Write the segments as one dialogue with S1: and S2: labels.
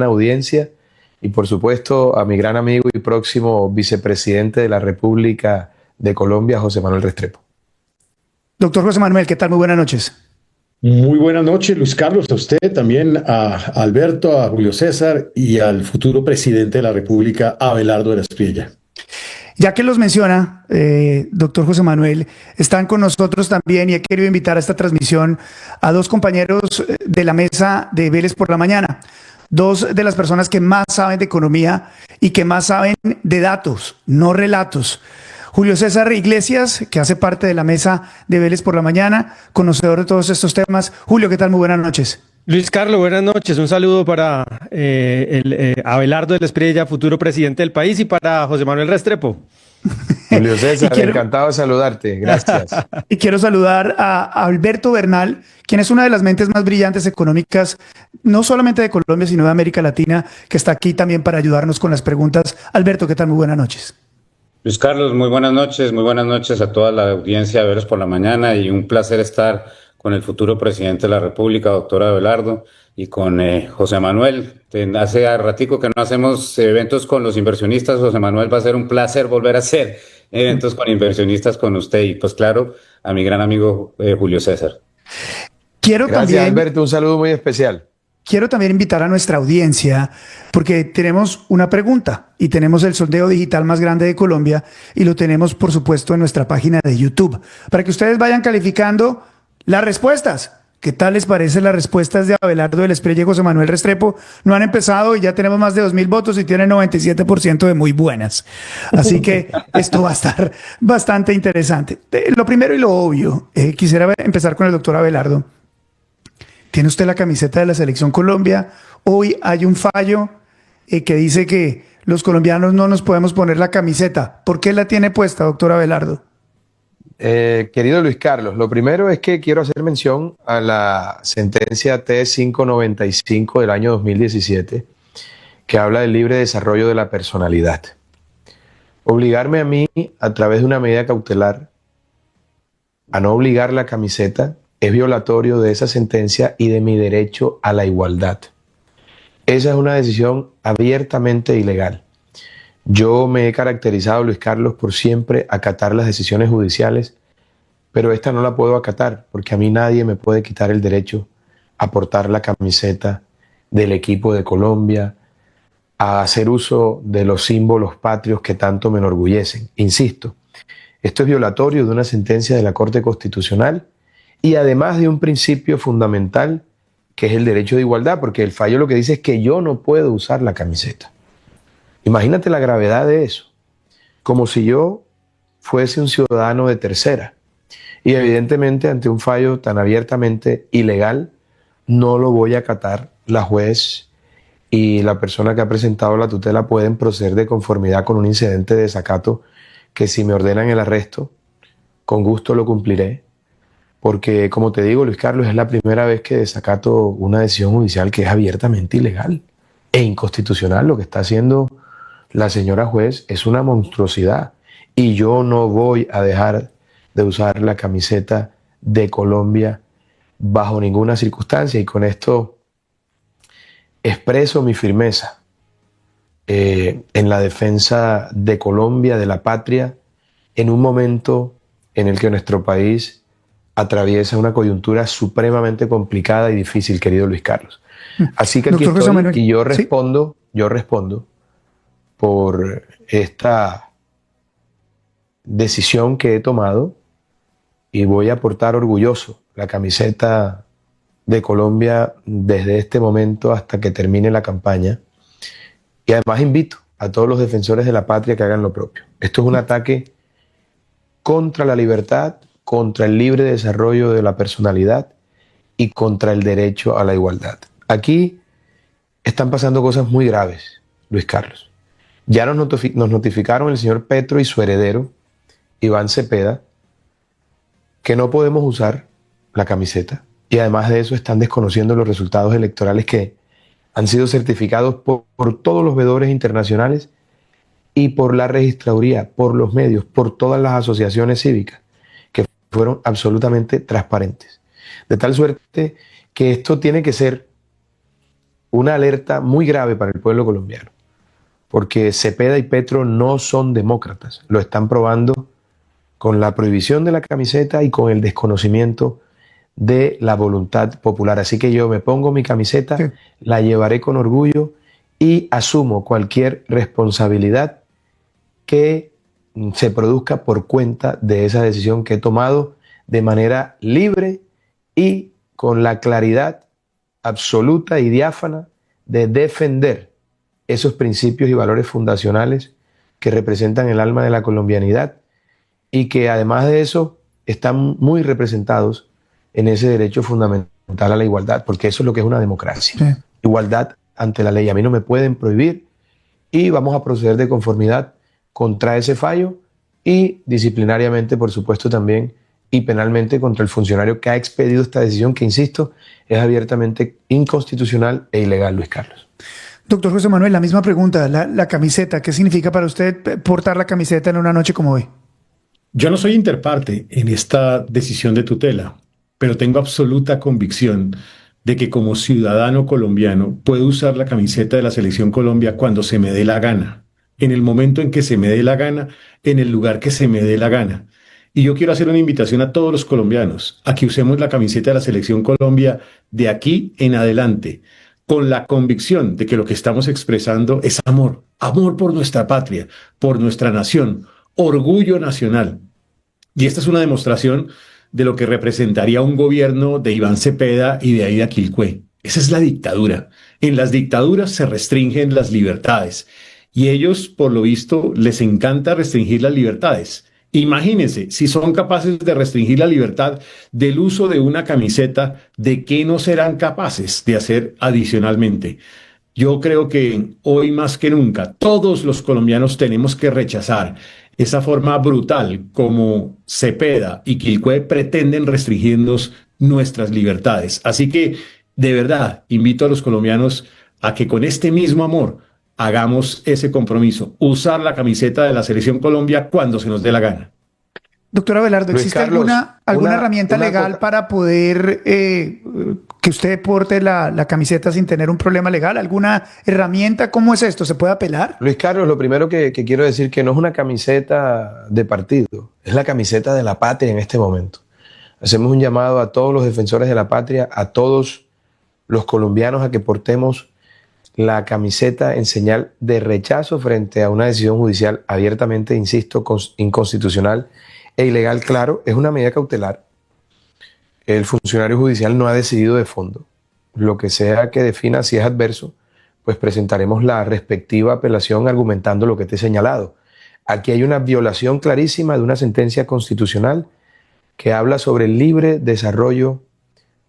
S1: audiencia y por supuesto a mi gran amigo y próximo vicepresidente de la República de Colombia, José Manuel Restrepo.
S2: Doctor José Manuel, ¿qué tal? Muy buenas noches.
S3: Muy buenas noches, Luis Carlos, a usted, también a Alberto, a Julio César y al futuro presidente de la República, Abelardo de la Espriella.
S2: Ya que los menciona, doctor José Manuel, están con nosotros también y he querido invitar a esta transmisión a dos compañeros de la mesa de Vélez por la Mañana, dos de las personas que más saben de economía y que más saben de datos, no relatos. Julio César Iglesias, que hace parte de la mesa de Vélez por la Mañana, conocedor de todos estos temas. Julio, ¿qué tal? Muy buenas noches.
S4: Luis Carlos, buenas noches. Un saludo para Abelardo de la Espriella, futuro presidente del país, y para José Manuel Restrepo.
S1: Julio César, encantado de saludarte. Gracias.
S2: Y quiero saludar a Alberto Bernal, quien es una de las mentes más brillantes económicas, no solamente de Colombia, sino de América Latina, que está aquí también para ayudarnos con las preguntas. Alberto, ¿qué tal? Muy buenas noches.
S5: Luis Carlos, muy buenas noches a toda la audiencia de Vélez por la Mañana y un placer estar con el futuro presidente de la República, doctor Abelardo, y con José Manuel. Hace ratico que no hacemos eventos con los inversionistas, José Manuel, va a ser un placer volver a hacer eventos con inversionistas con usted y pues claro, a mi gran amigo Julio César.
S1: Gracias, Alberto, un saludo muy especial.
S2: Quiero también invitar a nuestra audiencia porque tenemos una pregunta y tenemos el sondeo digital más grande de Colombia y lo tenemos, por supuesto, en nuestra página de YouTube para que ustedes vayan calificando las respuestas. ¿Qué tal les parece las respuestas de Abelardo de la Espriella y José Manuel Restrepo? No han empezado y ya tenemos más de 2.000 votos y tienen 97% de muy buenas. Así que esto va a estar bastante interesante. Lo primero y lo obvio, quisiera empezar con el doctor Abelardo. ¿Tiene usted la camiseta de la Selección Colombia? Hoy hay un fallo que dice que los colombianos no nos podemos poner la camiseta. ¿Por qué la tiene puesta, doctor Abelardo?
S1: Querido Luis Carlos, lo primero es que quiero hacer mención a la sentencia T595 del año 2017, que habla del libre desarrollo de la personalidad. Obligarme a mí, a través de una medida cautelar, a no obligar la camiseta, es violatorio de esa sentencia y de mi derecho a la igualdad. Esa es una decisión abiertamente ilegal. Yo me he caracterizado, Luis Carlos, por siempre acatar las decisiones judiciales, pero esta no la puedo acatar porque a mí nadie me puede quitar el derecho a portar la camiseta del equipo de Colombia, a hacer uso de los símbolos patrios que tanto me enorgullecen. Insisto, esto es violatorio de una sentencia de la Corte Constitucional y además de un principio fundamental que es el derecho de igualdad, porque el fallo lo que dice es que yo no puedo usar la camiseta. Imagínate la gravedad de eso, como si yo fuese un ciudadano de tercera. Y evidentemente ante un fallo tan abiertamente ilegal, no lo voy a acatar. La juez y la persona que ha presentado la tutela pueden proceder de conformidad con un incidente de desacato que si me ordenan el arresto, con gusto lo cumpliré. Porque, como te digo, Luis Carlos, es la primera vez que desacato una decisión judicial que es abiertamente ilegal e inconstitucional. Lo que está haciendo la señora juez es una monstruosidad y yo no voy a dejar de usar la camiseta de Colombia bajo ninguna circunstancia, y con esto expreso mi firmeza en la defensa de Colombia, de la patria, en un momento en el que nuestro país atraviesa una coyuntura supremamente complicada y difícil, querido Luis Carlos. Así que aquí estoy y yo respondo por esta decisión que he tomado y voy a portar orgulloso la camiseta de Colombia desde este momento hasta que termine la campaña. Y además invito a todos los defensores de la patria que hagan lo propio. Esto es un ataque contra la libertad, contra el libre desarrollo de la personalidad y contra el derecho a la igualdad. Aquí están pasando cosas muy graves, Luis Carlos. Ya nos notificaron el señor Petro y su heredero, Iván Cepeda, que no podemos usar la camiseta. Y además de eso están desconociendo los resultados electorales que han sido certificados por todos los veedores internacionales y por la registraduría, por los medios, por todas las asociaciones cívicas, que fueron absolutamente transparentes. De tal suerte que esto tiene que ser una alerta muy grave para el pueblo colombiano, porque Cepeda y Petro no son demócratas, lo están probando con la prohibición de la camiseta y con el desconocimiento de la voluntad popular. Así que yo me pongo mi camiseta, sí, la llevaré con orgullo y asumo cualquier responsabilidad que se produzca por cuenta de esa decisión que he tomado de manera libre y con la claridad absoluta y diáfana de defender esos principios y valores fundacionales que representan el alma de la colombianidad y que además de eso están muy representados en ese derecho fundamental a la igualdad, porque eso es lo que es una democracia. Sí. Igualdad ante la ley. A mí no me pueden prohibir y vamos a proceder de conformidad contra ese fallo y disciplinariamente, por supuesto, también y penalmente contra el funcionario que ha expedido esta decisión que, insisto, es abiertamente inconstitucional e ilegal, Luis Carlos.
S2: Doctor José Manuel, la misma pregunta, la camiseta, ¿qué significa para usted portar la camiseta en una noche como hoy?
S3: Yo no soy interparte en esta decisión de tutela, pero tengo absoluta convicción de que como ciudadano colombiano puedo usar la camiseta de la Selección Colombia cuando se me dé la gana, en el momento en que se me dé la gana, en el lugar que se me dé la gana. Y yo quiero hacer una invitación a todos los colombianos a que usemos la camiseta de la Selección Colombia de aquí en adelante, con la convicción de que lo que estamos expresando es amor, amor por nuestra patria, por nuestra nación, orgullo nacional. Y esta es una demostración de lo que representaría un gobierno de Iván Cepeda y de Aida Quilcué. Esa es la dictadura. En las dictaduras se restringen las libertades y ellos, por lo visto, les encanta restringir las libertades. Imagínense, si son capaces de restringir la libertad del uso de una camiseta, ¿de qué no serán capaces de hacer adicionalmente? Yo creo que hoy más que nunca todos los colombianos tenemos que rechazar esa forma brutal como Cepeda y Quilcué pretenden restringirnos nuestras libertades. Así que, de verdad, invito a los colombianos a que con este mismo amor hagamos ese compromiso, usar la camiseta de la Selección Colombia cuando se nos dé la gana.
S2: Doctor Abelardo, ¿existe alguna herramienta legal para poder que usted porte la camiseta sin tener un problema legal? ¿Alguna herramienta? ¿Cómo es esto? ¿Se puede apelar?
S1: Luis Carlos, lo primero que quiero decir que no es una camiseta de partido, es la camiseta de la patria en este momento. Hacemos un llamado a todos los defensores de la patria, a todos los colombianos a que portemos la camiseta en señal de rechazo frente a una decisión judicial abiertamente, insisto, inconstitucional e ilegal. Claro, es una medida cautelar. El funcionario judicial no ha decidido de fondo. Lo que sea que defina si es adverso, pues presentaremos la respectiva apelación argumentando lo que te he señalado. Aquí hay una violación clarísima de una sentencia constitucional que habla sobre el libre desarrollo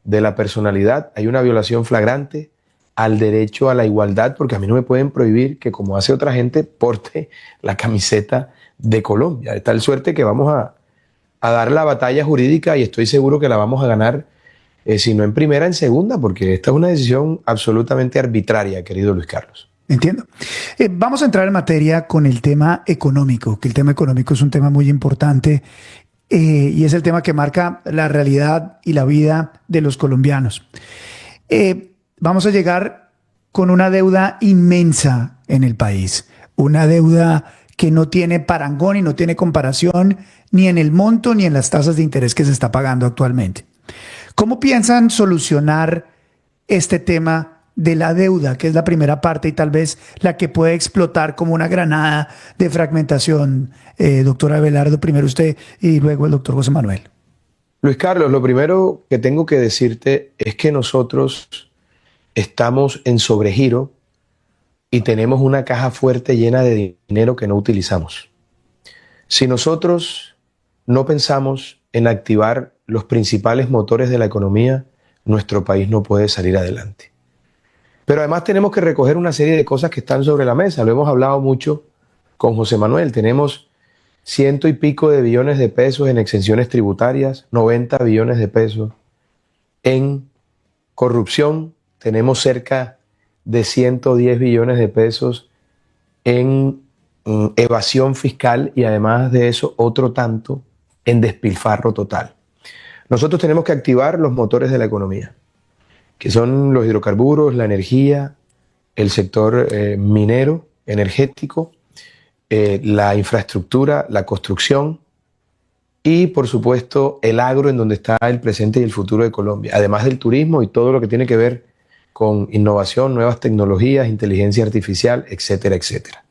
S1: de la personalidad. Hay una violación flagrante al derecho a la igualdad, porque a mí no me pueden prohibir que, como hace otra gente, porte la camiseta de Colombia. De tal suerte que vamos a dar la batalla jurídica y estoy seguro que la vamos a ganar, si no en primera, en segunda, porque esta es una decisión absolutamente arbitraria, querido Luis Carlos.
S2: Entiendo. Vamos a entrar en materia con el tema económico, que el tema económico es un tema muy importante y es el tema que marca la realidad y la vida de los colombianos. Vamos a llegar con una deuda inmensa en el país, una deuda que no tiene parangón y no tiene comparación ni en el monto ni en las tasas de interés que se está pagando actualmente. ¿Cómo piensan solucionar este tema de la deuda, que es la primera parte y tal vez la que puede explotar como una granada de fragmentación? Doctor Abelardo, primero usted y luego el doctor José Manuel.
S1: Luis Carlos, lo primero que tengo que decirte es que nosotros estamos en sobregiro y tenemos una caja fuerte llena de dinero que no utilizamos. Si nosotros no pensamos en activar los principales motores de la economía, nuestro país no puede salir adelante. Pero además tenemos que recoger una serie de cosas que están sobre la mesa. Lo hemos hablado mucho con José Manuel. Tenemos 100 y pico de billones de pesos en exenciones tributarias, 90 billones de pesos en corrupción. Tenemos cerca de 110 billones de pesos en evasión fiscal y además de eso otro tanto en despilfarro total. Nosotros tenemos que activar los motores de la economía que son los hidrocarburos, la energía, el sector minero, energético, la infraestructura, la construcción y, por supuesto, el agro, en donde está el presente y el futuro de Colombia, además del turismo y todo lo que tiene que ver con innovación, nuevas tecnologías, inteligencia artificial, etcétera, etcétera.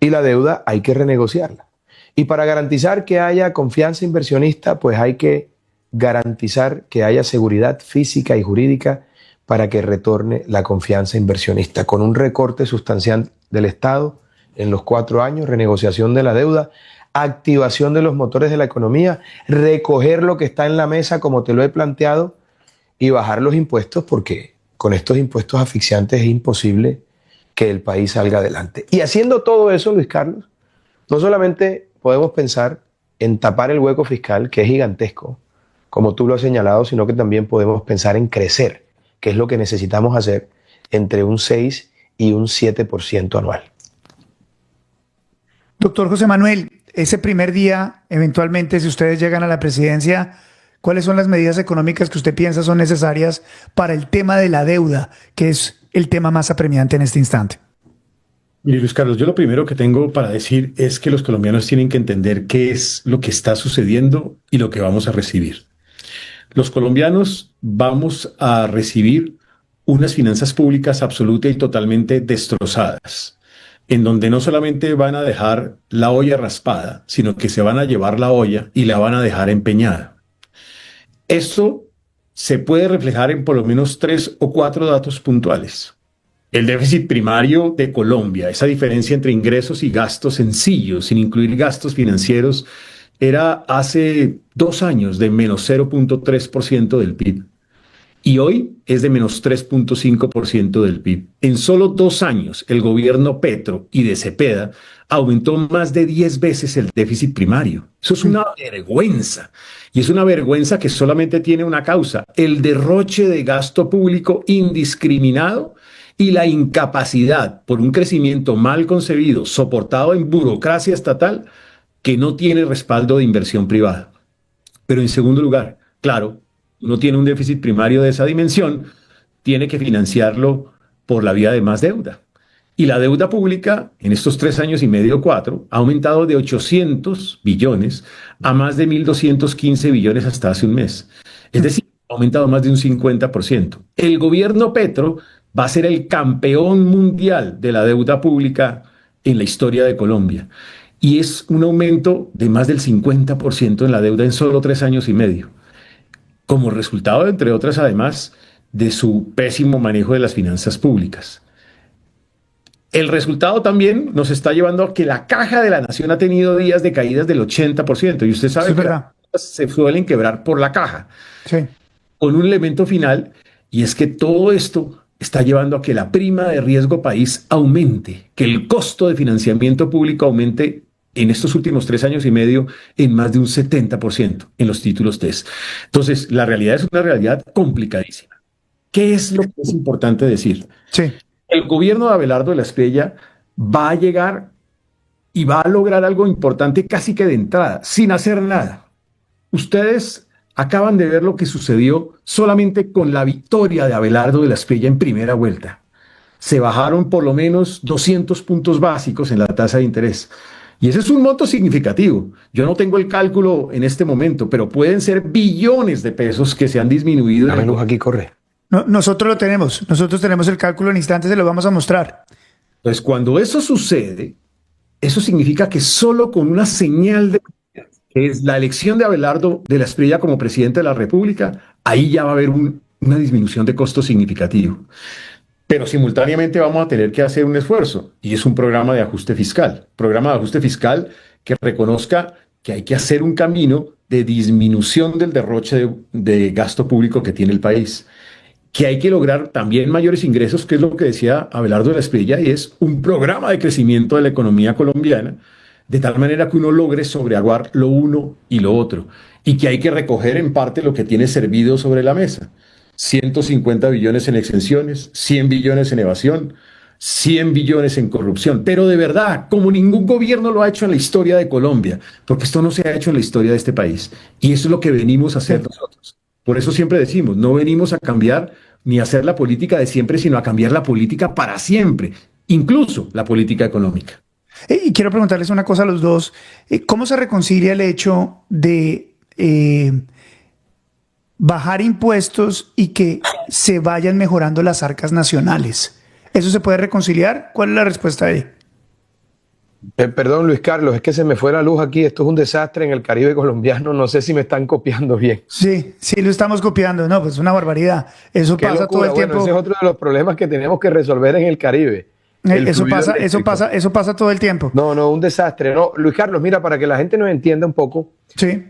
S1: Y la deuda hay que renegociarla. Y para garantizar que haya confianza inversionista, pues hay que garantizar que haya seguridad física y jurídica para que retorne la confianza inversionista, con un recorte sustancial del Estado en los 4 años, renegociación de la deuda, activación de los motores de la economía, recoger lo que está en la mesa como te lo he planteado y bajar los impuestos, porque con estos impuestos asfixiantes es imposible que el país salga adelante. Y haciendo todo eso, Luis Carlos, no solamente podemos pensar en tapar el hueco fiscal, que es gigantesco, como tú lo has señalado, sino que también podemos pensar en crecer, que es lo que necesitamos hacer entre un 6 y un 7% anual.
S2: Doctor José Manuel, ese primer día, eventualmente, si ustedes llegan a la presidencia, ¿cuáles son las medidas económicas que usted piensa son necesarias para el tema de la deuda, que es el tema más apremiante en este instante?
S3: Mire, Luis Carlos, yo lo primero que tengo para decir es que los colombianos tienen que entender qué es lo que está sucediendo y lo que vamos a recibir. Los colombianos vamos a recibir unas finanzas públicas absoluta y totalmente destrozadas, en donde no solamente van a dejar la olla raspada, sino que se van a llevar la olla y la van a dejar empeñada. Esto se puede reflejar en por lo menos 3 o 4 datos puntuales. El déficit primario de Colombia, esa diferencia entre ingresos y gastos sencillos, sin incluir gastos financieros, era hace 2 años de menos 0.3% del PIB. Y hoy es de menos 3.5% del PIB. En solo 2 años, el gobierno Petro y de Cepeda aumentó más de 10 veces el déficit primario. Eso es una vergüenza. Y es una vergüenza que solamente tiene una causa: el derroche de gasto público indiscriminado y la incapacidad por un crecimiento mal concebido, soportado en burocracia estatal, que no tiene respaldo de inversión privada. Pero en segundo lugar, claro, uno tiene un déficit primario de esa dimensión, tiene que financiarlo por la vía de más deuda. Y la deuda pública en estos 3 años y medio, 4, ha aumentado de 800 billones a más de 1.215 billones hasta hace un mes. Es decir, ha aumentado más de un 50%. El gobierno Petro va a ser el campeón mundial de la deuda pública en la historia de Colombia. Y es un aumento de más del 50% en la deuda en solo 3 años y medio, como resultado, entre otras, además, de su pésimo manejo de las finanzas públicas. El resultado también nos está llevando a que la caja de la nación ha tenido días de caídas del 80%, y usted sabe que las cosas se suelen quebrar por la caja.
S2: Sí.
S3: Con un elemento final, y es que todo esto está llevando a que la prima de riesgo país aumente, que el costo de financiamiento público aumente en estos últimos 3 años y medio en más de un 70% en los títulos TES. Entonces, la realidad es una realidad complicadísima. ¿Qué es lo que es importante decir?
S2: Sí.
S3: El gobierno de Abelardo de la Espriella va a llegar y va a lograr algo importante casi que de entrada, sin hacer nada. Ustedes acaban de ver lo que sucedió solamente con la victoria de Abelardo de la Espriella en primera vuelta. Se bajaron por lo menos 200 puntos básicos en la tasa de interés. Y ese es un monto significativo. Yo no tengo el cálculo en este momento, pero pueden ser billones de pesos que se han disminuido.
S1: La menos aquí corre.
S2: No, nosotros lo tenemos. Nosotros tenemos el cálculo en instantes, se lo vamos a mostrar.
S3: Entonces, cuando eso sucede, eso significa que solo con una señal de que es la elección de Abelardo de la Espriella como presidente de la República, ahí ya va a haber una disminución de costo significativo. Pero simultáneamente vamos a tener que hacer un esfuerzo, y es un programa de ajuste fiscal que reconozca que hay que hacer un camino de disminución del derroche de gasto público que tiene el país, que hay que lograr también mayores ingresos, que es lo que decía Abelardo de la Espriella, y es un programa de crecimiento de la economía colombiana, de tal manera que uno logre sobreaguar lo uno y lo otro, y que hay que recoger en parte lo que tiene servido sobre la mesa. 150 billones en exenciones, 100 billones en evasión, 100 billones en corrupción, pero de verdad, como ningún gobierno lo ha hecho en la historia de Colombia, porque esto no se ha hecho en la historia de este país, y eso es lo que venimos a hacer nosotros. Por eso siempre decimos, no venimos a cambiar ni a hacer la política de siempre, sino a cambiar la política para siempre, incluso la política económica.
S2: Y quiero preguntarles una cosa a los dos. ¿Cómo se reconcilia el hecho de bajar impuestos y que se vayan mejorando las arcas nacionales? ¿Eso se puede reconciliar? ¿Cuál es la respuesta ahí?
S1: Perdón, Luis Carlos, es que se me fue la luz aquí. Esto es un desastre en el Caribe colombiano. No sé si me están copiando bien.
S2: Sí, sí lo estamos copiando. No, pues es una barbaridad. Eso
S1: Qué
S2: pasa
S1: locura.
S2: todo el
S1: Bueno,
S2: tiempo.
S1: ese es otro de los problemas que tenemos que resolver en el Caribe. El
S2: Eso
S1: fluido
S2: pasa,
S1: eléctrico.
S2: eso pasa todo el tiempo.
S1: No, no, un desastre. No, Luis Carlos, mira, para que la gente nos entienda un poco,
S2: Sí,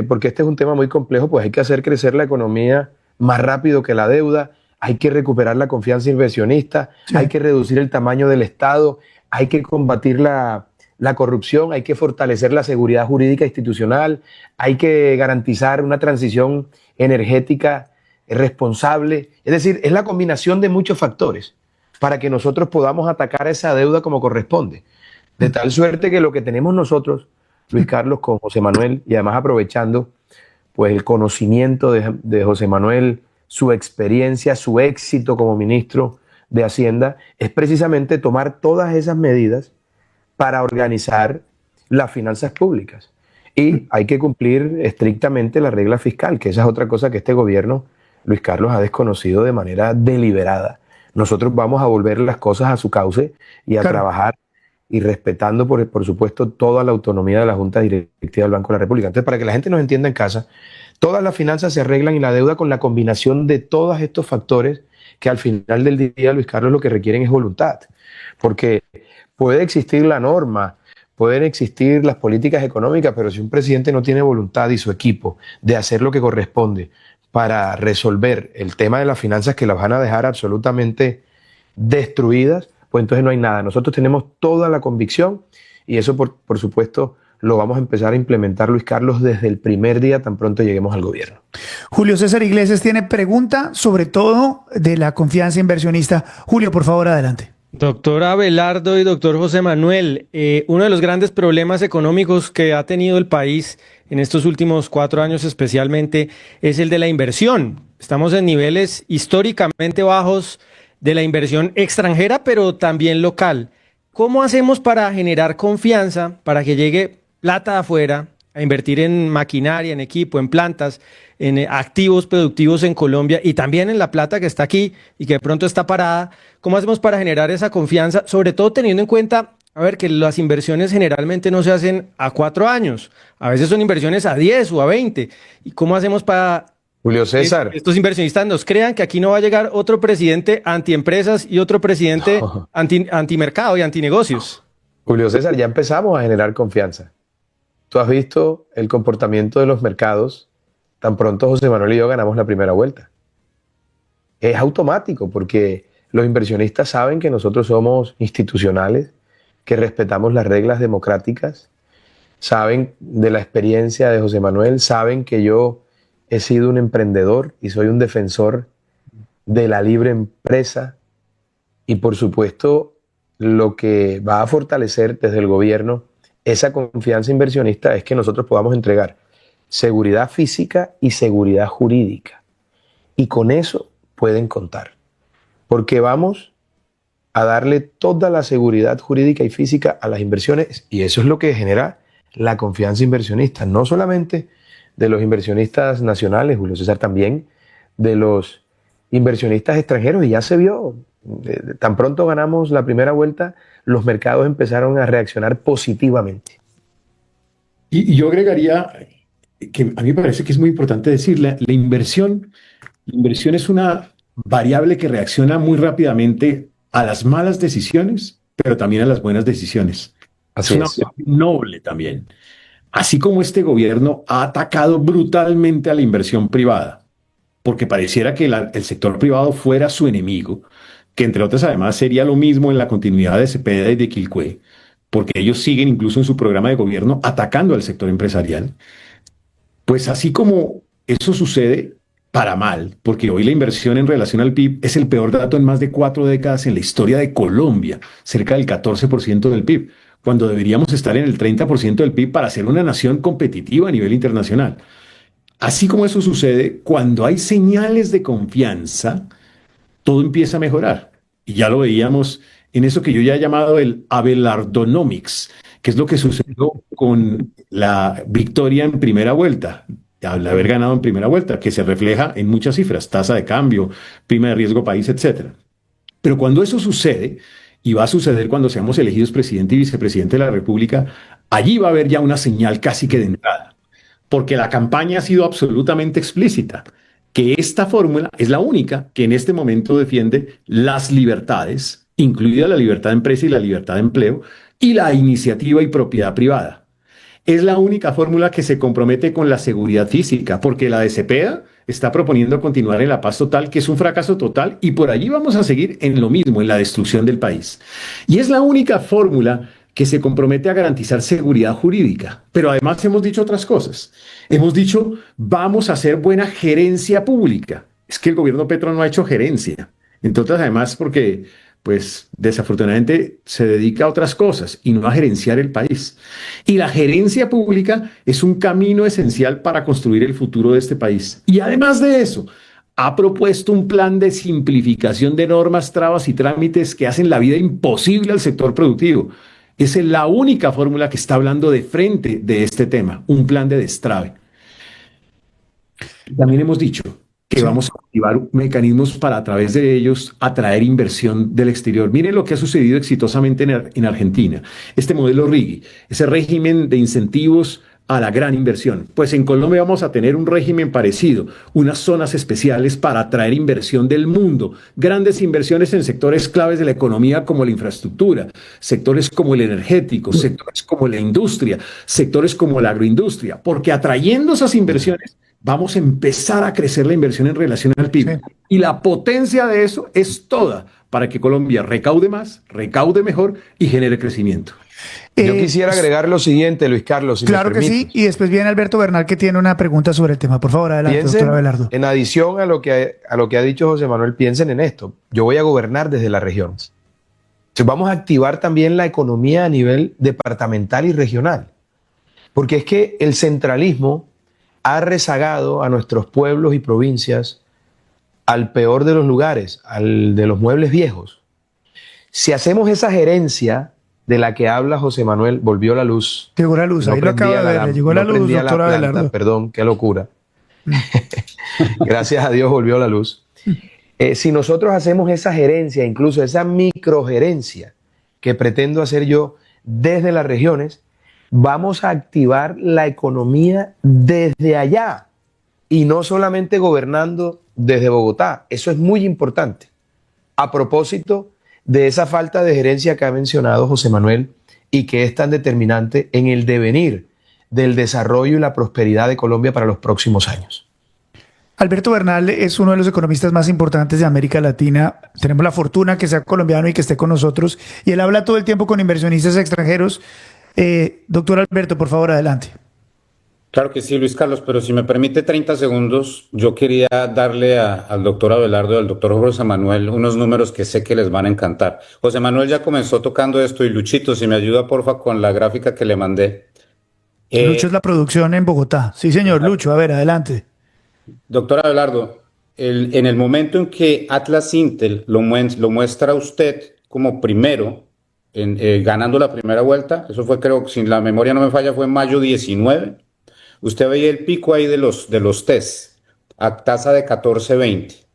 S1: porque este es un tema muy complejo, pues hay que hacer crecer la economía más rápido que la deuda, hay que recuperar la confianza inversionista,
S2: Sí.
S1: hay que reducir el tamaño del Estado, hay que combatir la corrupción, hay que fortalecer la seguridad jurídica institucional, hay que garantizar una transición energética responsable. Es decir, es la combinación de muchos factores para que nosotros podamos atacar esa deuda como corresponde. De tal suerte que lo que tenemos nosotros, Luis Carlos, con José Manuel, y además aprovechando pues el conocimiento de José Manuel, su experiencia, su éxito como ministro de Hacienda, es precisamente tomar todas esas medidas para organizar las finanzas públicas. Y hay que cumplir estrictamente la regla fiscal, que esa es otra cosa que este gobierno, Luis Carlos, ha desconocido de manera deliberada. Nosotros vamos a volver las cosas a su cauce y a trabajar y respetando, por supuesto, toda la autonomía de la Junta Directiva del Banco de la República. Entonces, para que la gente nos entienda en casa, todas las finanzas se arreglan y la deuda con la combinación de todos estos factores que al final del día, Luis Carlos, lo que requieren es voluntad. Porque puede existir la norma, pueden existir las políticas económicas, pero si un presidente no tiene voluntad y su equipo de hacer lo que corresponde para resolver el tema de las finanzas que las van a dejar absolutamente destruidas, pues entonces no hay nada. Nosotros tenemos toda la convicción y eso, por supuesto, lo vamos a empezar a implementar, Luis Carlos, desde el primer día tan pronto lleguemos al gobierno.
S2: Julio César Iglesias tiene pregunta sobre todo de la confianza inversionista. Julio, por favor, adelante.
S4: Doctor Abelardo y doctor José Manuel, uno de los grandes problemas económicos que ha tenido el país en estos últimos 4 años especialmente es el de la inversión. Estamos en niveles históricamente bajos de la inversión extranjera, pero también local. ¿Cómo hacemos para generar confianza, para que llegue plata de afuera a invertir en maquinaria, en equipo, en plantas, en activos productivos en Colombia y también en la plata que está aquí y que de pronto está parada? ¿Cómo hacemos para generar esa confianza? Sobre todo teniendo en cuenta, a ver, que las inversiones generalmente no se hacen a 4 años, a veces son inversiones a 10 o a 20. ¿Y cómo hacemos para
S1: Julio César,
S4: que estos inversionistas nos crean que aquí no va a llegar otro presidente antiempresas y otro presidente antimercado y antinegocios?
S1: Julio César, ya empezamos a generar confianza. Tú has visto el comportamiento de los mercados tan pronto José Manuel y yo ganamos la primera vuelta. Es automático porque los inversionistas saben que nosotros somos institucionales, que respetamos las reglas democráticas, saben de la experiencia de José Manuel, saben que yo he sido un emprendedor y soy un defensor de la libre empresa y por supuesto lo que va a fortalecer desde el gobierno esa confianza inversionista es que nosotros podamos entregar seguridad física y seguridad jurídica. Y con eso pueden contar, porque vamos a darle toda la seguridad jurídica y física a las inversiones y eso es lo que genera la confianza inversionista, no solamente de los inversionistas nacionales, Julio César, también de los inversionistas extranjeros y ya se vio, tan pronto ganamos la primera vuelta, los mercados empezaron a reaccionar positivamente.
S3: Y yo agregaría que a mí me parece que es muy importante decir, la inversión es una variable que reacciona muy rápidamente a las malas decisiones, pero también a las buenas decisiones.
S1: Así
S3: es una
S1: es.
S3: variable noble también. Así como este gobierno ha atacado brutalmente a la inversión privada, porque pareciera que el sector privado fuera su enemigo, que entre otras además sería lo mismo en la continuidad de Cepeda y de Quilpué, porque ellos siguen incluso en su programa de gobierno atacando al sector empresarial. Pues así como eso sucede para mal, porque hoy la inversión en relación al PIB es el peor dato en más de 4 décadas en la historia de Colombia, cerca del 14% del PIB, cuando deberíamos estar en el 30% del PIB para ser una nación competitiva a nivel internacional. Así como eso sucede, cuando hay señales de confianza, todo empieza a mejorar. Y ya lo veíamos en eso que yo ya he llamado el Abelardonomics, que es lo que sucedió con la victoria en primera vuelta, al haber ganado en primera vuelta, que se refleja en muchas cifras, tasa de cambio, prima de riesgo país, etcétera. Pero cuando eso sucede, y va a suceder cuando seamos elegidos presidente y vicepresidente de la República, allí va a haber ya una señal casi que de entrada, porque la campaña ha sido absolutamente explícita, que esta fórmula es la única que en este momento defiende las libertades, incluida la libertad de empresa y la libertad de empleo, y la iniciativa y propiedad privada. Es la única fórmula que se compromete con la seguridad física, porque la de Cepeda está proponiendo continuar en la paz total, que es un fracaso total, y por allí vamos a seguir en lo mismo, en la destrucción del país. Y es la única fórmula que se compromete a garantizar seguridad jurídica. Pero además hemos dicho otras cosas. Hemos dicho, vamos a hacer buena gerencia pública. Es que el gobierno Petro no ha hecho gerencia. Entonces, además, porque pues desafortunadamente se dedica a otras cosas y no a gerenciar el país. Y la gerencia pública es un camino esencial para construir el futuro de este país. Y además de eso, ha propuesto un plan de simplificación de normas, trabas y trámites que hacen la vida imposible al sector productivo. Esa es la única fórmula que está hablando de frente de este tema, un plan de destrave. También hemos dicho que vamos a activar mecanismos para a través de ellos atraer inversión del exterior. Miren lo que ha sucedido exitosamente en Argentina. Este modelo RIGI, ese régimen de incentivos a la gran inversión. Pues en Colombia vamos a tener un régimen parecido, unas zonas especiales para atraer inversión del mundo, grandes inversiones en sectores claves de la economía como la infraestructura, sectores como el energético, sectores como la industria, sectores como la agroindustria, porque atrayendo esas inversiones vamos a empezar a crecer la inversión en relación al PIB. Sí. Y la potencia de eso es toda para que Colombia recaude más, recaude mejor y genere crecimiento.
S1: Yo quisiera agregar lo siguiente, Luis Carlos. Si
S2: claro que sí, y después viene Alberto Bernal que tiene una pregunta sobre el tema. Por favor, adelante, doctor Abelardo.
S1: En adición a lo que ha dicho José Manuel, piensen en esto. Yo voy a gobernar desde las regiones. Entonces vamos a activar también la economía a nivel departamental y regional. Porque es que el centralismo ha rezagado a nuestros pueblos y provincias al peor de los lugares, al de los muebles viejos. Si hacemos esa gerencia de la que habla José Manuel, volvió la luz.
S2: Llegó la luz, ahí lo acaba de ver, llegó la luz, doctor Abelardo.
S1: Perdón, qué locura. Gracias a Dios volvió la luz. Si nosotros hacemos esa gerencia, incluso esa microgerencia que pretendo hacer yo desde las regiones, vamos a activar la economía desde allá y no solamente gobernando desde Bogotá. Eso es muy importante. A propósito de esa falta de gerencia que ha mencionado José Manuel y que es tan determinante en el devenir del desarrollo y la prosperidad de Colombia para los próximos años.
S2: Alberto Bernal es uno de los economistas más importantes de América Latina. Tenemos la fortuna que sea colombiano y que esté con nosotros. Y él habla todo el tiempo con inversionistas extranjeros. Doctor Alberto, por favor, adelante.
S5: Claro que sí, Luis Carlos, pero si me permite 30 segundos, yo quería darle al doctor Abelardo y al doctor José Manuel unos números que sé que les van a encantar. José Manuel ya comenzó tocando esto y Luchito, si me ayuda porfa con la gráfica que le mandé.
S2: Lucho es la producción en Bogotá. Sí, señor, Lucho, a ver, adelante.
S5: Doctor Abelardo, en el momento en que Atlas Intel lo muestra a usted como primero, ganando la primera vuelta, eso fue, creo, si la memoria no me falla, fue en mayo 19. Usted veía el pico ahí de los test a tasa de 14.20.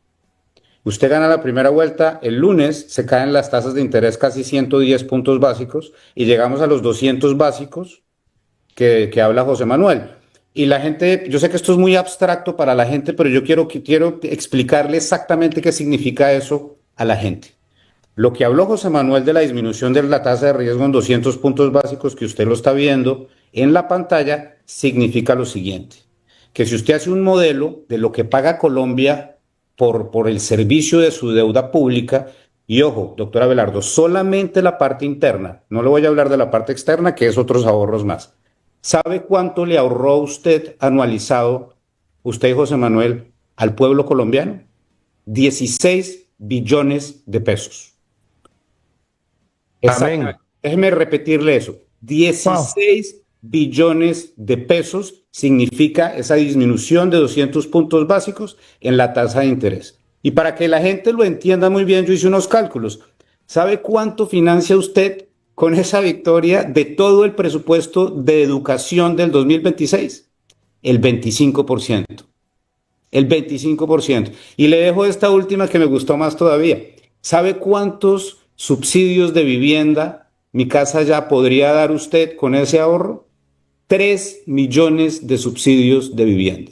S5: Usted gana la primera vuelta, el lunes se caen las tasas de interés casi 110 puntos básicos y llegamos a los 200 básicos que habla José Manuel. Y la gente, yo sé que esto es muy abstracto para la gente, pero yo quiero explicarle exactamente qué significa eso a la gente. Lo que habló José Manuel de la disminución de la tasa de riesgo en 200 puntos básicos que usted lo está viendo en la pantalla significa lo siguiente, que si usted hace un modelo de lo que paga Colombia por el servicio de su deuda pública, y ojo, doctor Abelardo, solamente la parte interna, no le voy a hablar de la parte externa, que es otros ahorros más. ¿Sabe cuánto le ahorró usted anualizado, usted y José Manuel, al pueblo colombiano? 16 billones de pesos.
S1: Amén.
S5: Déjeme repetirle eso. 16 billones de pesos significa esa disminución de 200 puntos básicos en la tasa de interés. Y para que la gente lo entienda muy bien, yo hice unos cálculos. ¿Sabe cuánto financia usted con esa victoria de todo el presupuesto de educación del 2026? El 25%. El 25%. Y le dejo esta última que me gustó más todavía. ¿Sabe cuántos subsidios de vivienda mi casa ya podría dar usted con ese ahorro? 3 millones de subsidios de vivienda.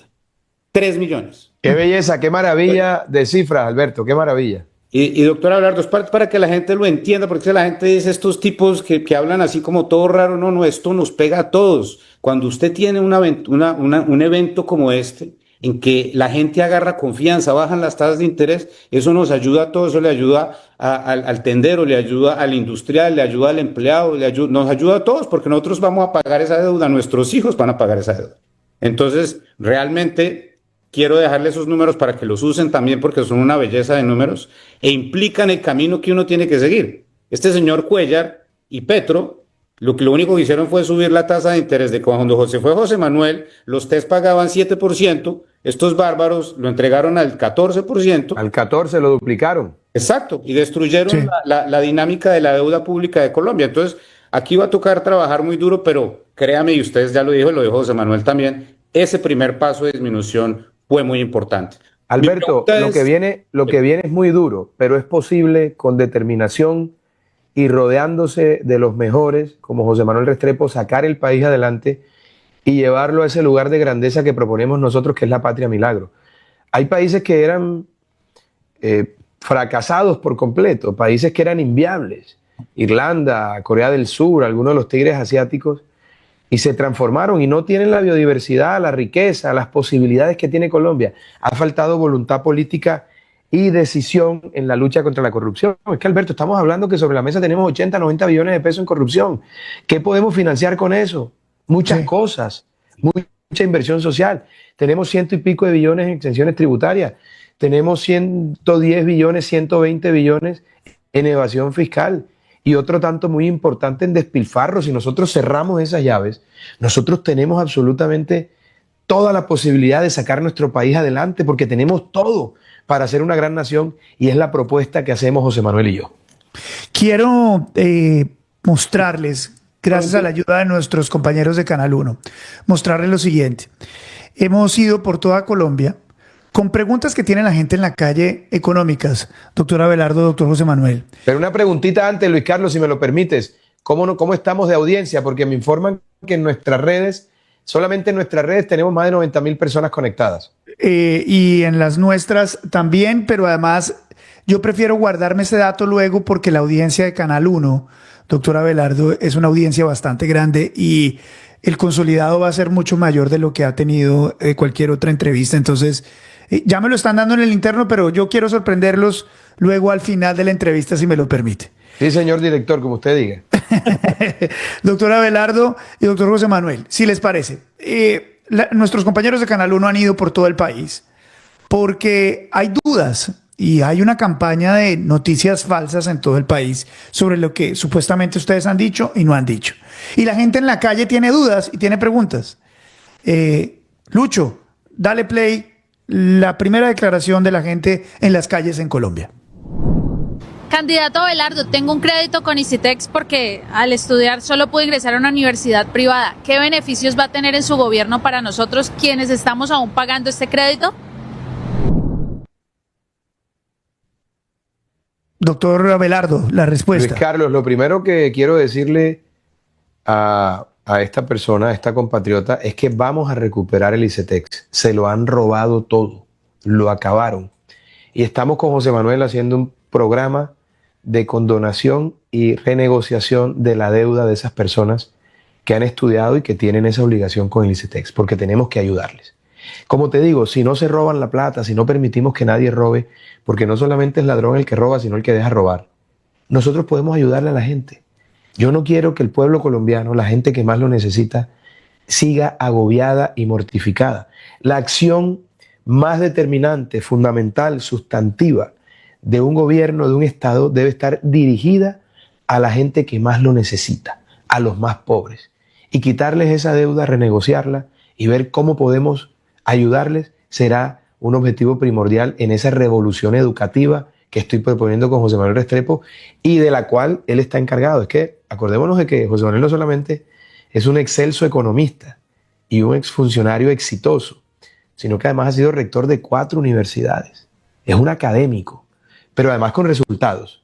S5: 3 millones.
S1: Qué belleza, qué maravilla de cifras, Alberto, qué maravilla.
S5: Y doctor Abelardo, es para que la gente lo entienda, porque la gente dice estos tipos que hablan así como todo raro, no, esto nos pega a todos. Cuando usted tiene un evento como este, en que la gente agarra confianza, bajan las tasas de interés, eso nos ayuda a todos, eso le ayuda al tendero, le ayuda al industrial, le ayuda al empleado, nos ayuda a todos, porque nosotros vamos a pagar esa deuda, nuestros hijos van a pagar esa deuda. Entonces, realmente quiero dejarle esos números para que los usen también, porque son una belleza de números e implican el camino que uno tiene que seguir. Este señor Cuellar y Petro, lo único que hicieron fue subir la tasa de interés de cuando se fue José Manuel, los test pagaban 7%, estos bárbaros lo entregaron al 14%.
S1: Al 14 lo duplicaron.
S5: Exacto, y destruyeron la dinámica de la deuda pública de Colombia. Entonces, aquí va a tocar trabajar muy duro, pero créame, y ustedes ya lo dijo José Manuel también, ese primer paso de disminución fue muy importante.
S1: Alberto, lo que viene es muy duro, pero es posible con determinación y rodeándose de los mejores, como José Manuel Restrepo, sacar el país adelante y llevarlo a ese lugar de grandeza que proponemos nosotros, que es la patria milagro. Hay países que eran fracasados por completo, países que eran inviables, Irlanda, Corea del Sur, algunos de los tigres asiáticos, y se transformaron y no tienen la biodiversidad, la riqueza, las posibilidades que tiene Colombia. Ha faltado voluntad política y decisión en la lucha contra la corrupción. Es que, Alberto, estamos hablando que sobre la mesa tenemos 80, 90 billones de pesos en corrupción. ¿Qué podemos financiar con eso? Muchas cosas, mucha inversión social. Tenemos 100 y pico de billones en exenciones tributarias. Tenemos 110 billones, 120 billones en evasión fiscal. Y otro tanto muy importante en despilfarro. Si nosotros cerramos esas llaves, nosotros tenemos absolutamente toda la posibilidad de sacar nuestro país adelante, porque tenemos todo para ser una gran nación, y es la propuesta que hacemos José Manuel y yo.
S2: Quiero mostrarles, gracias a la ayuda de nuestros compañeros de Canal 1, mostrarles lo siguiente. Hemos ido por toda Colombia con preguntas que tiene la gente en la calle económicas, doctor Abelardo, doctor José Manuel.
S1: Pero una preguntita antes, Luis Carlos, si me lo permites. ¿Cómo estamos de audiencia? Porque me informan que en nuestras redes, solamente en nuestras redes tenemos más de 90,000 personas conectadas.
S2: Y en las nuestras también, pero además yo prefiero guardarme ese dato luego, porque la audiencia de Canal 1, doctor Abelardo, es una audiencia bastante grande y el consolidado va a ser mucho mayor de lo que ha tenido cualquier otra entrevista. Entonces, ya me lo están dando en el interno, pero yo quiero sorprenderlos luego al final de la entrevista, si me lo permite.
S1: Sí, señor director, como usted diga.
S2: Doctor Abelardo y doctor José Manuel, si les parece, nuestros compañeros de Canal 1 han ido por todo el país porque hay dudas y hay una campaña de noticias falsas en todo el país sobre lo que supuestamente ustedes han dicho y no han dicho. Y la gente en la calle tiene dudas y tiene preguntas. Lucho, dale play. La primera declaración de la gente en las calles en Colombia.
S6: Candidato Abelardo, tengo un crédito con Icitex porque al estudiar solo pude ingresar a una universidad privada. ¿Qué beneficios va a tener en su gobierno para nosotros quienes estamos aún pagando este crédito?
S2: Doctor Abelardo, la respuesta.
S1: Luis Carlos, lo primero que quiero decirle a esta persona, a esta compatriota, es que vamos a recuperar el ICETEX. Se lo han robado todo, lo acabaron. Y estamos con José Manuel haciendo un programa de condonación y renegociación de la deuda de esas personas que han estudiado y que tienen esa obligación con el ICETEX, porque tenemos que ayudarles. Como te digo, si no se roban la plata, si no permitimos que nadie robe, porque no solamente es ladrón el que roba, sino el que deja robar, nosotros podemos ayudarle a la gente. Yo no quiero que el pueblo colombiano, la gente que más lo necesita, siga agobiada y mortificada. La acción más determinante, fundamental, sustantiva de un gobierno, de un Estado, debe estar dirigida a la gente que más lo necesita, a los más pobres. Y quitarles esa deuda, renegociarla y ver cómo podemos ayudarles será un objetivo primordial en esa revolución educativa que estoy proponiendo con José Manuel Restrepo y de la cual él está encargado. Es que acordémonos de que José Manuel no solamente es un excelso economista y un exfuncionario exitoso, sino que además ha sido rector de 4 universidades. Es un académico, pero además con resultados.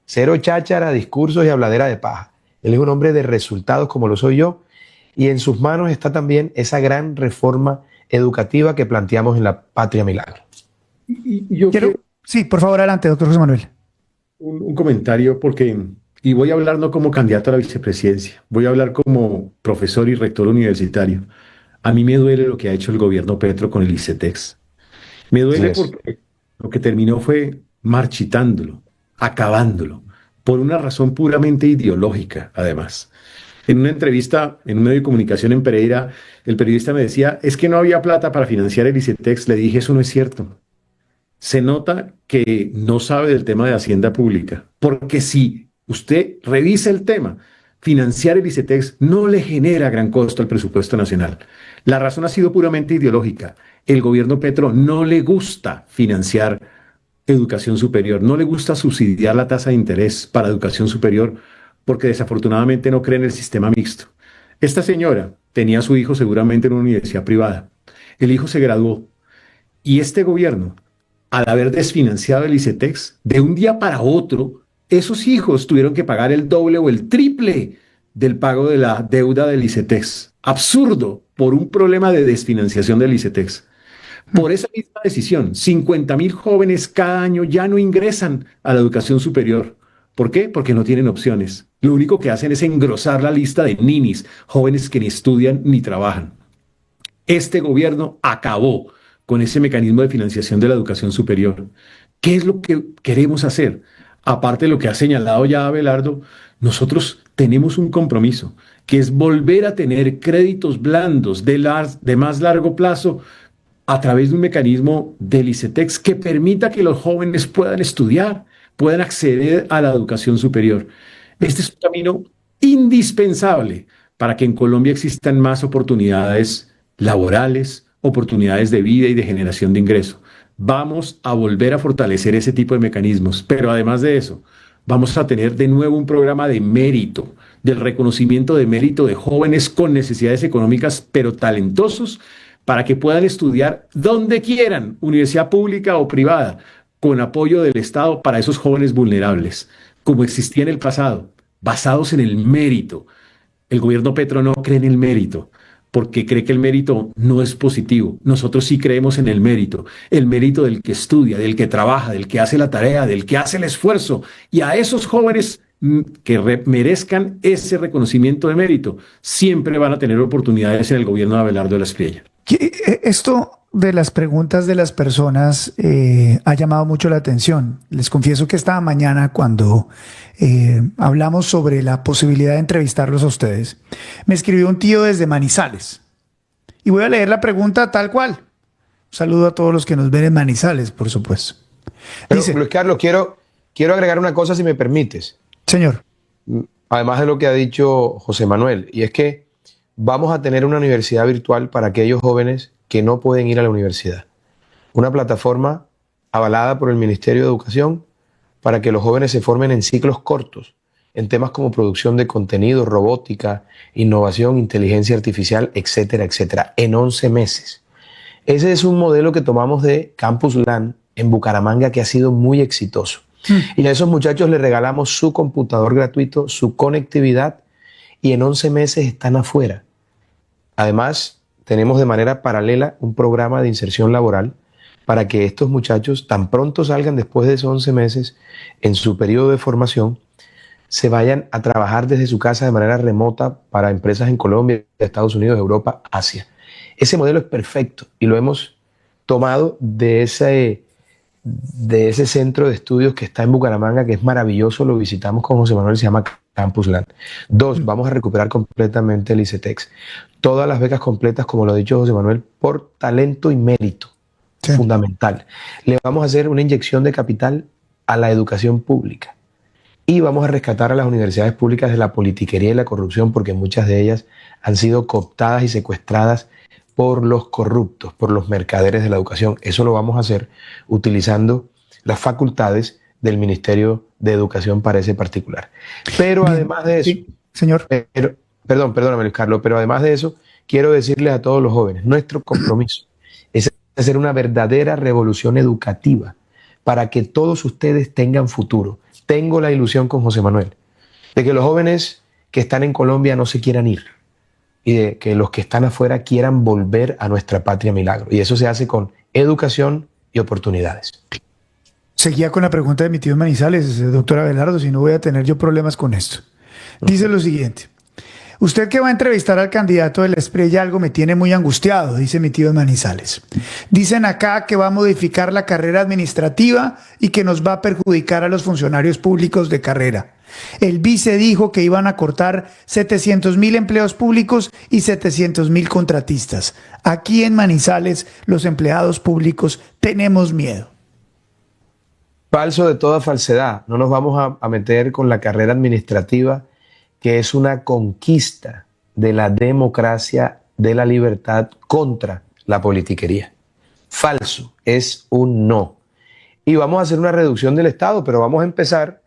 S1: Cero cháchara, discursos y habladera de paja. Él es un hombre de resultados como lo soy yo, y en sus manos está también esa gran reforma educativa que planteamos en la Patria Milagro.
S2: Sí, por favor, adelante, doctor José Manuel.
S3: Un comentario y voy a hablar no como candidato a la vicepresidencia, voy a hablar como profesor y rector universitario. A mí me duele lo que ha hecho el gobierno Petro con el ICETEX. Me duele porque lo que terminó fue marchitándolo, acabándolo, por una razón puramente ideológica, además. En una entrevista en un medio de comunicación en Pereira, el periodista me decía, es que no había plata para financiar el ICETEX. Le dije, eso no es cierto. Se nota que no sabe del tema de Hacienda Pública, porque si usted revisa el tema, financiar el ICETEX no le genera gran costo al presupuesto nacional. La razón ha sido puramente ideológica. El gobierno Petro no le gusta financiar educación superior, no le gusta subsidiar la tasa de interés para educación superior, porque desafortunadamente no cree en el sistema mixto. Esta señora tenía a su hijo seguramente en una universidad privada. El hijo se graduó y este gobierno, al haber desfinanciado el ICETEX, de un día para otro, esos hijos tuvieron que pagar el doble o el triple del pago de la deuda del ICETEX. Absurdo, por un problema de desfinanciación del ICETEX. Por esa misma decisión, 50.000 jóvenes cada año ya no ingresan a la educación superior. ¿Por qué? Porque no tienen opciones. Lo único que hacen es engrosar la lista de ninis, jóvenes que ni estudian ni trabajan. Este gobierno acabó con ese mecanismo de financiación de la educación superior. ¿Qué es lo que queremos hacer? Aparte de lo que ha señalado ya Abelardo, nosotros tenemos un compromiso, que es volver a tener créditos blandos de más largo plazo a través de un mecanismo del ICETEX que permita que los jóvenes puedan estudiar, puedan acceder a la educación superior. Este es un camino indispensable para que en Colombia existan más oportunidades laborales, oportunidades de vida y de generación de ingreso. Vamos a volver a fortalecer ese tipo de mecanismos, pero además de eso, vamos a tener de nuevo un programa de mérito, del reconocimiento de mérito de jóvenes con necesidades económicas, pero talentosos, para que puedan estudiar donde quieran, universidad pública o privada, con apoyo del Estado para esos jóvenes vulnerables, como existía en el pasado, basados en el mérito. El gobierno Petro no cree en el mérito, porque cree que el mérito no es positivo. Nosotros sí creemos en el mérito del que estudia, del que trabaja, del que hace la tarea, del que hace el esfuerzo. Y a esos jóvenes que merezcan ese reconocimiento de mérito, siempre van a tener oportunidades en el gobierno de Abelardo de la Espriella.
S2: Esto de las preguntas de las personas ha llamado mucho la atención. Les confieso que esta mañana cuando hablamos sobre la posibilidad de entrevistarlos a ustedes, me escribió un tío desde Manizales. Y voy a leer la pregunta tal cual. Un saludo a todos los que nos ven en Manizales, por supuesto.
S1: Pero,
S2: Dice,
S1: Luis Carlos, quiero agregar una cosa si me permites.
S2: señor.
S1: Además de lo que ha dicho José Manuel, y es que vamos a tener una universidad virtual para aquellos jóvenes que no pueden ir a la universidad. Una plataforma avalada por el Ministerio de Educación para que los jóvenes se formen en ciclos cortos, en temas como producción de contenido, robótica, innovación, inteligencia artificial, etcétera, etcétera, en 11 meses. Ese es un modelo que tomamos de Campus LAN en Bucaramanga que ha sido muy exitoso. Y a esos muchachos les regalamos su computador gratuito, su conectividad, y en 11 meses están afuera. Además, tenemos de manera paralela un programa de inserción laboral para que estos muchachos, tan pronto salgan después de esos 11 meses, en su periodo de formación, se vayan a trabajar desde su casa de manera remota para empresas en Colombia, Estados Unidos, Europa, Asia. Ese modelo es perfecto y lo hemos tomado de ese centro de estudios que está en Bucaramanga, que es maravilloso, lo visitamos con José Manuel, se llama Campus LAN. 2, vamos a recuperar completamente el ICETEX. Todas las becas completas, como lo ha dicho José Manuel, por talento y mérito. Sí. Fundamental. Le vamos a hacer una inyección de capital a la educación pública y vamos a rescatar a las universidades públicas de la politiquería y la corrupción, porque muchas de ellas han sido cooptadas y secuestradas por los corruptos, por los mercaderes de la educación. Eso lo vamos a hacer utilizando las facultades del Ministerio de Educación para ese particular. Pero
S2: Bien,
S1: además de eso,
S2: sí, señor.
S1: perdóname Luis Carlos, pero además de eso, quiero decirles a todos los jóvenes, nuestro compromiso es hacer una verdadera revolución educativa para que todos ustedes tengan futuro. Tengo la ilusión con José Manuel de que los jóvenes que están en Colombia no se quieran ir y de que los que están afuera quieran volver a nuestra patria milagro. Y eso se hace con educación y oportunidades.
S2: Seguía con la pregunta de mi tío en Manizales, doctor Abelardo, si no voy a tener yo problemas con esto. Dice lo siguiente: usted que va a entrevistar al candidato del Espriella, algo me tiene muy angustiado, dice mi tío en Manizales. Dicen acá que va a modificar la carrera administrativa y que nos va a perjudicar a los funcionarios públicos de carrera. El vice dijo que iban a cortar 700.000 empleos públicos y 700.000 contratistas. Aquí en Manizales, los empleados públicos tenemos miedo.
S1: Falso de toda falsedad. No nos vamos a meter con la carrera administrativa, que es una conquista de la democracia, de la libertad contra la politiquería. Falso, es un no. Y vamos a hacer una reducción del Estado, pero vamos a empezar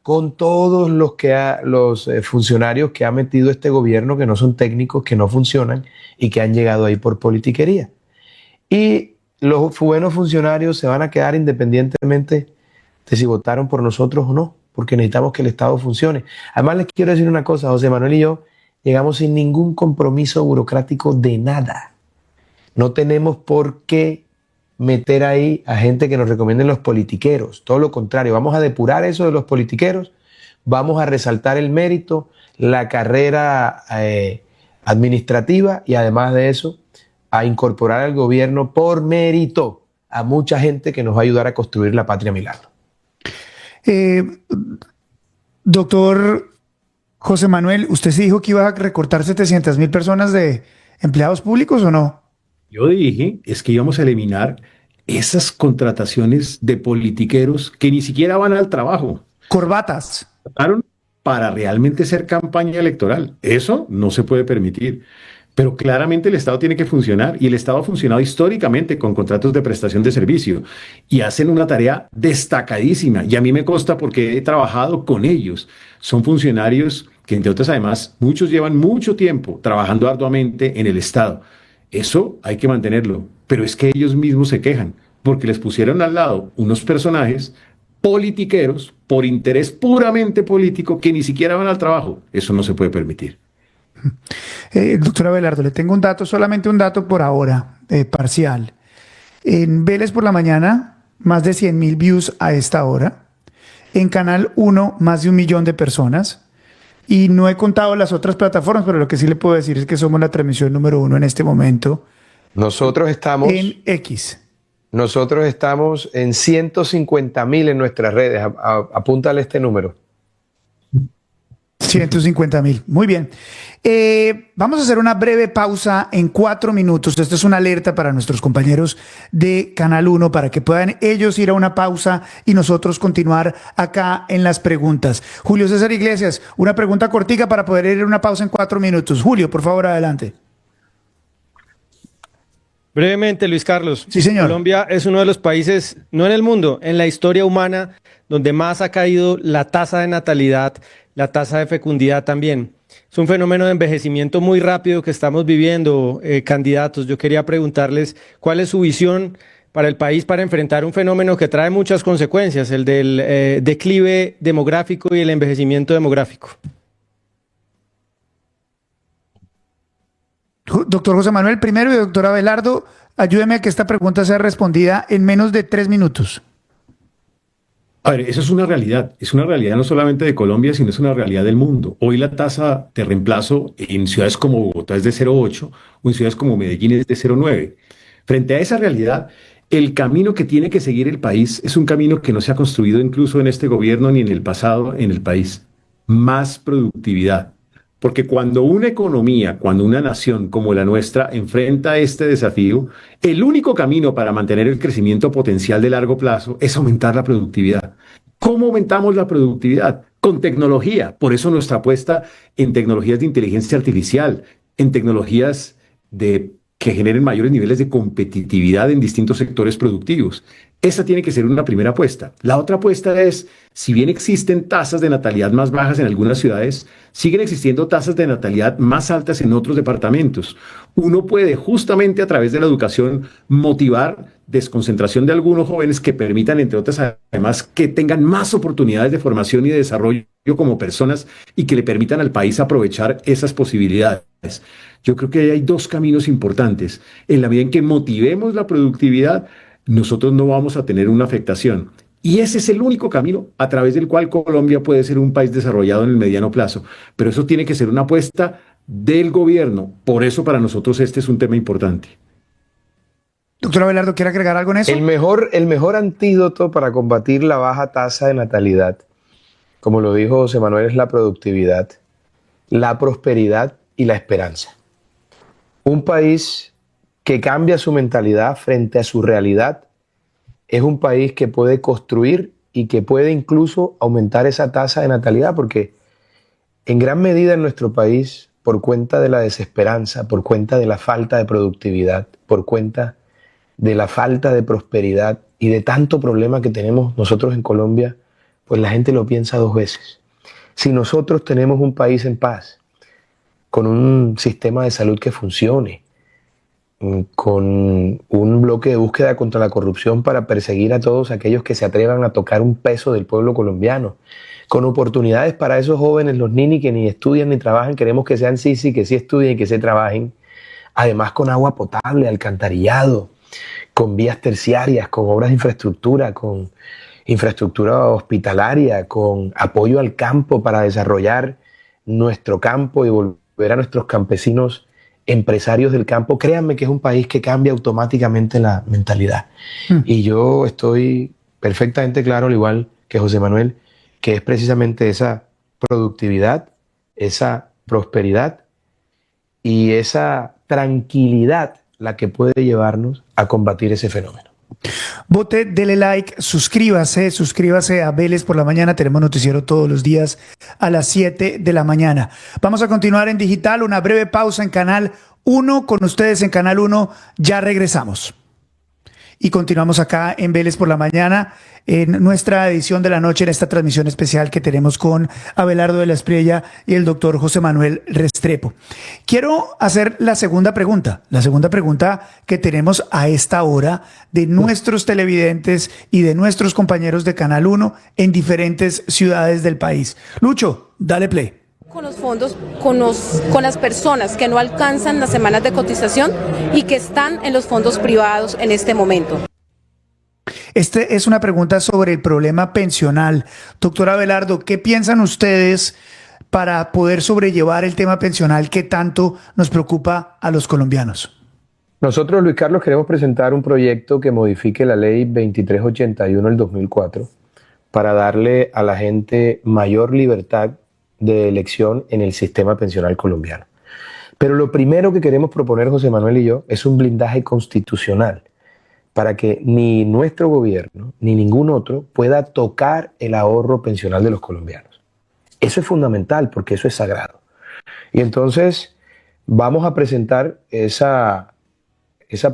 S1: con todos los funcionarios que ha metido este gobierno, que no son técnicos, que no funcionan y que han llegado ahí por politiquería. Y los buenos funcionarios se van a quedar independientemente de si votaron por nosotros o no, porque necesitamos que el Estado funcione. Además, les quiero decir una cosa: José Manuel y yo llegamos sin ningún compromiso burocrático de nada. No tenemos por qué meter ahí a gente que nos recomienden los politiqueros. Todo lo contrario, vamos a depurar eso de los politiqueros, vamos a resaltar el mérito, la carrera administrativa y además de eso, a incorporar al gobierno por mérito a mucha gente que nos va a ayudar a construir la patria milagro.
S2: Doctor José Manuel, ¿usted sí dijo que iba a recortar 700.000 personas de empleados públicos o no?
S3: Yo dije, es que íbamos a eliminar esas contrataciones de politiqueros que ni siquiera van al trabajo.
S2: Corbatas.
S3: Votaron para realmente ser campaña electoral. Eso no se puede permitir. Pero claramente el Estado tiene que funcionar y el Estado ha funcionado históricamente con contratos de prestación de servicio y hacen una tarea destacadísima. Y a mí me consta porque he trabajado con ellos. Son funcionarios que, entre otras, además, muchos llevan mucho tiempo trabajando arduamente en el Estado. Eso hay que mantenerlo, pero es que ellos mismos se quejan porque les pusieron al lado unos personajes politiqueros por interés puramente político que ni siquiera van al trabajo. Eso no se puede permitir.
S2: Doctor Abelardo, le tengo un dato, solamente un dato por ahora, parcial. En Vélez por la Mañana, más de 100.000 views a esta hora. En Canal 1, más de 1 millón de personas. Y no he contado las otras plataformas, pero lo que sí le puedo decir es que somos la transmisión número 1 en este momento.
S1: Nosotros estamos
S2: en X.
S1: Nosotros estamos en 150.000 en nuestras redes. Apúntale este número.
S2: 150.000. Muy bien. Vamos a hacer una breve pausa en 4 minutos. Esto es una alerta para nuestros compañeros de Canal 1 para que puedan ellos ir a una pausa y nosotros continuar acá en las preguntas. Julio César Iglesias, una pregunta cortica para poder ir a una pausa en 4 minutos. Julio, por favor, adelante.
S4: Brevemente, Luis Carlos.
S2: Sí, señor.
S4: Colombia es uno de los países, no en el mundo, en la historia humana, donde más ha caído la tasa de natalidad, la tasa de fecundidad también. Es un fenómeno de envejecimiento muy rápido que estamos viviendo, candidatos. Yo quería preguntarles cuál es su visión para el país para enfrentar un fenómeno que trae muchas consecuencias, el del declive demográfico y el envejecimiento demográfico.
S2: Doctor José Manuel primero y doctor Abelardo, ayúdeme a que esta pregunta sea respondida en menos de 3 minutos.
S3: A ver, eso es una realidad no solamente de Colombia, sino es una realidad del mundo. Hoy la tasa de reemplazo en ciudades como Bogotá es de 0,8 o en ciudades como Medellín es de 0,9. Frente a esa realidad, el camino que tiene que seguir el país es un camino que no se ha construido incluso en este gobierno ni en el pasado en el país. Más productividad. Porque cuando una economía, cuando una nación como la nuestra enfrenta este desafío, el único camino para mantener el crecimiento potencial de largo plazo es aumentar la productividad. ¿Cómo aumentamos la productividad? Con tecnología. Por eso nuestra apuesta en tecnologías de inteligencia artificial, en tecnologías de que generen mayores niveles de competitividad en distintos sectores productivos. Esa tiene que ser una primera apuesta. La otra apuesta es, si bien existen tasas de natalidad más bajas en algunas ciudades, siguen existiendo tasas de natalidad más altas en otros departamentos. Uno puede justamente a través de la educación motivar desconcentración de algunos jóvenes que permitan, entre otras, además, que tengan más oportunidades de formación y de desarrollo como personas y que le permitan al país aprovechar esas posibilidades. Yo creo que hay dos caminos importantes. En la medida en que motivemos la productividad, nosotros no vamos a tener una afectación. Y ese es el único camino a través del cual Colombia puede ser un país desarrollado en el mediano plazo. Pero eso tiene que ser una apuesta del gobierno. Por eso para nosotros este es un tema importante.
S2: Doctor Abelardo, ¿quiere agregar algo en eso?
S1: El mejor antídoto para combatir la baja tasa de natalidad, como lo dijo José Manuel, es la productividad, la prosperidad y la esperanza. Un país que cambia su mentalidad frente a su realidad es un país que puede construir y que puede incluso aumentar esa tasa de natalidad, porque en gran medida en nuestro país, por cuenta de la desesperanza, por cuenta de la falta de productividad, por cuenta de la falta de prosperidad y de tanto problema que tenemos nosotros en Colombia, pues la gente lo piensa dos veces. Si nosotros tenemos un país en paz, con un sistema de salud que funcione, con un bloque de búsqueda contra la corrupción para perseguir a todos aquellos que se atrevan a tocar un peso del pueblo colombiano, con oportunidades para esos jóvenes, los ninis que ni estudian ni trabajan, queremos que sean sí, que sí estudien y que sí trabajen, además con agua potable, alcantarillado, con vías terciarias, con obras de infraestructura, con infraestructura hospitalaria, con apoyo al campo para desarrollar nuestro campo y volver a nuestros campesinos empresarios del campo. Créanme que es un país que cambia automáticamente la mentalidad. Y yo estoy perfectamente claro, al igual que José Manuel, que es precisamente esa productividad, esa prosperidad y esa tranquilidad la que puede llevarnos a combatir ese fenómeno.
S2: Vote, dele like, suscríbase a Vélez por la Mañana. Tenemos noticiero todos los días a las 7 de la mañana. Vamos a continuar en digital, una breve pausa en Canal 1, con ustedes en Canal 1, ya regresamos. Y continuamos acá en Vélez por la Mañana, en nuestra edición de la noche, en esta transmisión especial que tenemos con Abelardo de la Espriella y el doctor José Manuel Restrepo. Quiero hacer la segunda pregunta que tenemos a esta hora de nuestros televidentes y de nuestros compañeros de Canal 1 en diferentes ciudades del país. Lucho, dale play.
S7: Con los fondos, con las personas que no alcanzan las semanas de cotización y que están en los fondos privados en este momento.
S2: Este es una pregunta sobre el problema pensional. Doctor Abelardo, ¿qué piensan ustedes para poder sobrellevar el tema pensional que tanto nos preocupa a los colombianos?
S1: Nosotros, Luis Carlos, queremos presentar un proyecto que modifique la ley 2381 del 2004 para darle a la gente mayor libertad de elección en el sistema pensional colombiano. Pero lo primero que queremos proponer, José Manuel y yo, es un blindaje constitucional para que ni nuestro gobierno ni ningún otro pueda tocar el ahorro pensional de los colombianos. Eso es fundamental porque eso es sagrado. Y entonces vamos a presentar esa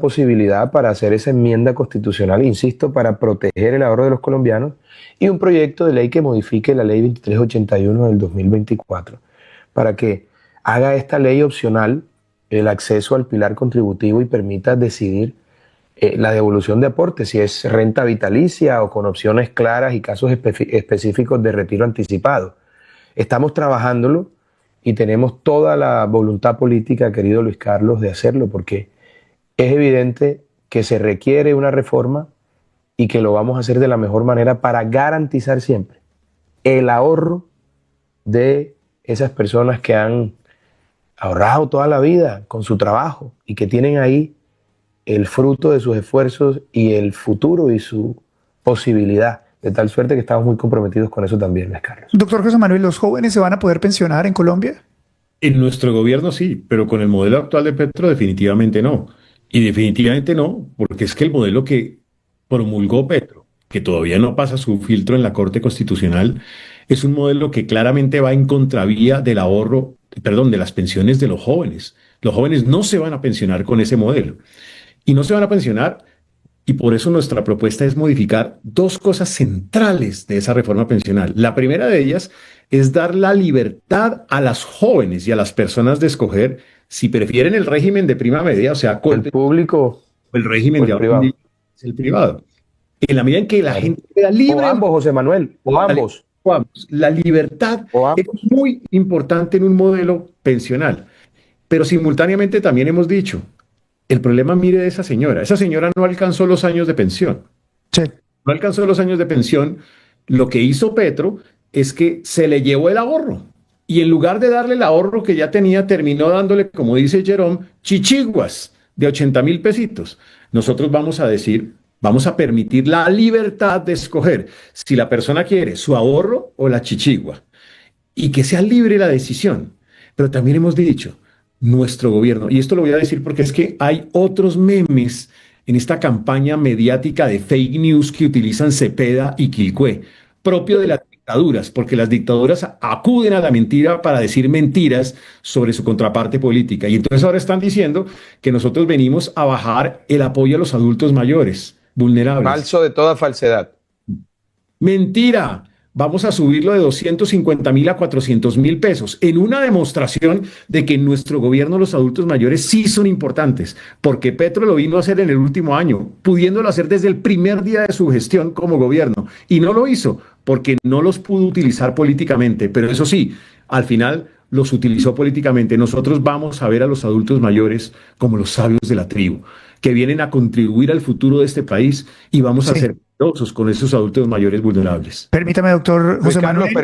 S1: posibilidad para hacer esa enmienda constitucional, insisto, para proteger el ahorro de los colombianos, y un proyecto de ley que modifique la ley 2381 del 2024 para que haga esta ley opcional el acceso al pilar contributivo y permita decidir la devolución de aportes, si es renta vitalicia o con opciones claras y casos específicos de retiro anticipado. Estamos trabajándolo y tenemos toda la voluntad política, querido Luis Carlos, de hacerlo, porque es evidente que se requiere una reforma y que lo vamos a hacer de la mejor manera para garantizar siempre el ahorro de esas personas que han ahorrado toda la vida con su trabajo y que tienen ahí el fruto de sus esfuerzos y el futuro y su posibilidad. De tal suerte que estamos muy comprometidos con eso también, Luis Carlos.
S2: Doctor José Manuel, ¿los jóvenes se van a poder pensionar en Colombia?
S3: En nuestro gobierno sí, pero con el modelo actual de Petro definitivamente no. Y definitivamente no, porque es que el modelo que promulgó Petro, que todavía no pasa su filtro en la Corte Constitucional, es un modelo que claramente va en contravía del ahorro, de las pensiones de los jóvenes. Los jóvenes no se van a pensionar con ese modelo. Y no se van a pensionar, y por eso nuestra propuesta es modificar dos cosas centrales de esa reforma pensional. La primera de ellas es dar la libertad a las jóvenes y a las personas de escoger si prefieren el régimen de prima media, o sea,
S1: El público
S3: o el régimen
S1: o
S3: de
S1: el
S3: ahora
S1: privado.
S3: es el privado. En la medida en que la gente queda libre,
S1: O ambos, José Manuel, o ambos.
S3: la libertad
S1: O ambos.
S3: es muy importante en un modelo pensional. Pero simultáneamente también hemos dicho, el problema, mire, de esa señora no alcanzó los años de pensión.
S2: Sí.
S3: No alcanzó los años de pensión. Lo que hizo Petro es que se le llevó el ahorro. Y en lugar de darle el ahorro que ya tenía, terminó dándole, como dice Jerome, chichiguas de 80,000 pesitos. Nosotros vamos a decir, vamos a permitir la libertad de escoger si la persona quiere su ahorro o la chichigua. Y que sea libre la decisión. Pero también hemos dicho, nuestro gobierno, y esto lo voy a decir porque es que hay otros memes en esta campaña mediática de fake news que utilizan Cepeda y Quilcué, propio de las dictaduras, porque las dictaduras acuden a la mentira para decir mentiras sobre su contraparte política. Y entonces ahora están diciendo que nosotros venimos a bajar el apoyo a los adultos mayores, vulnerables.
S1: Falso de toda falsedad.
S3: Mentira. Vamos a subirlo de 250,000 a 400,000 pesos en una demostración de que en nuestro gobierno los adultos mayores sí son importantes, porque Petro lo vino a hacer en el último año, pudiéndolo hacer desde el primer día de su gestión como gobierno, y no lo hizo porque no los pudo utilizar políticamente, pero eso sí, al final los utilizó políticamente. Nosotros vamos a ver a los adultos mayores como los sabios de la tribu, que vienen a contribuir al futuro de este país, y vamos a ser cuidadosos con esos adultos mayores vulnerables.
S2: Permítame, doctor José
S1: Carlos,
S2: Manuel.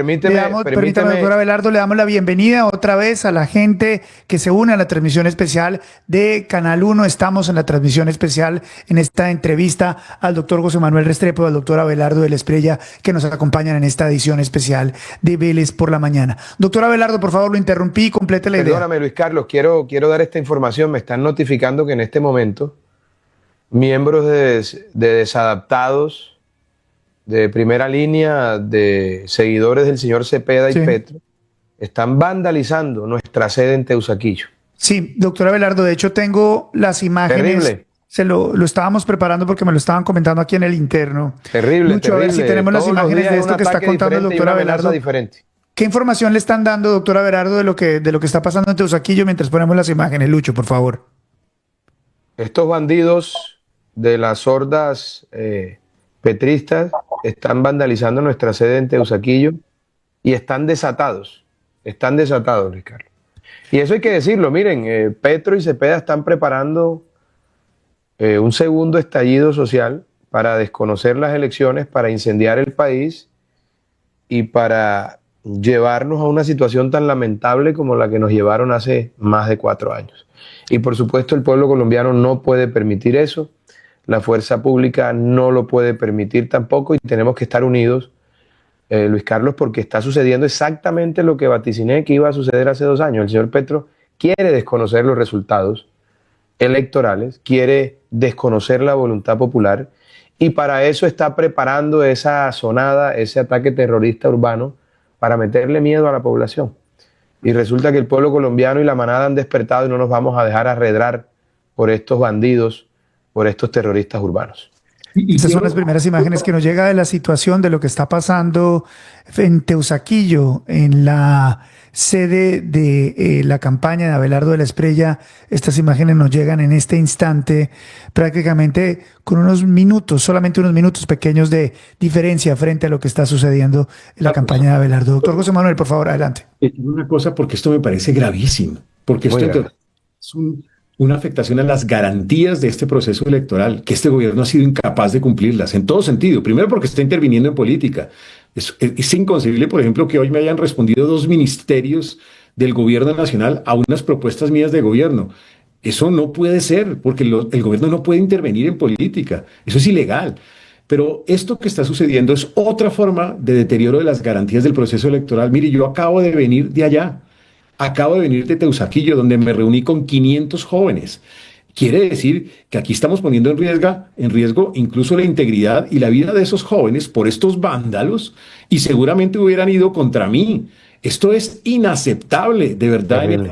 S1: permíteme,
S2: doctor Abelardo, le damos la bienvenida otra vez a la gente que se une a la transmisión especial de Canal 1. Estamos en la transmisión especial en esta entrevista al doctor José Manuel Restrepo y al doctor Abelardo de la Espriella, que nos acompañan en esta edición especial de Vélez por la Mañana. Doctor Abelardo, por favor, lo interrumpí, complete la idea.
S1: Perdóname, Luis Carlos, quiero dar esta información. Me están notificando que en este momento miembros de desadaptados, de primera línea, de seguidores del señor Cepeda y Petro, están vandalizando nuestra sede en Teusaquillo.
S2: Sí, doctor Abelardo, de hecho tengo las imágenes.
S1: Terrible.
S2: Lo estábamos preparando porque me lo estaban comentando aquí en el interno.
S1: Terrible,
S2: Lucho,
S1: terrible.
S2: a ver si tenemos las
S1: Todos los
S2: imágenes
S1: días
S2: de
S1: hay
S2: esto
S1: un
S2: que está
S1: ataque
S2: contando el
S1: diferente y
S2: doctor
S1: una amenaza
S2: Abelardo.
S1: diferente.
S2: ¿Qué información le están dando, doctor Abelardo, de lo que está pasando en Teusaquillo mientras ponemos las imágenes? Lucho, por favor.
S1: Estos bandidos de las hordas petristas están vandalizando nuestra sede en Teusaquillo y están desatados, Luis Carlos. Y eso hay que decirlo, miren, Petro y Cepeda están preparando un segundo estallido social para desconocer las elecciones, para incendiar el país y para llevarnos a una situación tan lamentable como la que nos llevaron hace más de 4 años. Y por supuesto el pueblo colombiano no puede permitir eso, la fuerza pública no lo puede permitir tampoco, y tenemos que estar unidos, Luis Carlos, porque está sucediendo exactamente lo que vaticiné que iba a suceder hace 2 años. El señor Petro quiere desconocer los resultados electorales, quiere desconocer la voluntad popular, y para eso está preparando esa sonada, ese ataque terrorista urbano, para meterle miedo a la población. Y resulta que el pueblo colombiano y la manada han despertado y no nos vamos a dejar arredrar por estos bandidos, por estos terroristas urbanos.
S2: Estas son las primeras imágenes que nos llega de la situación de lo que está pasando en Teusaquillo, en la sede de la campaña de Abelardo de la Espriella. Estas imágenes nos llegan en este instante, prácticamente con unos minutos, solamente unos minutos pequeños de diferencia frente a lo que está sucediendo en la campaña de Abelardo. Doctor José Manuel, por favor, adelante.
S3: Una cosa, porque esto me parece gravísimo, porque esto es una afectación a las garantías de este proceso electoral, que este gobierno ha sido incapaz de cumplirlas en todo sentido. Primero, porque está interviniendo en política. Es inconcebible, por ejemplo, que hoy me hayan respondido 2 ministerios del gobierno nacional a unas propuestas mías de gobierno. Eso no puede ser, porque el gobierno no puede intervenir en política. Eso es ilegal. Pero esto que está sucediendo es otra forma de deterioro de las garantías del proceso electoral. Mire, yo acabo de venir de allá. Acabo de venir de Teusaquillo, donde me reuní con 500 jóvenes. Quiere decir que aquí estamos poniendo en riesgo incluso la integridad y la vida de esos jóvenes por estos vándalos, y seguramente hubieran ido contra mí. Esto es inaceptable, de verdad, en el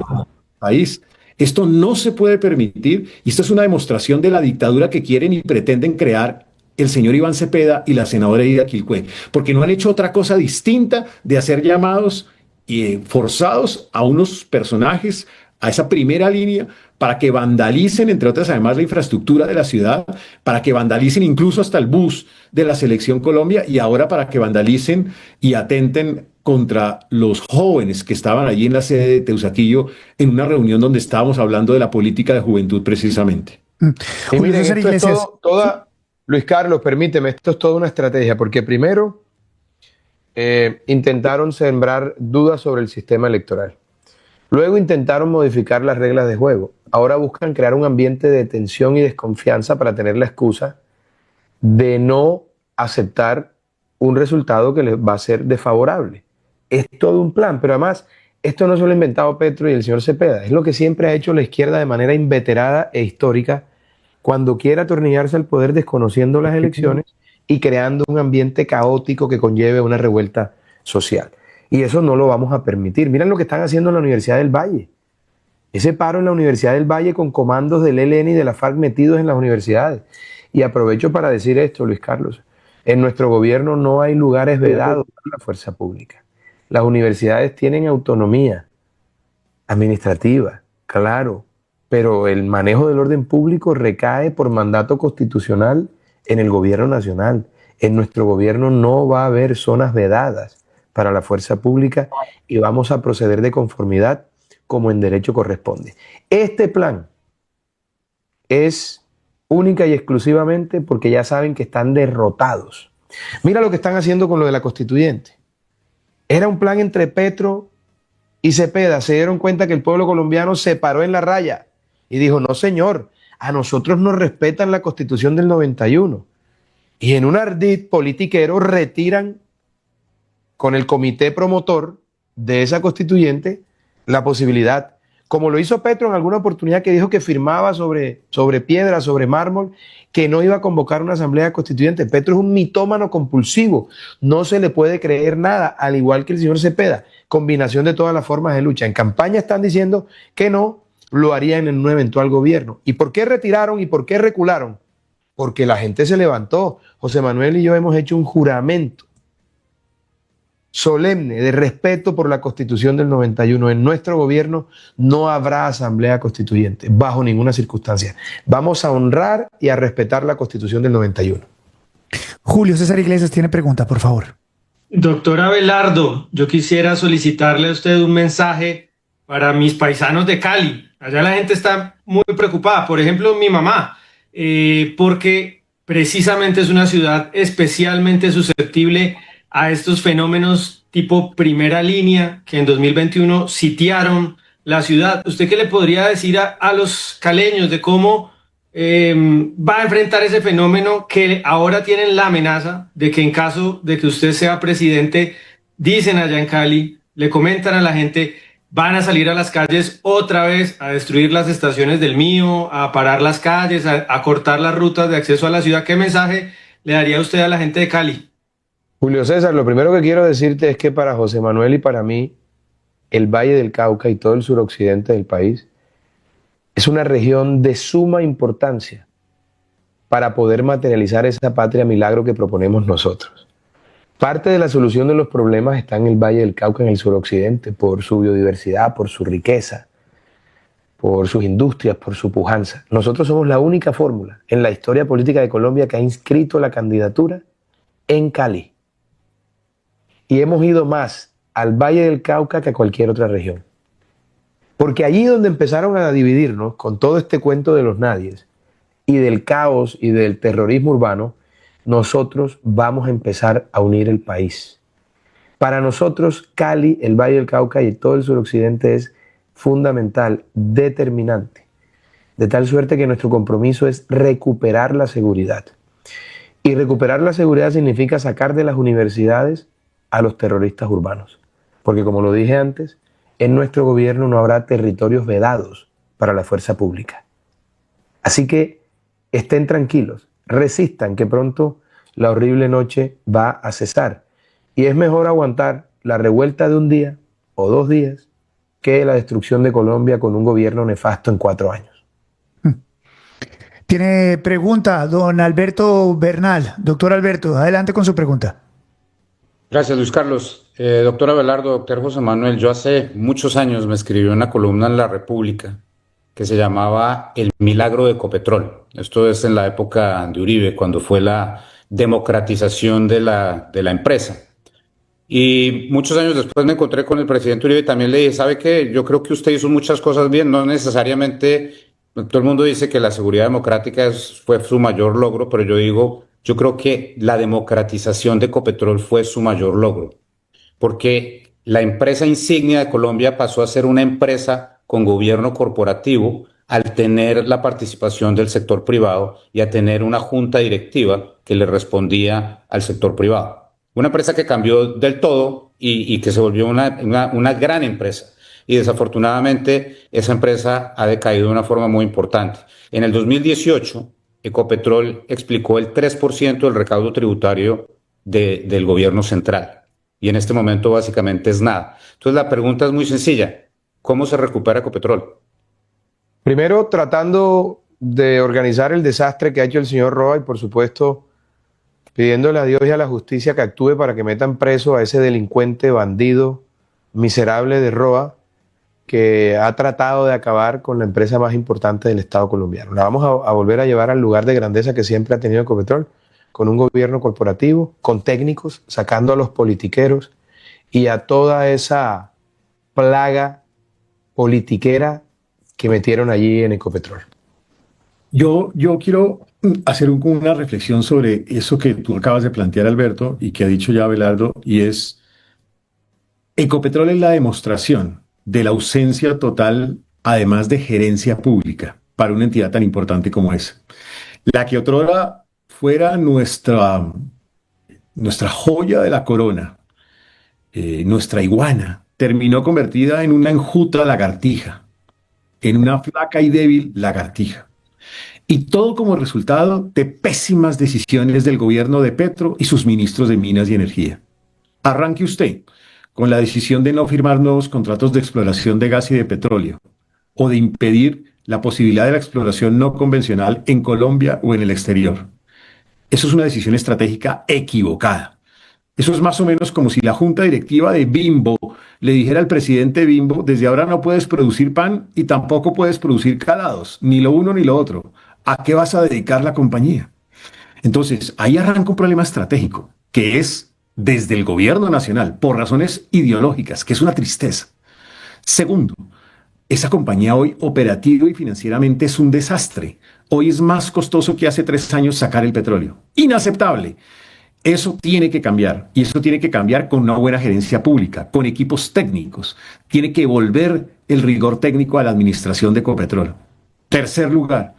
S3: país. Esto no se puede permitir y esto es una demostración de la dictadura que quieren y pretenden crear el señor Iván Cepeda y la senadora Ida Quilcué, porque no han hecho otra cosa distinta de hacer llamados forzados a unos personajes, a esa primera línea, para que vandalicen, entre otras, además, la infraestructura de la ciudad, para que vandalicen incluso hasta el bus de la Selección Colombia y ahora para que vandalicen y atenten contra los jóvenes que estaban allí en la sede de Teusaquillo en una reunión donde estábamos hablando de la política de juventud precisamente.
S1: Y miren, esto es Luis Carlos, permíteme, esto es toda una estrategia, porque primero intentaron sembrar dudas sobre el sistema electoral. Luego intentaron modificar las reglas de juego. Ahora buscan crear un ambiente de tensión y desconfianza para tener la excusa de no aceptar un resultado que les va a ser desfavorable. Es todo un plan, pero además esto no se lo ha inventado Petro y el señor Cepeda, es lo que siempre ha hecho la izquierda de manera inveterada e histórica cuando quiere atornillarse al poder desconociendo las elecciones y creando un ambiente caótico que conlleve una revuelta social. Y eso no lo vamos a permitir. Miren lo que están haciendo en la Universidad del Valle. Ese paro en la Universidad del Valle con comandos del ELN y de la FARC metidos en las universidades. Y aprovecho para decir esto, Luis Carlos. En nuestro gobierno no hay lugares vedados para la fuerza pública. Las universidades tienen autonomía administrativa, claro, pero el manejo del orden público recae por mandato constitucional en el gobierno nacional. En nuestro gobierno no va a haber zonas vedadas para la fuerza pública y vamos a proceder de conformidad como en derecho corresponde. Este plan es única y exclusivamente porque ya saben que están derrotados. Mira lo que están haciendo con lo de la constituyente. Era un plan entre Petro y Cepeda. Se dieron cuenta que el pueblo colombiano se paró en la raya y dijo, no señor, a nosotros nos respetan la Constitución del 91. Y en un ardid politiquero retiran con el comité promotor de esa constituyente la posibilidad, como lo hizo Petro en alguna oportunidad que dijo que firmaba sobre piedra, sobre mármol, que no iba a convocar una asamblea constituyente. Petro es un mitómano compulsivo, no se le puede creer nada, al igual que el señor Cepeda, combinación de todas las formas de lucha. En campaña están diciendo que no lo harían en un eventual gobierno. ¿Y por qué retiraron y por qué recularon? Porque la gente se levantó. José Manuel y yo hemos hecho un juramento solemne de respeto por la Constitución del 91. En nuestro gobierno no habrá asamblea constituyente, bajo ninguna circunstancia. Vamos a honrar y a respetar la Constitución del 91.
S2: Julio César Iglesias tiene pregunta, por favor.
S4: Doctor Abelardo, yo quisiera solicitarle a usted un mensaje para mis paisanos de Cali. Allá la gente está muy preocupada, por ejemplo mi mamá, porque precisamente es una ciudad especialmente susceptible a estos fenómenos tipo primera línea que en 2021 sitiaron la ciudad. ¿Usted qué le podría decir a los caleños de cómo va a enfrentar ese fenómeno que ahora tienen la amenaza de que en caso de que usted sea presidente, dicen allá en Cali, le comentan a la gente, van a salir a las calles otra vez a destruir las estaciones del Mío, a parar las calles, a cortar las rutas de acceso a la ciudad? ¿Qué mensaje le daría usted a la gente de Cali?
S1: Julio César, lo primero que quiero decirte es que para José Manuel y para mí, el Valle del Cauca y todo el suroccidente del país es una región de suma importancia para poder materializar esa patria milagro que proponemos nosotros. Parte de la solución de los problemas está en el Valle del Cauca, en el suroccidente, por su biodiversidad, por su riqueza, por sus industrias, por su pujanza. Nosotros somos la única fórmula en la historia política de Colombia que ha inscrito la candidatura en Cali. Y hemos ido más al Valle del Cauca que a cualquier otra región. Porque allí donde empezaron a dividirnos con todo este cuento de los nadies y del caos y del terrorismo urbano, nosotros vamos a empezar a unir el país. Para nosotros, Cali, el Valle del Cauca y todo el suroccidente es fundamental, determinante, de tal suerte que nuestro compromiso es recuperar la seguridad. Y recuperar la seguridad significa sacar de las universidades a los terroristas urbanos. Porque como lo dije antes, en nuestro gobierno no habrá territorios vedados para la fuerza pública. Así que estén tranquilos, resistan, que pronto la horrible noche va a cesar. Y es mejor aguantar la revuelta de un día o 2 días que la destrucción de Colombia con un gobierno nefasto en 4 años.
S2: Tiene pregunta don Alberto Bernal. Doctor Alberto, adelante con su pregunta.
S5: Gracias, Luis Carlos. Doctor Abelardo, doctor José Manuel, yo hace muchos años me escribí una columna en La República que se llamaba El milagro de Ecopetrol. Esto es en la época de Uribe, cuando fue la democratización de la empresa. Y muchos años después me encontré con el presidente Uribe y también le dije, ¿sabe qué? Yo creo que usted hizo muchas cosas bien, no necesariamente, todo el mundo dice que la seguridad democrática fue su mayor logro, pero yo digo, yo creo que la democratización de Ecopetrol fue su mayor logro, porque la empresa insignia de Colombia pasó a ser una empresa con gobierno corporativo al tener la participación del sector privado y a tener una junta directiva que le respondía al sector privado. Una empresa que cambió del todo y que se volvió una gran empresa. Y desafortunadamente esa empresa ha decaído de una forma muy importante. En el 2018, Ecopetrol explicó el 3% del recaudo tributario del gobierno central. Y en este momento básicamente es nada. Entonces la pregunta es muy sencilla. ¿Cómo se recupera Ecopetrol?
S1: Primero, tratando de organizar el desastre que ha hecho el señor Roa y, por supuesto, pidiéndole a Dios y a la justicia que actúe para que metan preso a ese delincuente, bandido, miserable de Roa, que ha tratado de acabar con la empresa más importante del Estado colombiano. La vamos a volver a llevar al lugar de grandeza que siempre ha tenido Ecopetrol, con un gobierno corporativo, con técnicos, sacando a los politiqueros y a toda esa plaga politiquera que metieron allí en Ecopetrol.
S3: Yo quiero hacer una reflexión sobre eso que tú acabas de plantear, Alberto, y que ha dicho ya Abelardo, y es, Ecopetrol es la demostración de la ausencia total, además de gerencia pública, para una entidad tan importante como esa. La que otrora fuera nuestra joya de la corona, nuestra iguana, terminó convertida en una enjuta lagartija, en una flaca y débil lagartija. Y todo como resultado de pésimas decisiones del gobierno de Petro y sus ministros de Minas y Energía. Arranque usted con la decisión de no firmar nuevos contratos de exploración de gas y de petróleo, o de impedir la posibilidad de la exploración no convencional en Colombia o en el exterior. Eso es una decisión estratégica equivocada. Eso es más o menos como si la junta directiva de Bimbo le dijera al presidente Bimbo, desde ahora no puedes producir pan y tampoco puedes producir calados, ni lo uno ni lo otro. ¿A qué vas a dedicar la compañía? Entonces, ahí arranca un problema estratégico, que es desde el gobierno nacional, por razones ideológicas, que es una tristeza. Segundo, esa compañía hoy operativa y financieramente es un desastre. Hoy es más costoso que hace 3 años sacar el petróleo. Inaceptable. Eso tiene que cambiar, y eso tiene que cambiar con una buena gerencia pública, con equipos técnicos. Tiene que volver el rigor técnico a la administración de Ecopetrol. Tercer lugar,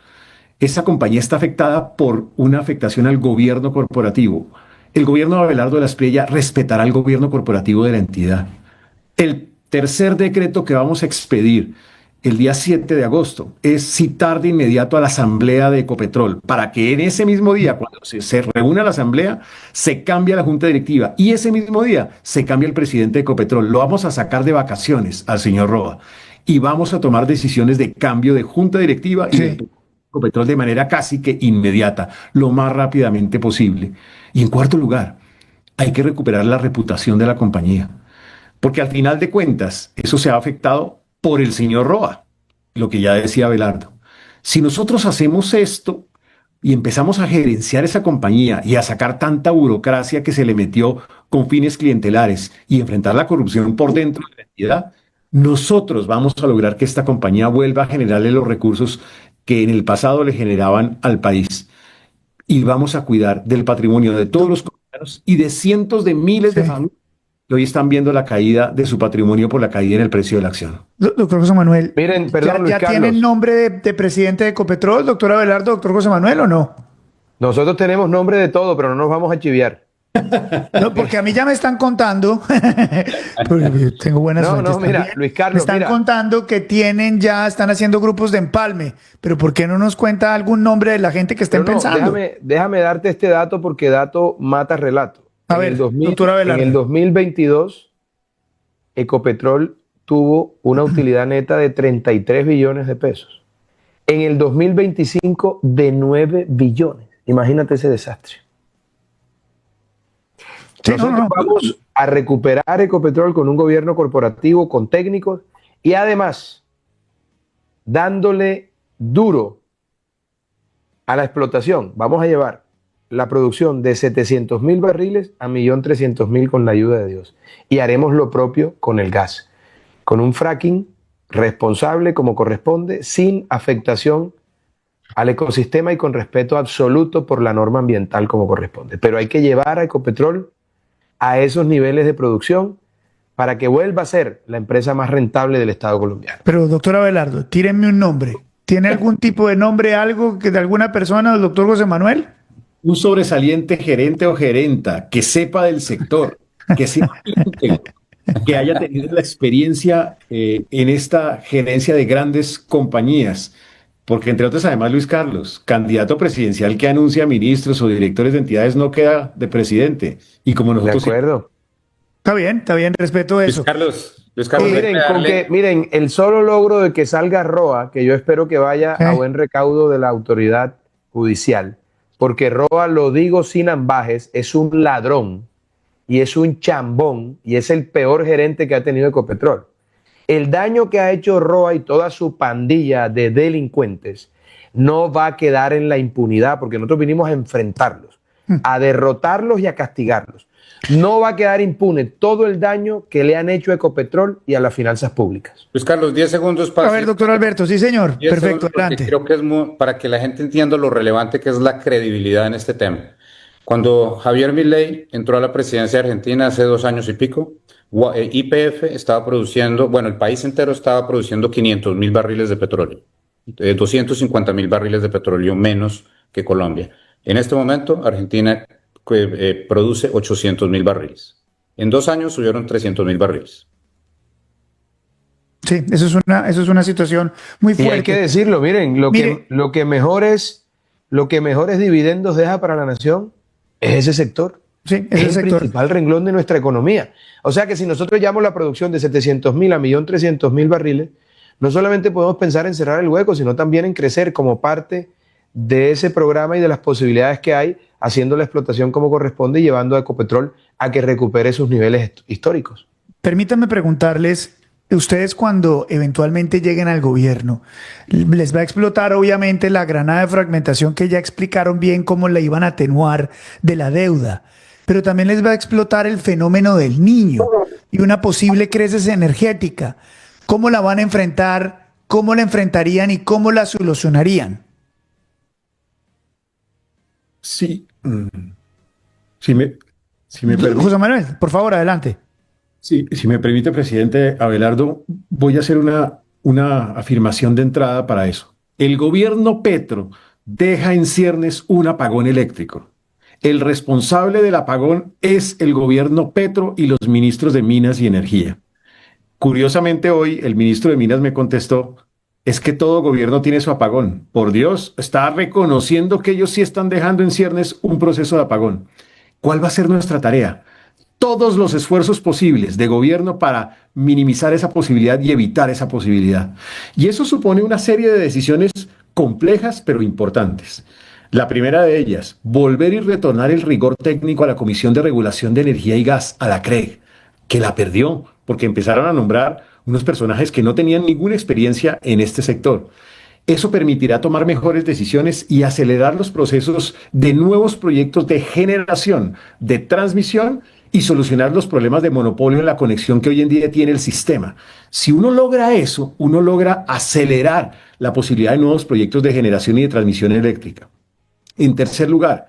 S3: esa compañía está afectada por una afectación al gobierno corporativo. El gobierno de Abelardo de la Espriella respetará al gobierno corporativo de la entidad. El tercer decreto que vamos a expedir el día 7 de agosto es citar de inmediato a la asamblea de Ecopetrol para que en ese mismo día, cuando se reúna la asamblea, se cambie la junta directiva y ese mismo día se cambia el presidente de Ecopetrol. Lo vamos a sacar de vacaciones al señor Roa y vamos a tomar decisiones de cambio de junta directiva y de Ecopetrol de manera casi que inmediata, lo más rápidamente posible. Y en cuarto lugar, hay que recuperar la reputación de la compañía, porque al final de cuentas eso se ha afectado por el señor Roa, lo que ya decía Abelardo. Si nosotros hacemos esto y empezamos a gerenciar esa compañía y a sacar tanta burocracia que se le metió con fines clientelares y enfrentar la corrupción por dentro de la entidad, nosotros vamos a lograr que esta compañía vuelva a generarle los recursos que en el pasado le generaban al país. Y vamos a cuidar del patrimonio de todos los colombianos y de cientos de miles de familias que hoy están viendo la caída de su patrimonio por la caída en el precio de la acción.
S2: Doctor José Manuel,
S1: miren, perdón, Luis
S2: ¿ya
S1: Carlos,
S2: tienen nombre de presidente de Ecopetrol, doctor Abelardo, doctor José Manuel, o no?
S1: nosotros tenemos nombre de todo, pero no nos vamos a chiviar.
S2: No, porque a mí ya me están contando, porque yo tengo buenas fuentes
S1: mira,
S2: también.
S1: Luis Carlos,
S2: me están contando que están haciendo grupos de empalme, pero ¿por qué no nos cuenta algún nombre de la gente que estén pensando?
S1: Déjame darte este dato porque dato mata relato.
S2: A ver, doctor Abelardo.
S1: En el 2022, Ecopetrol tuvo una utilidad neta de 33 billones de pesos. En el 2025 de 9 billones. Imagínate ese desastre.
S2: Sí,
S1: Nosotros vamos a recuperar Ecopetrol con un gobierno corporativo, con técnicos y además dándole duro a la explotación. Vamos a llevar la producción de 700.000 barriles a 1.300.000 con la ayuda de Dios. Y haremos lo propio con el gas, con un fracking responsable como corresponde, sin afectación al ecosistema y con respeto absoluto por la norma ambiental como corresponde. Pero hay que llevar a Ecopetrol a esos niveles de producción para que vuelva a ser la empresa más rentable del Estado colombiano.
S2: Pero, doctor Abelardo, tírenme un nombre. ¿Tiene algún tipo de nombre, algo que de alguna persona, del doctor José Manuel?
S3: Un sobresaliente gerente o gerenta que sepa del sector, que sea íntegro, que haya tenido la experiencia en esta gerencia de grandes compañías. Porque, entre otras, además, Luis Carlos, candidato presidencial que anuncia ministros o directores de entidades no queda de presidente. Y como nosotros...
S1: De acuerdo.
S2: Está bien, respeto eso.
S5: Luis Carlos,
S1: miren, el solo logro de que salga Roa, que yo espero que vaya a buen recaudo de la autoridad judicial, porque Roa, lo digo sin ambajes, es un ladrón y es un chambón y es el peor gerente que ha tenido Ecopetrol. El daño que ha hecho Roa y toda su pandilla de delincuentes no va a quedar en la impunidad, porque nosotros vinimos a enfrentarlos, a derrotarlos y a castigarlos. No va a quedar impune todo el daño que le han hecho a Ecopetrol y a las finanzas públicas.
S5: Luis Carlos, 10 segundos para...
S2: A ver, doctor Alberto, sí señor, perfecto, adelante.
S5: Creo que es para que la gente entienda lo relevante que es la credibilidad en este tema. Cuando Javier Milei entró a la presidencia de Argentina hace 2 años y pico, YPF estaba produciendo, bueno, el país entero estaba produciendo 500.000 barriles de petróleo, 250.000 barriles de petróleo menos que Colombia. En este momento, Argentina produce 800.000 barriles. En 2 años subieron 300.000 barriles.
S2: Sí, eso es una situación muy fuerte.
S1: Y hay que decirlo, miren, lo que mejores dividendos deja para la nación es ese sector.
S2: Sí,
S1: es el principal renglón de nuestra economía. O sea que si nosotros llevamos la producción de 700.000 a 1.300.000 barriles, no solamente podemos pensar en cerrar el hueco, sino también en crecer como parte de ese programa y de las posibilidades que hay, haciendo la explotación como corresponde y llevando a Ecopetrol a que recupere sus niveles históricos.
S2: Permítanme preguntarles, ustedes cuando eventualmente lleguen al gobierno, les va a explotar obviamente la granada de fragmentación que ya explicaron bien cómo la iban a atenuar de la deuda, pero también les va a explotar el fenómeno del niño y una posible crisis energética. ¿Cómo la van a enfrentar? ¿Cómo la enfrentarían y cómo la solucionarían?
S3: Sí, si me permite.
S2: José Manuel, por favor, adelante.
S3: Sí, si me permite, presidente Abelardo, voy a hacer una afirmación de entrada para eso. El gobierno Petro deja en ciernes un apagón eléctrico. El responsable del apagón es el gobierno Petro y los ministros de Minas y Energía. Curiosamente, hoy el ministro de Minas me contestó, es que todo gobierno tiene su apagón. Por Dios, está reconociendo que ellos sí están dejando en ciernes un proceso de apagón. ¿Cuál va a ser nuestra tarea? Todos los esfuerzos posibles de gobierno para minimizar esa posibilidad y evitar esa posibilidad. Y eso supone una serie de decisiones complejas pero importantes. La primera de ellas, volver y retornar el rigor técnico a la Comisión de Regulación de Energía y Gas, a la CREG, que la perdió porque empezaron a nombrar unos personajes que no tenían ninguna experiencia en este sector. Eso permitirá tomar mejores decisiones y acelerar los procesos de nuevos proyectos de generación, de transmisión y solucionar los problemas de monopolio en la conexión que hoy en día tiene el sistema. Si uno logra eso, uno logra acelerar la posibilidad de nuevos proyectos de generación y de transmisión eléctrica. En tercer lugar,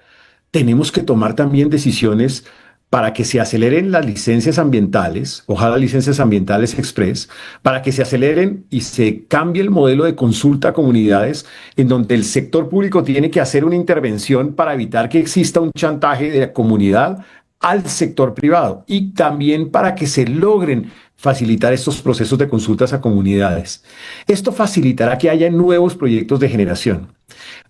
S3: tenemos que tomar también decisiones para que se aceleren las licencias ambientales, ojalá licencias ambientales express, para que se aceleren y se cambie el modelo de consulta a comunidades en donde el sector público tiene que hacer una intervención para evitar que exista un chantaje de la comunidad al sector privado y también para que se logren facilitar estos procesos de consultas a comunidades. Esto facilitará que haya nuevos proyectos de generación.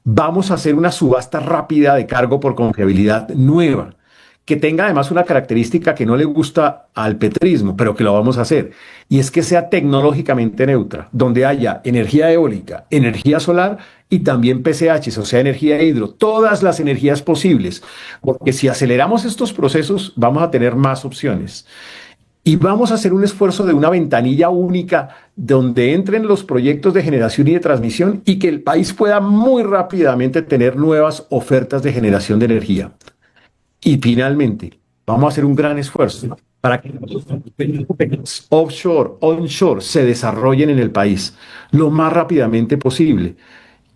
S3: Vamos a hacer una subasta rápida de cargo por confiabilidad nueva, que tenga además una característica que no le gusta al petrismo, pero que lo vamos a hacer, y es que sea tecnológicamente neutra, donde haya energía eólica, energía solar y también PCHs, o sea, energía hidro, todas las energías posibles, porque si aceleramos estos procesos vamos a tener más opciones. Y vamos a hacer un esfuerzo de una ventanilla única donde entren los proyectos de generación y de transmisión y que el país pueda muy rápidamente tener nuevas ofertas de generación de energía. Y finalmente, vamos a hacer un gran esfuerzo para que los offshore, onshore se desarrollen en el país lo más rápidamente posible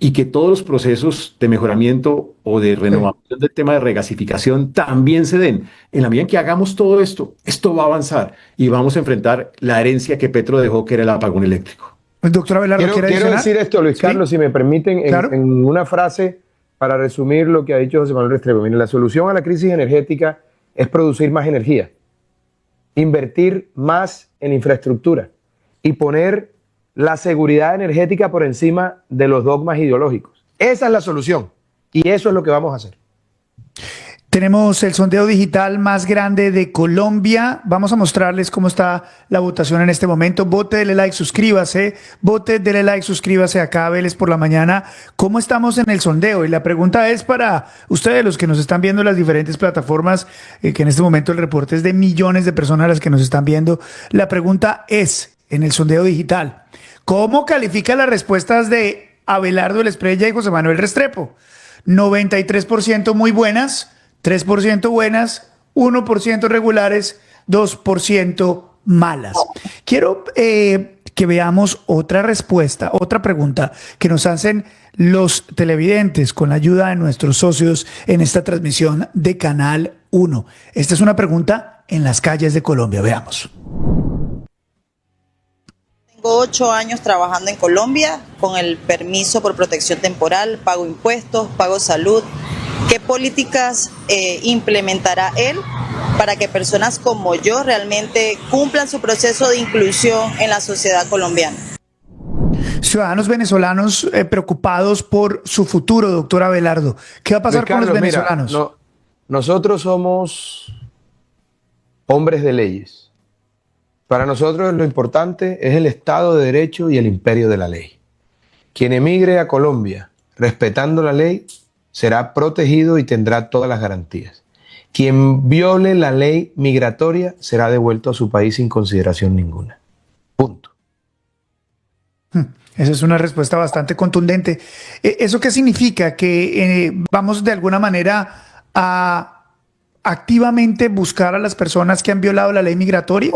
S3: y que todos los procesos de mejoramiento o de renovación del tema de regasificación también se den. En la medida en que hagamos todo esto, esto va a avanzar y vamos a enfrentar la herencia que Petro dejó, que era el apagón eléctrico.
S2: El doctor Abelardo,
S1: Quiero decir esto, Luis Carlos,
S2: ¿Sí?
S1: si me permiten,
S2: Claro.
S1: en una frase para resumir lo que ha dicho José Manuel Restrepo. Mire, la solución a la crisis energética es producir más energía, invertir más en infraestructura y poner la seguridad energética por encima de los dogmas ideológicos. Esa es la solución y eso es lo que vamos a hacer.
S2: Tenemos el sondeo digital más grande de Colombia. Vamos a mostrarles cómo está la votación en este momento. Vote, dele like, suscríbase. Vote, dele like, suscríbase acá a Vélez por la Mañana. ¿Cómo estamos en el sondeo? Y la pregunta es para ustedes, los que nos están viendo en las diferentes plataformas, que en este momento el reporte es de millones de personas las que nos están viendo. La pregunta es, en el sondeo digital, ¿cómo califica las respuestas de Abelardo Estrella y José Manuel Restrepo? 93% muy buenas, 3% buenas, 1% regulares, 2% malas. Quiero que veamos otra respuesta, otra pregunta que nos hacen los televidentes con la ayuda de nuestros socios en esta transmisión de Canal 1. Esta es una pregunta en las calles de Colombia. Veamos.
S8: Tengo 8 años trabajando en Colombia con el permiso por protección temporal, pago impuestos, pago salud. ¿Qué políticas implementará él para que personas como yo realmente cumplan su proceso de inclusión en la sociedad colombiana?
S2: Ciudadanos venezolanos preocupados por su futuro, doctor Abelardo. ¿Qué va a pasar con los venezolanos?
S1: Mira, nosotros somos hombres de leyes. Para nosotros lo importante es el Estado de Derecho y el imperio de la ley. Quien emigre a Colombia respetando la ley será protegido y tendrá todas las garantías. Quien viole la ley migratoria será devuelto a su país sin consideración ninguna. Punto.
S2: Esa es una respuesta bastante contundente. ¿Eso qué significa? ¿Que vamos de alguna manera a activamente buscar a las personas que han violado la ley migratoria?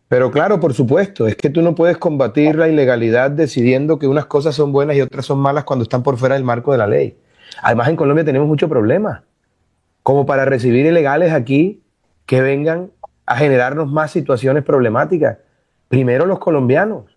S1: Pero claro, por supuesto, es que tú no puedes combatir la ilegalidad decidiendo que unas cosas son buenas y otras son malas cuando están por fuera del marco de la ley. Además, en Colombia tenemos muchos problemas, como para recibir ilegales aquí que vengan a generarnos más situaciones problemáticas. Primero los colombianos,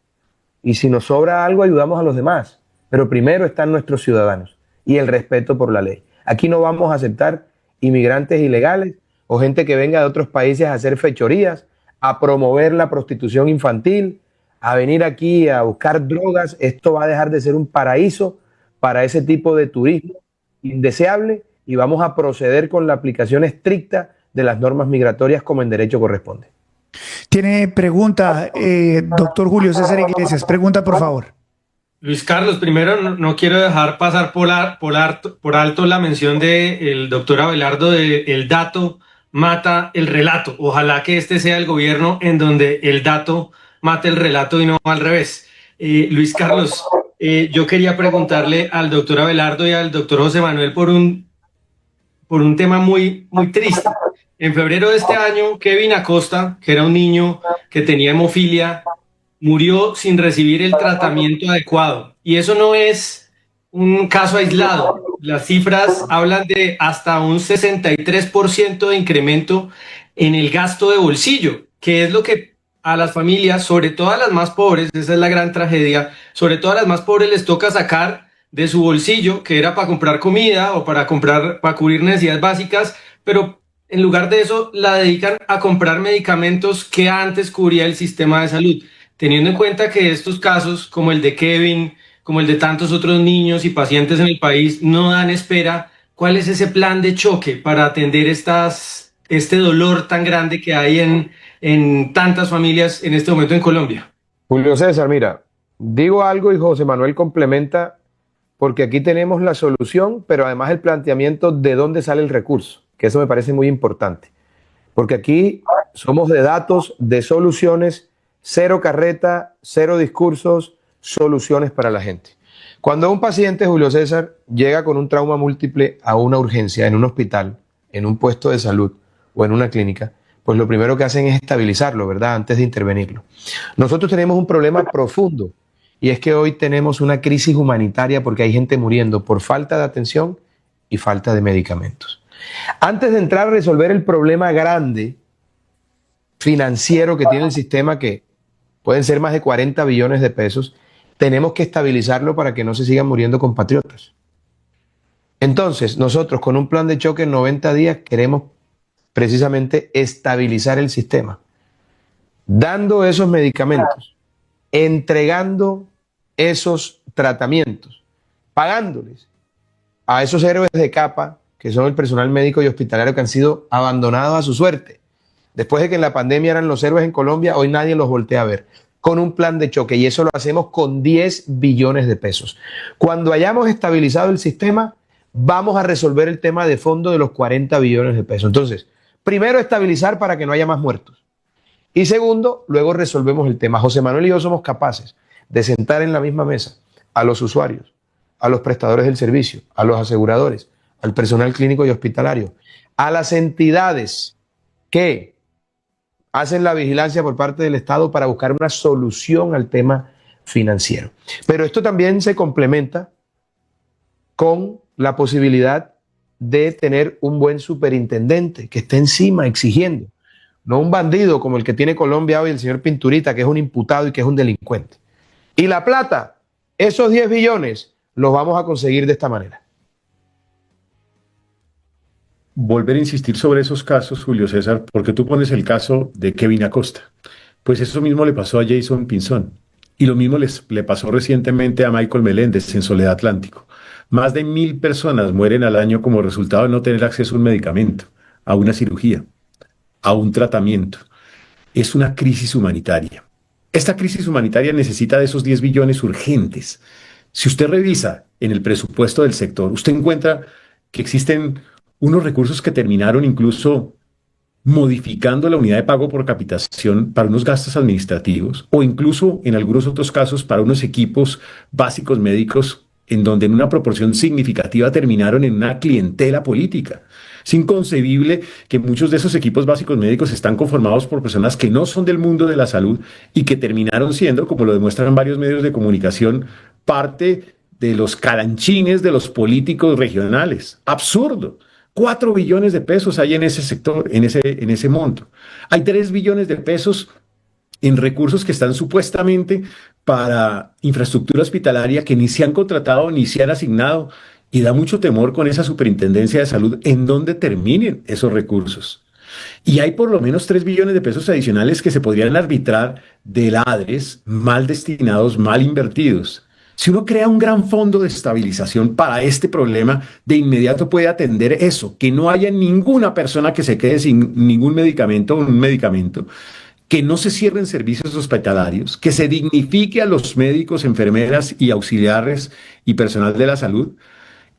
S1: y si nos sobra algo ayudamos a los demás, pero primero están nuestros ciudadanos y el respeto por la ley. Aquí no vamos a aceptar inmigrantes ilegales o gente que venga de otros países a hacer fechorías, a promover la prostitución infantil, a venir aquí a buscar drogas. Esto va a dejar de ser un paraíso para ese tipo de turismo indeseable y vamos a proceder con la aplicación estricta de las normas migratorias como en derecho corresponde.
S2: Tiene pregunta, doctor Julio César Iglesias. Pregunta, por favor.
S4: Luis Carlos, primero no quiero dejar pasar por alto la mención del doctor Abelardo de el dato mata el relato. Ojalá que este sea el gobierno en donde el dato mate el relato y no al revés. Luis Carlos, yo quería preguntarle al doctor Abelardo y al doctor José Manuel por un tema muy, muy triste. En febrero de este año, Kevin Acosta, que era un niño que tenía hemofilia, murió sin recibir el tratamiento adecuado. Y eso no es un caso aislado. Las cifras hablan de hasta un 63% de incremento en el gasto de bolsillo, que es lo que a las familias, sobre todo a las más pobres, esa es la gran tragedia, sobre todo a las más pobres les toca sacar de su bolsillo, que era para comprar comida o para cubrir necesidades básicas, pero en lugar de eso la dedican a comprar medicamentos que antes cubría el sistema de salud, teniendo en cuenta que estos casos, como el de Kevin, como el de tantos otros niños y pacientes en el país, no dan espera. ¿Cuál es ese plan de choque para atender este dolor tan grande que hay en tantas familias en este momento en Colombia?
S1: Julio César, mira, digo algo y José Manuel complementa, porque aquí tenemos la solución, pero además el planteamiento de dónde sale el recurso, que eso me parece muy importante, porque aquí somos de datos, de soluciones, cero carreta, cero discursos, soluciones para la gente. Cuando un paciente, Julio César, llega con un trauma múltiple a una urgencia en un hospital, en un puesto de salud o en una clínica, pues lo primero que hacen es estabilizarlo, ¿verdad? Antes de intervenirlo. Nosotros tenemos un problema profundo y es que hoy tenemos una crisis humanitaria porque hay gente muriendo por falta de atención y falta de medicamentos. Antes de entrar a resolver el problema grande financiero que tiene el sistema, que pueden ser más de 40 billones de pesos, tenemos que estabilizarlo para que no se sigan muriendo compatriotas. Entonces, nosotros con un plan de choque en 90 días queremos precisamente estabilizar el sistema, dando esos medicamentos, entregando esos tratamientos, pagándoles a esos héroes de capa, que son el personal médico y hospitalario que han sido abandonados a su suerte. Después de que en la pandemia eran los héroes en Colombia, hoy nadie los voltea a ver, con un plan de choque, y eso lo hacemos con 10 billones de pesos. Cuando hayamos estabilizado el sistema, vamos a resolver el tema de fondo de los 40 billones de pesos. Entonces, primero estabilizar para que no haya más muertos. Y segundo, luego resolvemos el tema. José Manuel y yo somos capaces de sentar en la misma mesa a los usuarios, a los prestadores del servicio, a los aseguradores, al personal clínico y hospitalario, a las entidades que hacen la vigilancia por parte del Estado para buscar una solución al tema financiero. Pero esto también se complementa con la posibilidad de tener un buen superintendente que esté encima exigiendo, no un bandido como el que tiene Colombia hoy, el señor Pinturita, que es un imputado y que es un delincuente. Y la plata, esos 10 billones, los vamos a conseguir de esta manera.
S3: Volver a insistir sobre esos casos, Julio César, porque tú pones el caso de Kevin Acosta. Pues eso mismo le pasó a Jason Pinzón. Y lo mismo le pasó recientemente a Michael Meléndez en Soledad Atlántico. Más de 1.000 personas mueren al año como resultado de no tener acceso a un medicamento, a una cirugía, a un tratamiento. Es una crisis humanitaria. Esta crisis humanitaria necesita de esos 10 billones urgentes. Si usted revisa en el presupuesto del sector, usted encuentra que existen unos recursos que terminaron incluso modificando la unidad de pago por capitación para unos gastos administrativos o incluso en algunos otros casos para unos equipos básicos médicos en donde en una proporción significativa terminaron en una clientela política. Es inconcebible que muchos de esos equipos básicos médicos están conformados por personas que no son del mundo de la salud y que terminaron siendo, como lo demuestran varios medios de comunicación, parte de los calanchines de los políticos regionales. Absurdo. 4 billones de pesos hay en ese sector, en ese monto. Hay 3 billones de pesos en recursos que están supuestamente para infraestructura hospitalaria que ni se han contratado ni se han asignado, y da mucho temor con esa superintendencia de salud en dónde terminen esos recursos. Y hay por lo menos 3 billones de pesos adicionales que se podrían arbitrar de ladres mal destinados, mal invertidos. Si uno crea un gran fondo de estabilización para este problema, de inmediato puede atender eso, que no haya ninguna persona que se quede sin ningún medicamento o un medicamento, que no se cierren servicios hospitalarios, que se dignifique a los médicos, enfermeras y auxiliares y personal de la salud.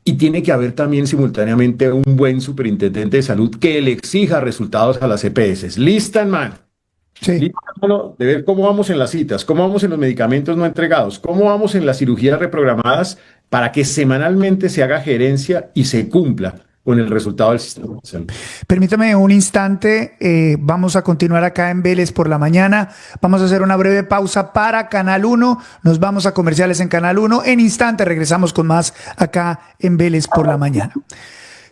S3: Y tiene que haber también simultáneamente un buen superintendente de salud que le exija resultados a las EPS. Lista en mano.
S2: Sí.
S3: Lista en mano de ver cómo vamos en las citas, cómo vamos en los medicamentos no entregados, cómo vamos en las cirugías reprogramadas para que semanalmente se haga gerencia y se cumpla con el resultado del sistema de salud.
S2: Permítame un instante, vamos a continuar acá en Vélez por la mañana, vamos a hacer una breve pausa para Canal 1, nos vamos a comerciales en Canal 1, en instante regresamos con más acá en Vélez por la mañana.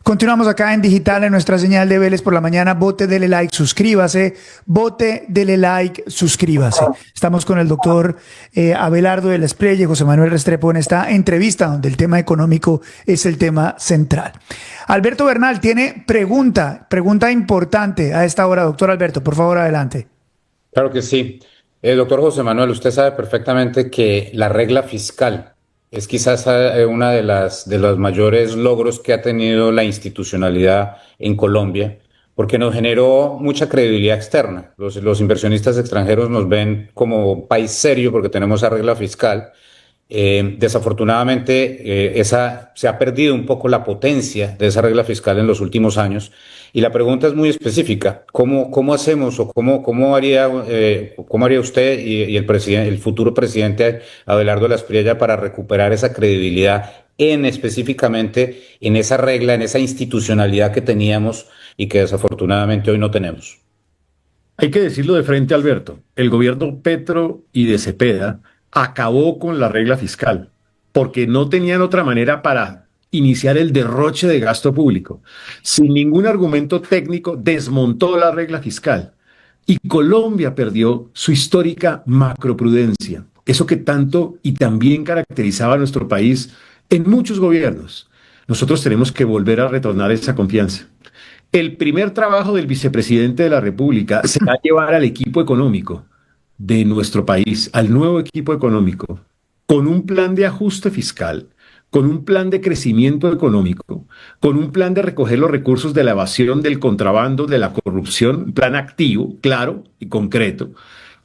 S2: Continuamos acá en digital en nuestra señal de Vélez por la mañana. Vote, dele like, suscríbase. Vote, dele like, suscríbase. Estamos con el doctor Abelardo de la Espriella y José Manuel Restrepo en esta entrevista donde el tema económico es el tema central. Alberto Bernal tiene pregunta importante a esta hora. Doctor Alberto, por favor, adelante.
S5: Claro que sí. Doctor José Manuel, usted sabe perfectamente que la regla fiscal es quizás una de los mayores logros que ha tenido la institucionalidad en Colombia, porque nos generó mucha credibilidad externa. Los inversionistas extranjeros nos ven como un país serio porque tenemos esa regla fiscal. Desafortunadamente, se ha perdido un poco la potencia de esa regla fiscal en los últimos años. Y la pregunta es muy específica. ¿Cómo hacemos o cómo haría usted y el futuro presidente Abelardo Laspriella para recuperar esa credibilidad específicamente en esa regla, en esa institucionalidad que teníamos y que desafortunadamente hoy no tenemos?
S3: Hay que decirlo de frente, Alberto. El gobierno Petro y de Cepeda acabó con la regla fiscal porque no tenían otra manera para iniciar el derroche de gasto público. Sin ningún argumento técnico, desmontó la regla fiscal y Colombia perdió su histórica macroprudencia, eso que tanto y también caracterizaba a nuestro país en muchos gobiernos. Nosotros tenemos que volver a retornar esa confianza. El primer trabajo del vicepresidente de la República será llevar al equipo económico de nuestro país, al nuevo equipo económico, con un plan de ajuste fiscal, con un plan de crecimiento económico, con un plan de recoger los recursos de la evasión, del contrabando, de la corrupción, un plan activo, claro y concreto,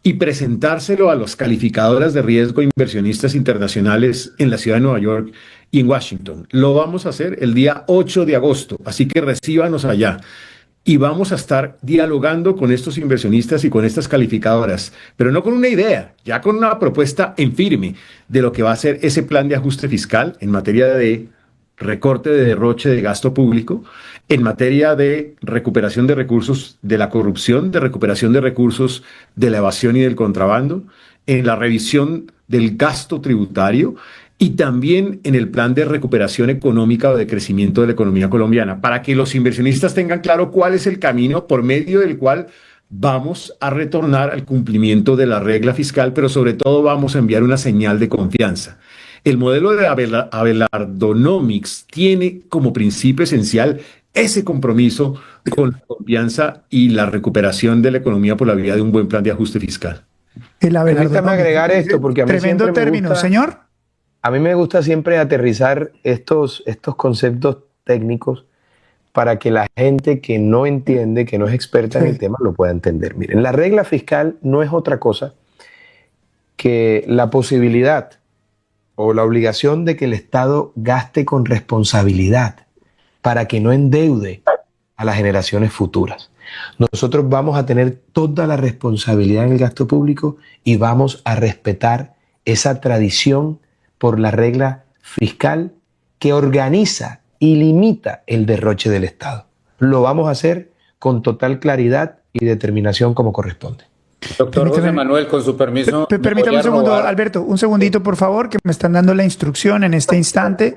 S3: y presentárselo a las calificadoras de riesgo inversionistas internacionales en la ciudad de Nueva York y en Washington. Lo vamos a hacer el día 8 de agosto, así que recíbanos allá. Y vamos a estar dialogando con estos inversionistas y con estas calificadoras, pero no con una idea, ya con una propuesta en firme de lo que va a ser ese plan de ajuste fiscal en materia de recorte de derroche de gasto público, en materia de recuperación de recursos de la corrupción, de recuperación de recursos de la evasión y del contrabando, en la revisión del gasto tributario y también en el plan de recuperación económica o de crecimiento de la economía colombiana, para que los inversionistas tengan claro cuál es el camino por medio del cual vamos a retornar al cumplimiento de la regla fiscal, pero sobre todo vamos a enviar una señal de confianza. El modelo de Abelardonomics tiene como principio esencial ese compromiso con la confianza y la recuperación de la economía por la vía de un buen plan de ajuste fiscal.
S1: Permítame agregar esto, porque a mí
S2: Tremendo
S1: siempre me
S2: término,
S1: gusta,
S2: señor.
S1: a mí me gusta siempre aterrizar estos conceptos técnicos para que la gente que no entiende, que no es experta en el tema, lo pueda entender. Miren, la regla fiscal no es otra cosa que la posibilidad o la obligación de que el Estado gaste con responsabilidad para que no endeude a las generaciones futuras. Nosotros vamos a tener toda la responsabilidad en el gasto público y vamos a respetar esa tradición por la regla fiscal que organiza y limita el derroche del Estado. Lo vamos a hacer con total claridad y determinación como corresponde.
S5: Doctor José Manuel, con su permiso.
S2: Permítame un segundo, Alberto, un segundito, por favor, que me están dando la instrucción en este instante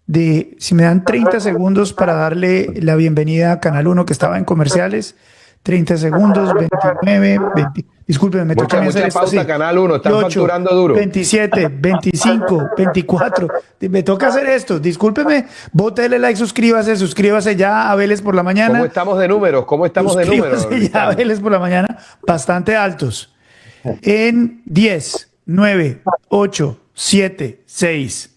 S2: de si me dan 30 segundos para darle la bienvenida a Canal 1 que estaba en comerciales. 30 segundos, 29, 20. Discúlpeme, me toca hacer esto así.
S1: Canal 1, están
S2: 8,
S1: facturando duro.
S2: 27, 25, 24. Me toca hacer esto. Discúlpeme, bótele like, suscríbase ya a Vélez por la mañana.
S1: ¿Cómo estamos de números?
S2: Suscríbase ya a Vélez por la mañana, bastante altos. En 10, 9, 8, 7, 6.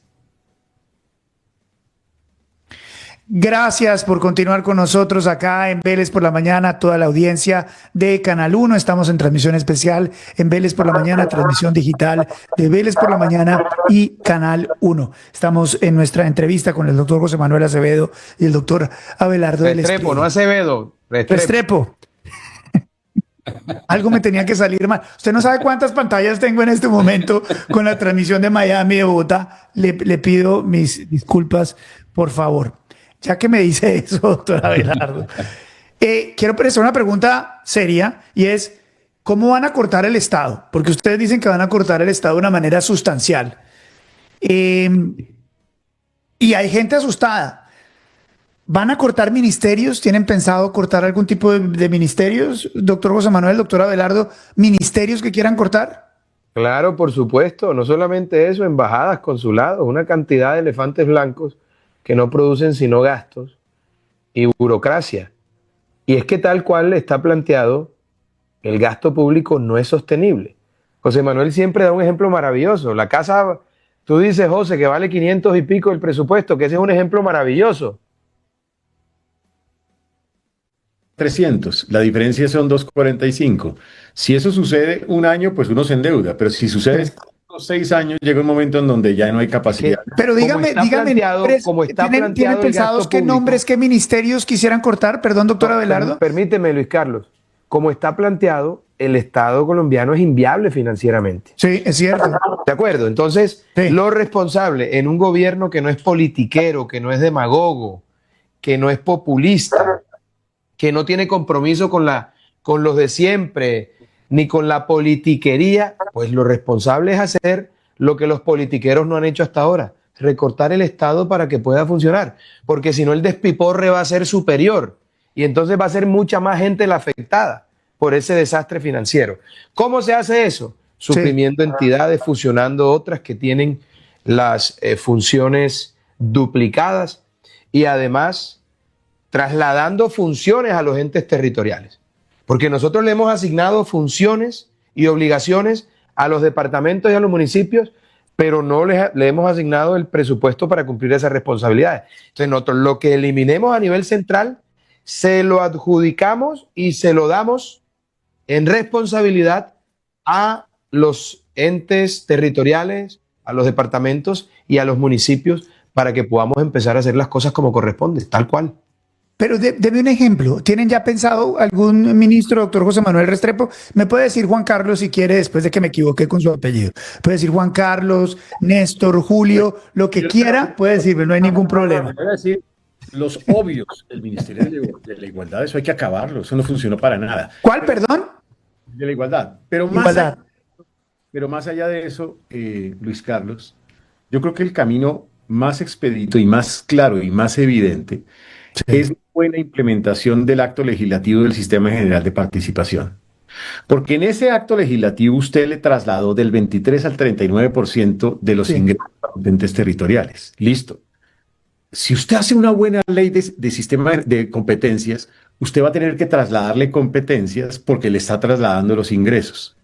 S2: Gracias por continuar con nosotros acá en Vélez por la Mañana, toda la audiencia de Canal 1. Estamos en transmisión especial en Vélez por la Mañana, transmisión digital de Vélez por la Mañana y Canal 1. Estamos en nuestra entrevista con el doctor José Manuel Acevedo y el doctor Abelardo del Laspriella.
S1: Restrepo, no Acevedo.
S2: Restrepo. Algo me tenía que salir mal. Usted no sabe cuántas pantallas tengo en este momento con la transmisión de Miami y de Bogotá. Le pido mis disculpas, por favor. Ya que me dice eso, doctor Abelardo, quiero hacer una pregunta seria y es, ¿cómo van a cortar el Estado? Porque ustedes dicen que van a cortar el Estado de una manera sustancial. Y hay gente asustada. ¿Van a cortar ministerios? ¿Tienen pensado cortar algún tipo de ministerios? Doctor José Manuel, doctor Abelardo, ¿ministerios que quieran cortar?
S1: Claro, por supuesto. No solamente eso, embajadas, consulados, una cantidad de elefantes blancos que no producen sino gastos y burocracia. Y es que tal cual está planteado, el gasto público no es sostenible. José Manuel siempre da un ejemplo maravilloso. La casa Tú dices, José, que vale 500 y pico el presupuesto, que ese es un ejemplo maravilloso.
S3: 300, la diferencia son 245. Si eso sucede un año, pues uno se endeuda, pero si sucede 6 años, llega un momento en donde ya no hay capacidad.
S2: Pero dígame, ¿tienen pensados qué nombres, qué ministerios quisieran cortar? Perdón, doctor Abelardo.
S1: Permíteme, Luis Carlos. Como está planteado, el Estado colombiano es inviable financieramente.
S2: Sí, es cierto.
S1: ¿De acuerdo? Entonces, sí, lo responsable en un gobierno que no es politiquero, que no es demagogo, que no es populista, que no tiene compromiso con los de siempre, ni con la politiquería, pues lo responsable es hacer lo que los politiqueros no han hecho hasta ahora, recortar el Estado para que pueda funcionar, porque si no el despiporre va a ser superior y entonces va a ser mucha más gente la afectada por ese desastre financiero. ¿Cómo se hace eso? Suprimiendo entidades, fusionando otras que tienen las funciones duplicadas y además trasladando funciones a los entes territoriales. Porque nosotros le hemos asignado funciones y obligaciones a los departamentos y a los municipios, pero no le hemos asignado el presupuesto para cumplir esas responsabilidades. Entonces nosotros lo que eliminemos a nivel central, se lo adjudicamos y se lo damos en responsabilidad a los entes territoriales, a los departamentos y a los municipios para que podamos empezar a hacer las cosas como corresponde, tal cual.
S2: Pero deme un ejemplo. ¿Tienen ya pensado algún ministro, doctor José Manuel Restrepo? Me puede decir Juan Carlos si quiere, después de que me equivoqué con su apellido. Puede decir Juan Carlos, Néstor, Julio, lo que quiera, puede decirme, no hay ningún problema.
S3: Voy a decir los obvios del Ministerio de la Igualdad, eso hay que acabarlo, eso no funcionó para nada.
S2: ¿Cuál, perdón?
S3: De la igualdad. Pero más allá de eso, Luis Carlos, yo creo que el camino más expedito y más claro y más evidente es la buena implementación del acto legislativo del Sistema General de Participación. Porque en ese acto legislativo usted le trasladó del 23 al 39% de los ingresos a los entes territoriales. Listo. Si usted hace una buena ley de sistema de competencias, usted va a tener que trasladarle competencias porque le está trasladando los ingresos.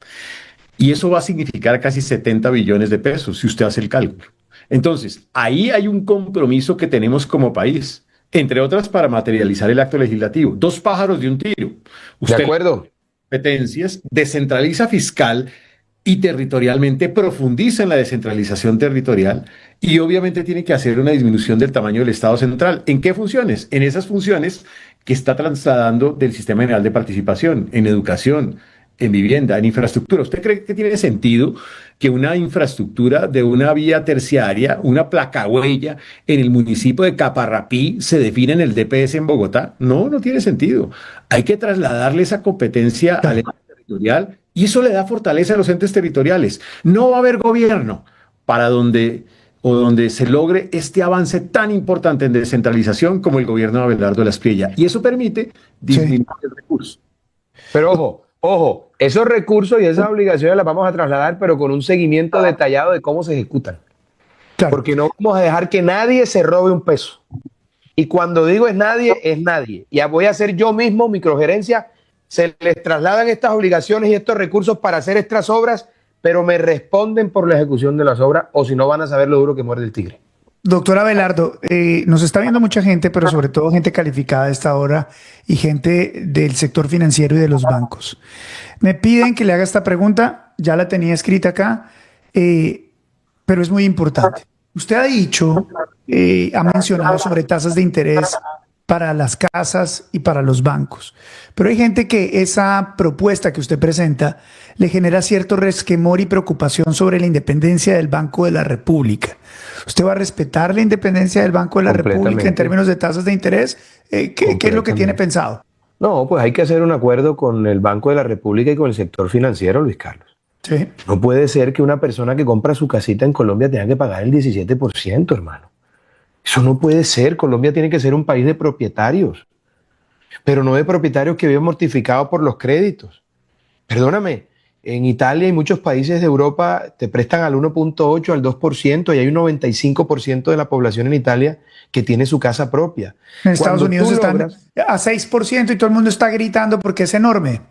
S3: Y eso va a significar casi 70 billones de pesos si usted hace el cálculo. Entonces, ahí hay un compromiso que tenemos como país, entre otras para materializar el acto legislativo. 2 pájaros de un tiro. Usted
S1: de acuerdo.
S3: Competencias, descentraliza fiscal y territorialmente profundiza en la descentralización territorial y obviamente tiene que hacer una disminución del tamaño del Estado central. ¿En qué funciones? En esas funciones que está trasladando del Sistema General de Participación, en educación, en vivienda, en infraestructura. ¿Usted cree que tiene sentido que una infraestructura de una vía terciaria, una placahuella en el municipio de Caparrapí se define en el DPS en Bogotá? No, no tiene sentido. Hay que trasladarle esa competencia al ente territorial y eso le da fortaleza a los entes territoriales. No va a haber gobierno para donde se logre este avance tan importante en descentralización como el gobierno de Abelardo de la Espriella. Y eso permite disminuir el recurso.
S1: Pero ojo, esos recursos y esas obligaciones las vamos a trasladar, pero con un seguimiento detallado de cómo se ejecutan. Claro. Porque no vamos a dejar que nadie se robe un peso. Y cuando digo es nadie, es nadie. Y voy a hacer yo mismo microgerencia. Se les trasladan estas obligaciones y estos recursos para hacer estas obras, pero me responden por la ejecución de las obras, o si no van a saber lo duro que muerde el tigre.
S2: Doctor Abelardo, nos está viendo mucha gente, pero sobre todo gente calificada a esta hora y gente del sector financiero y de los bancos. Me piden que le haga esta pregunta, ya la tenía escrita acá, pero es muy importante. Usted ha dicho, ha mencionado sobre tasas de interés para las casas y para los bancos. Pero hay gente que esa propuesta que usted presenta le genera cierto resquemor y preocupación sobre la independencia del Banco de la República. ¿Usted va a respetar la independencia del Banco de la República en términos de tasas de interés? ¿Qué es lo que tiene pensado?
S1: No, pues hay que hacer un acuerdo con el Banco de la República y con el sector financiero, Luis Carlos.
S2: Sí.
S1: No puede ser que una persona que compra su casita en Colombia tenga que pagar el 17%, hermano. Eso no puede ser. Colombia tiene que ser un país de propietarios, pero no de propietarios que viven mortificados por los créditos. Perdóname, en Italia y muchos países de Europa te prestan al 1.8, al 2%, y hay un 95% de la población en Italia que tiene su casa propia.
S2: En Estados Unidos están a 6% y todo el mundo está gritando porque es enorme.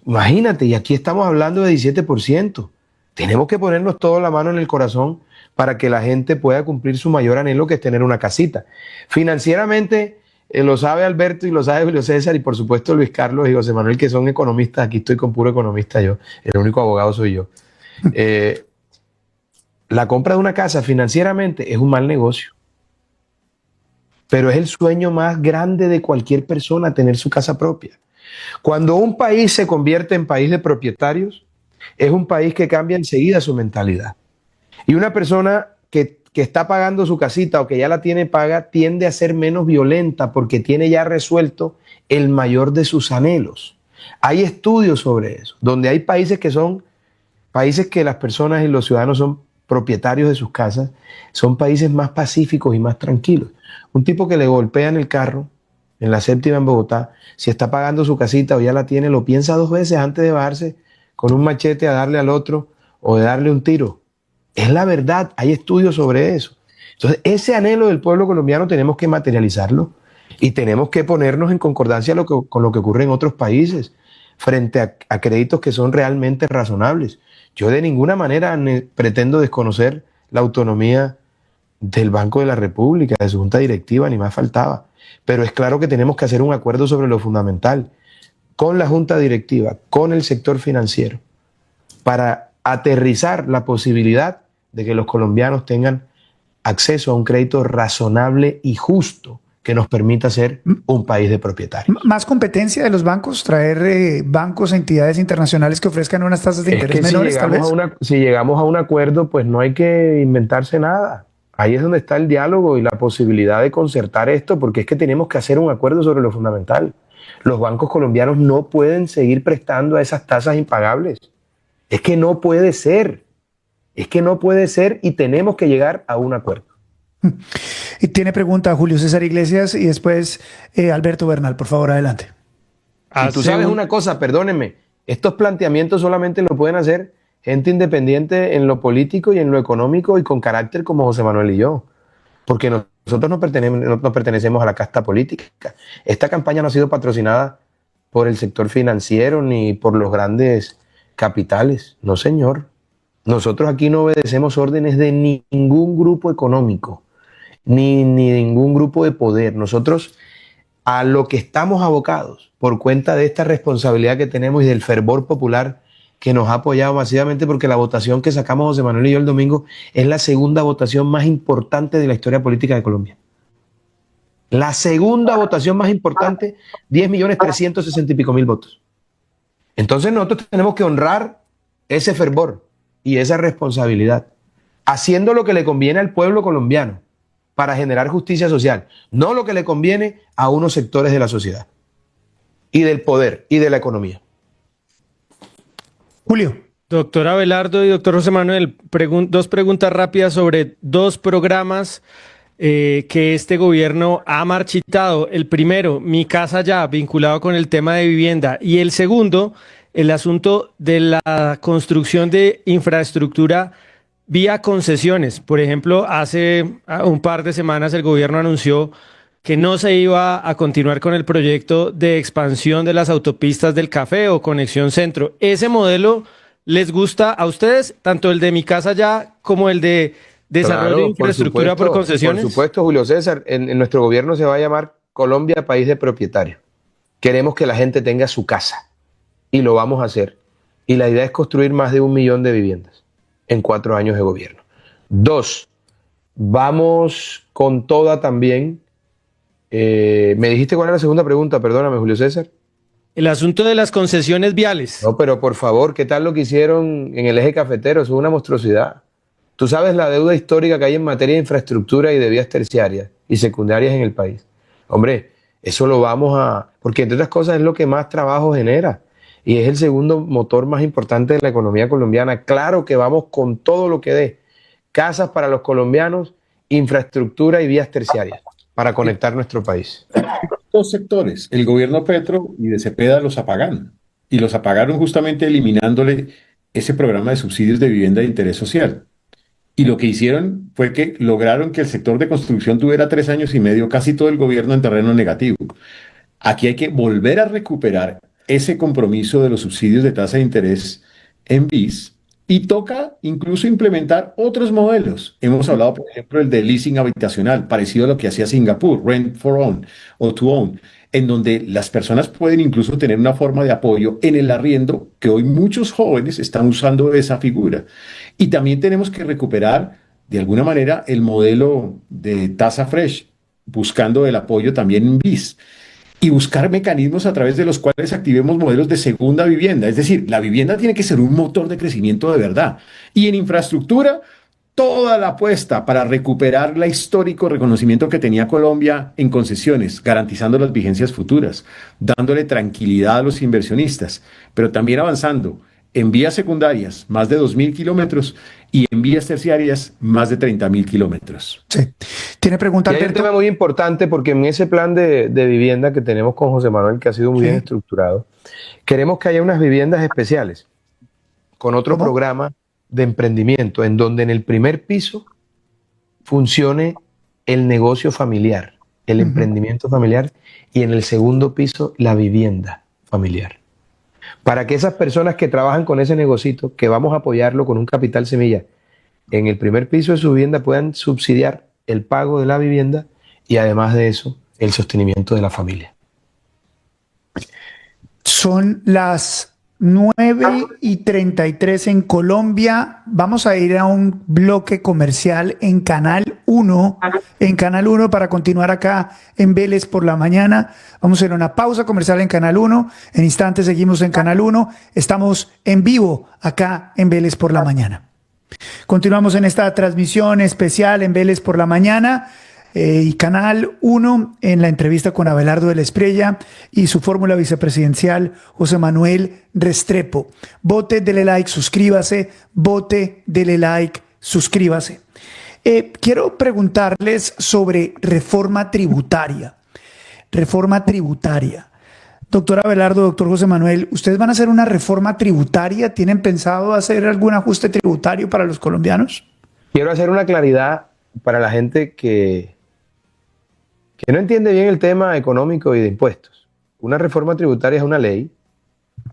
S1: Imagínate, y aquí estamos hablando de 17%. Tenemos que ponernos toda la mano en el corazón para que la gente pueda cumplir su mayor anhelo, que es tener una casita. Financieramente, lo sabe Alberto y lo sabe Julio César y por supuesto Luis Carlos y José Manuel, que son economistas. Aquí estoy con puro economista yo, el único abogado soy yo. La compra de una casa financieramente es un mal negocio, pero es el sueño más grande de cualquier persona, tener su casa propia. Cuando un país se convierte en país de propietarios, es un país que cambia enseguida su mentalidad. Y una persona que está pagando su casita o que ya la tiene paga tiende a ser menos violenta porque tiene ya resuelto el mayor de sus anhelos. Hay estudios sobre eso, donde hay países que son países que las personas y los ciudadanos son propietarios de sus casas, son países más pacíficos y más tranquilos. Un tipo que le golpean el carro en la séptima en Bogotá, si está pagando su casita o ya la tiene, lo piensa 2 veces antes de bajarse con un machete a darle al otro o de darle un tiro. Es la verdad, hay estudios sobre eso. Entonces, ese anhelo del pueblo colombiano tenemos que materializarlo y tenemos que ponernos en concordancia con lo que ocurre en otros países frente a créditos que son realmente razonables. Yo de ninguna manera pretendo desconocer la autonomía del Banco de la República, de su junta directiva, ni más faltaba. Pero es claro que tenemos que hacer un acuerdo sobre lo fundamental con la junta directiva, con el sector financiero, para aterrizar la posibilidad de que los colombianos tengan acceso a un crédito razonable y justo que nos permita ser un país de propietarios.
S2: ¿Más competencia de los bancos? ¿Traer bancos, entidades internacionales que ofrezcan unas tasas de interés menores, tal vez?
S1: Si llegamos a un acuerdo, pues no hay que inventarse nada. Ahí es donde está el diálogo y la posibilidad de concertar esto, porque es que tenemos que hacer un acuerdo sobre lo fundamental. Los bancos colombianos no pueden seguir prestando a esas tasas impagables. Es que no puede ser. Es que no puede ser y tenemos que llegar a un acuerdo.
S2: Y tiene pregunta Julio César Iglesias y después Alberto Bernal, por favor, adelante.
S1: Y tú sabes una cosa, perdónenme, estos planteamientos solamente lo pueden hacer gente independiente en lo político y en lo económico y con carácter como José Manuel y yo, porque nosotros no pertenecemos a la casta política. Esta campaña no ha sido patrocinada por el sector financiero ni por los grandes capitales, no señor. Nosotros aquí no obedecemos órdenes de ningún grupo económico, ni ningún grupo de poder. Nosotros a lo que estamos abocados por cuenta de esta responsabilidad que tenemos y del fervor popular que nos ha apoyado masivamente, porque la votación que sacamos José Manuel y yo el domingo es la segunda votación más importante de la historia política de Colombia. La segunda votación más importante, 10.360.000 y pico votos. Entonces nosotros tenemos que honrar ese fervor y esa responsabilidad, haciendo lo que le conviene al pueblo colombiano para generar justicia social, no lo que le conviene a unos sectores de la sociedad y del poder y de la economía.
S2: Julio.
S4: Doctor Abelardo y doctor José Manuel, 2 preguntas rápidas sobre 2 programas que este gobierno ha marchitado. El primero, Mi Casa Ya, vinculado con el tema de vivienda. Y el segundo, el asunto de la construcción de infraestructura vía concesiones. Por ejemplo, hace un par de semanas el gobierno anunció que no se iba a continuar con el proyecto de expansión de las autopistas del Café o Conexión Centro. ¿Ese modelo les gusta a ustedes, tanto el de Mi Casa Ya como el de desarrollo de infraestructura por concesiones?
S1: Por supuesto, Julio César, en nuestro gobierno se va a llamar Colombia País de Propietarios. Queremos que la gente tenga su casa y lo vamos a hacer. Y la idea es construir más de 1 millón de viviendas en 4 años de gobierno. 2, vamos con toda también. ¿Me dijiste cuál era la segunda pregunta? Perdóname, Julio César.
S4: El asunto de las concesiones viales.
S1: No, pero por favor, ¿qué tal lo que hicieron en el eje cafetero? Eso es una monstruosidad. Tú sabes la deuda histórica que hay en materia de infraestructura y de vías terciarias y secundarias en el país. Hombre, eso lo vamos a... Porque entre otras cosas es lo que más trabajo genera y es el segundo motor más importante de la economía colombiana. Claro que vamos con todo lo que dé. Casas para los colombianos, infraestructura y vías terciarias para conectar nuestro país.
S3: 2 sectores, el gobierno Petro y de Cepeda los apagaron. Y los apagaron justamente eliminándole ese programa de subsidios de vivienda de interés social. Y lo que hicieron fue que lograron que el sector de construcción tuviera 3 años y medio, casi todo el gobierno en terreno negativo. Aquí hay que volver a recuperar ese compromiso de los subsidios de tasa de interés en BIS Y toca incluso implementar otros modelos. Hemos hablado, por ejemplo, el de leasing habitacional, parecido a lo que hacía Singapur, rent for own o to own, en donde las personas pueden incluso tener una forma de apoyo en el arriendo, que hoy muchos jóvenes están usando esa figura. Y también tenemos que recuperar, de alguna manera, el modelo de tasa fresh, buscando el apoyo también en BIS y buscar mecanismos a través de los cuales activemos modelos de segunda vivienda. Es decir, la vivienda tiene que ser un motor de crecimiento de verdad. Y en infraestructura, toda la apuesta para recuperar el histórico reconocimiento que tenía Colombia en concesiones, garantizando las vigencias futuras, dándole tranquilidad a los inversionistas, pero también avanzando en vías secundarias, más de 2.000 kilómetros, y en vías terciarias, más de 30.000 kilómetros.
S2: Sí. Tiene pregunta,
S1: Y hay un
S2: Alberto.
S1: tema muy importante porque en ese plan de vivienda que tenemos con José Manuel, que ha sido muy bien estructurado, queremos que haya unas viviendas especiales con otro
S2: ¿Cómo?
S1: programa de emprendimiento en donde en el primer piso funcione el negocio familiar, el emprendimiento familiar, y en el segundo piso la vivienda familiar. Para que esas personas que trabajan con ese negocito, que vamos a apoyarlo con un capital semilla, en el primer piso de su vivienda puedan subsidiar el pago de la vivienda y además de eso, el sostenimiento de la familia.
S2: Son las 9:33 en Colombia. Vamos a ir a un bloque comercial en Canal 1. En Canal 1 para continuar acá en Vélez por la mañana. Vamos a ir a una pausa comercial en Canal 1. En instantes seguimos en Canal 1. Estamos en vivo acá en Vélez por la mañana. Continuamos en esta transmisión especial en Vélez por la mañana. Y Canal 1 en la entrevista con Abelardo de la Espriella y su fórmula vicepresidencial José Manuel Restrepo. Vote, dele like, suscríbase. Vote, dele like, suscríbase. Quiero preguntarles sobre reforma tributaria. Reforma tributaria. Doctor Abelardo, doctor José Manuel, ¿ustedes van a hacer una reforma tributaria? ¿Tienen pensado hacer algún ajuste tributario para los colombianos?
S1: Quiero hacer una claridad para la gente que no entiende bien el tema económico y de impuestos. Una reforma tributaria es una ley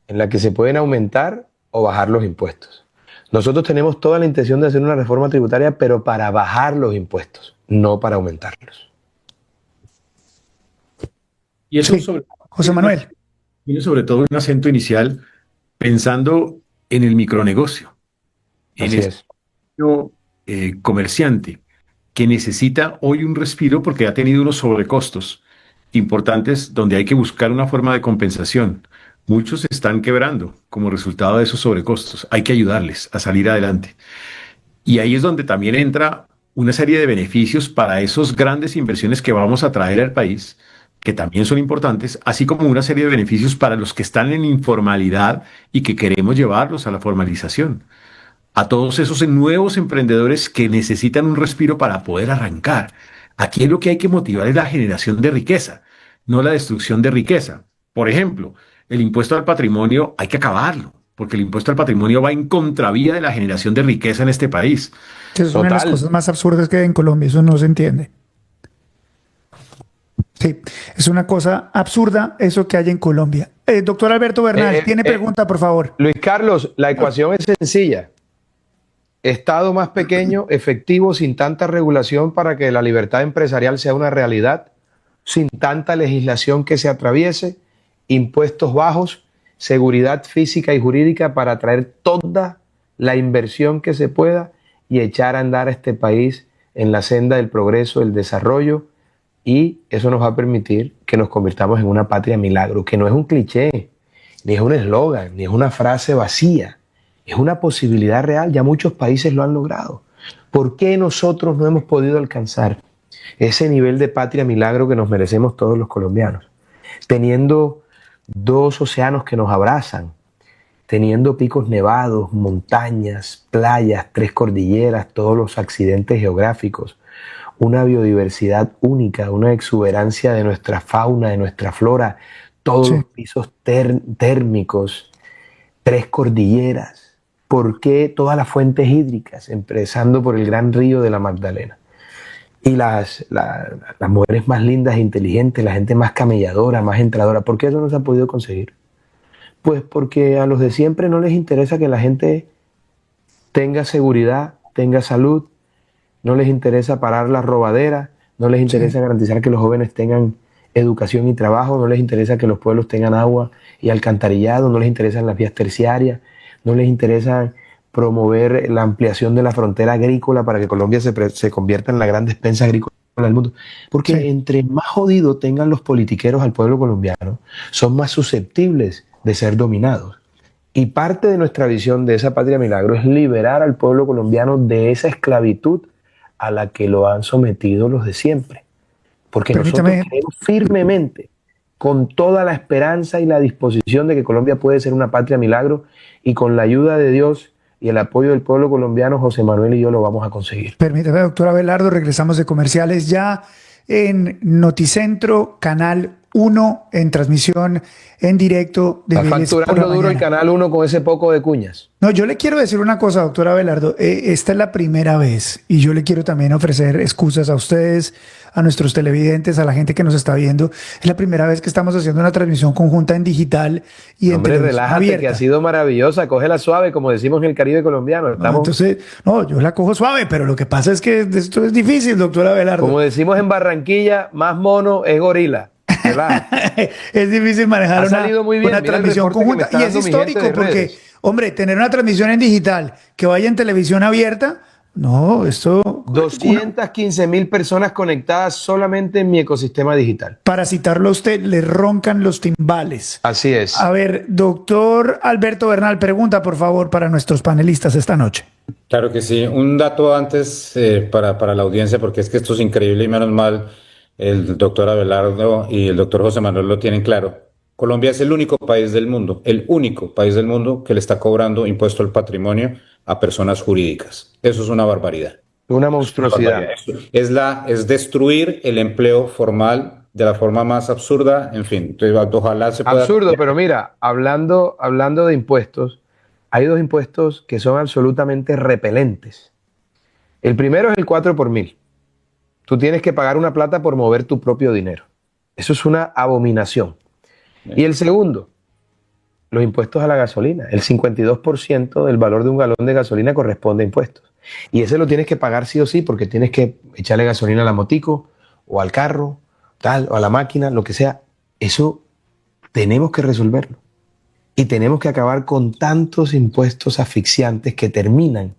S1: en la que se pueden aumentar o bajar los impuestos. Nosotros tenemos toda la intención de hacer una reforma tributaria, pero para bajar los impuestos, no para aumentarlos.
S3: Y eso
S2: Sí. José Manuel.
S3: tiene sobre todo un acento inicial pensando en el micronegocio, en
S1: Así
S3: el
S1: es.
S3: comerciante que necesita hoy un respiro porque ha tenido unos sobrecostos importantes donde hay que buscar una forma de compensación. Muchos están quebrando como resultado de esos sobrecostos. Hay que ayudarles a salir adelante. Y ahí es donde también entra una serie de beneficios para esos grandes inversiones que vamos a traer al país, que también son importantes, así como una serie de beneficios para los que están en informalidad y que queremos llevarlos a la formalización. A todos esos nuevos emprendedores que necesitan un respiro para poder arrancar. Aquí lo que hay que motivar es la generación de riqueza, no la destrucción de riqueza. Por ejemplo, el impuesto al patrimonio hay que acabarlo, porque el impuesto al patrimonio va en contravía de la generación de riqueza en este país.
S2: Esa es una de las
S1: Total.
S2: cosas más absurdas que hay en Colombia, eso no se entiende. Sí, es una cosa absurda eso que hay en Colombia. Doctor Alberto Bernal, ¿tiene pregunta, por favor?
S1: Luis Carlos, la ecuación es sencilla. Estado más pequeño, efectivo, sin tanta regulación para que la libertad empresarial sea una realidad, sin tanta legislación que se atraviese, impuestos bajos, seguridad física y jurídica para atraer toda la inversión que se pueda y echar a andar a este país en la senda del progreso, el desarrollo, y eso nos va a permitir que nos convirtamos en una patria milagro, que no es un cliché, ni es un eslogan, ni es una frase vacía. Es una posibilidad real, ya muchos países lo han logrado. ¿Por qué nosotros no hemos podido alcanzar ese nivel de patria milagro que nos merecemos todos los colombianos? Teniendo dos océanos que nos abrazan, teniendo picos nevados, montañas, playas, 3 cordilleras, todos los accidentes geográficos, una biodiversidad única, una exuberancia de nuestra fauna, de nuestra flora, todos los pisos térmicos, 3 cordilleras. ¿Por qué todas las fuentes hídricas, empezando por el gran río de la Magdalena? Y las mujeres más lindas e inteligentes, la gente más camelladora, más entradora. ¿Por qué eso no se ha podido conseguir? Pues porque a los de siempre no les interesa que la gente tenga seguridad, tenga salud, no les interesa parar la robadera, no les interesa garantizar que los jóvenes tengan educación y trabajo, no les interesa que los pueblos tengan agua y alcantarillado, no les interesan las vías terciarias, no les interesa promover la ampliación de la frontera agrícola para que Colombia se convierta en la gran despensa agrícola del mundo. Porque entre más jodido tengan los politiqueros al pueblo colombiano, son más susceptibles de ser dominados. Y parte de nuestra visión de esa patria milagro es liberar al pueblo colombiano de esa esclavitud a la que lo han sometido los de siempre. Porque nosotros creemos firmemente, con toda la esperanza y la disposición de que Colombia puede ser una patria milagro, y con la ayuda de Dios y el apoyo del pueblo colombiano, José Manuel y yo lo vamos a conseguir.
S2: Permítame, doctor Abelardo, regresamos de comerciales ya en Noticentro, Canal 1, en transmisión en directo.
S1: Está facturando duro el Canal 1 con ese poco de cuñas.
S2: No, yo le quiero decir una cosa, doctor Abelardo. Esta es la primera vez y yo le quiero también ofrecer excusas a ustedes, a nuestros televidentes, a la gente que nos está viendo. Es la primera vez que estamos haciendo una transmisión conjunta en digital y en televisión
S1: relájate,
S2: abierta.
S1: Que ha sido maravillosa. Cógela suave, como decimos en el Caribe colombiano.
S2: Entonces, yo la cojo suave, pero lo que pasa es que esto es difícil, doctor Abelardo.
S1: Como decimos en Barranquilla, más mono es gorila.
S2: Es difícil manejar una transmisión conjunta. Y es histórico porque, hombre, tener una transmisión en digital que vaya en televisión abierta, no, esto...
S1: 215,000 personas conectadas solamente en mi ecosistema digital.
S2: Para citarlo a usted, le roncan los timbales.
S1: Así es.
S2: A ver, doctor Alberto Bernal, pregunta por favor para nuestros panelistas esta noche.
S5: Claro que sí. Un dato antes para la audiencia, porque es que esto es increíble y menos mal el doctor Abelardo y el doctor José Manuel lo tienen claro. Colombia es el único país del mundo que le está cobrando impuesto al patrimonio a personas jurídicas. Eso es una barbaridad.
S1: Una monstruosidad.
S5: Es destruir el empleo formal de la forma más absurda. En fin, ojalá se pueda...
S1: Absurdo, pero mira, hablando de impuestos, hay dos impuestos que son absolutamente repelentes. El primero es el 4 por 1000. Tú tienes que pagar una plata por mover tu propio dinero. Eso es una abominación. Y el segundo, los impuestos a la gasolina. El 52% del valor de un galón de gasolina corresponde a impuestos. Y ese lo tienes que pagar sí o sí, porque tienes que echarle gasolina a la motico, o al carro, tal, o a la máquina, lo que sea. Eso tenemos que resolverlo. Y tenemos que acabar con tantos impuestos asfixiantes que terminan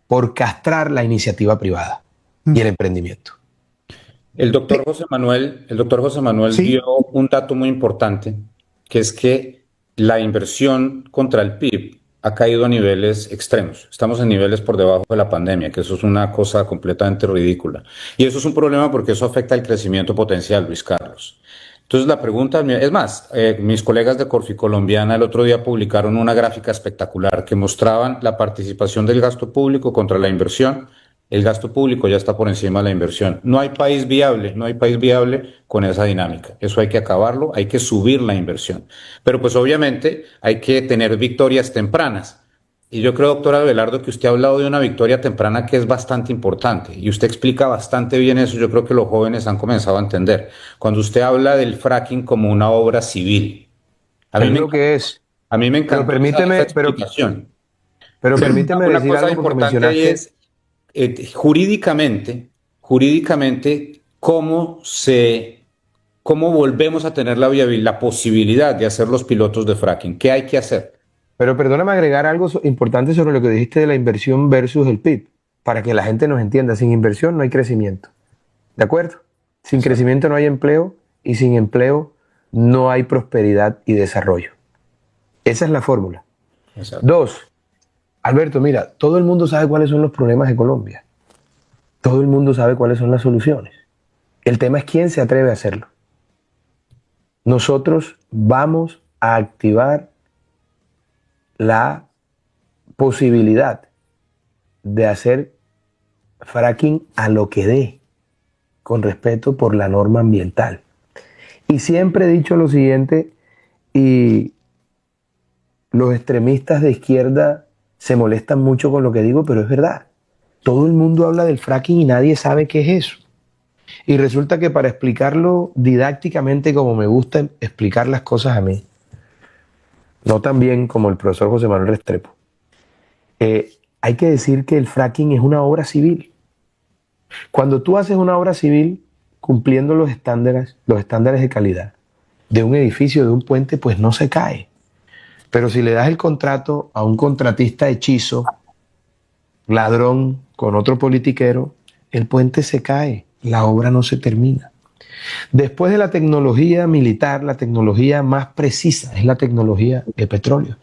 S1: por castrar la iniciativa privada y el emprendimiento.
S5: El doctor José Manuel
S2: ¿Sí?
S5: dio un dato muy importante, que es que la inversión contra el PIB ha caído a niveles extremos. Estamos en niveles por debajo de la pandemia, que eso es una cosa completamente ridícula. Y eso es un problema porque eso afecta el crecimiento potencial, Luis Carlos. Entonces la pregunta, es más, mis colegas de Corficolombiana el otro día publicaron una gráfica espectacular que mostraban la participación del gasto público contra la inversión. El gasto público ya está por encima de la inversión. No hay país viable con esa dinámica. Eso hay que acabarlo, hay que subir la inversión. Pero pues obviamente hay que tener victorias tempranas. Y yo creo, doctor Abelardo, que usted ha hablado de una victoria temprana que es bastante importante. Y usted explica bastante bien eso. Yo creo que los jóvenes han comenzado a entender. Cuando usted habla del fracking como una obra civil.
S1: A mí me encanta. Pero permíteme decir algo
S5: importante. Jurídicamente, ¿cómo volvemos a tener la posibilidad de hacer los pilotos de fracking? ¿Qué hay que hacer?
S1: Pero perdóname agregar algo importante sobre lo que dijiste de la inversión versus el PIB, para que la gente nos entienda. Sin inversión no hay crecimiento. ¿De acuerdo? Sin crecimiento no hay empleo y sin empleo no hay prosperidad y desarrollo. Esa es la fórmula. Exacto. 2. Alberto, mira, todo el mundo sabe cuáles son los problemas de Colombia. Todo el mundo sabe cuáles son las soluciones. El tema es quién se atreve a hacerlo. Nosotros vamos a activar la posibilidad de hacer fracking a lo que dé, con respeto por la norma ambiental. Y siempre he dicho lo siguiente, y los extremistas de izquierda se molestan mucho con lo que digo, pero es verdad. Todo el mundo habla del fracking y nadie sabe qué es eso. Y resulta que para explicarlo didácticamente, como me gusta explicar las cosas a mí, no tan bien como el profesor José Manuel Restrepo, hay que decir que el fracking es una obra civil. Cuando tú haces una obra civil cumpliendo los estándares de calidad de un edificio, de un puente, pues no se cae. Pero si le das el contrato a un contratista hechizo, ladrón, con otro politiquero, el puente se cae, la obra no se termina. Después de la tecnología militar, la tecnología más precisa es la tecnología de petróleo.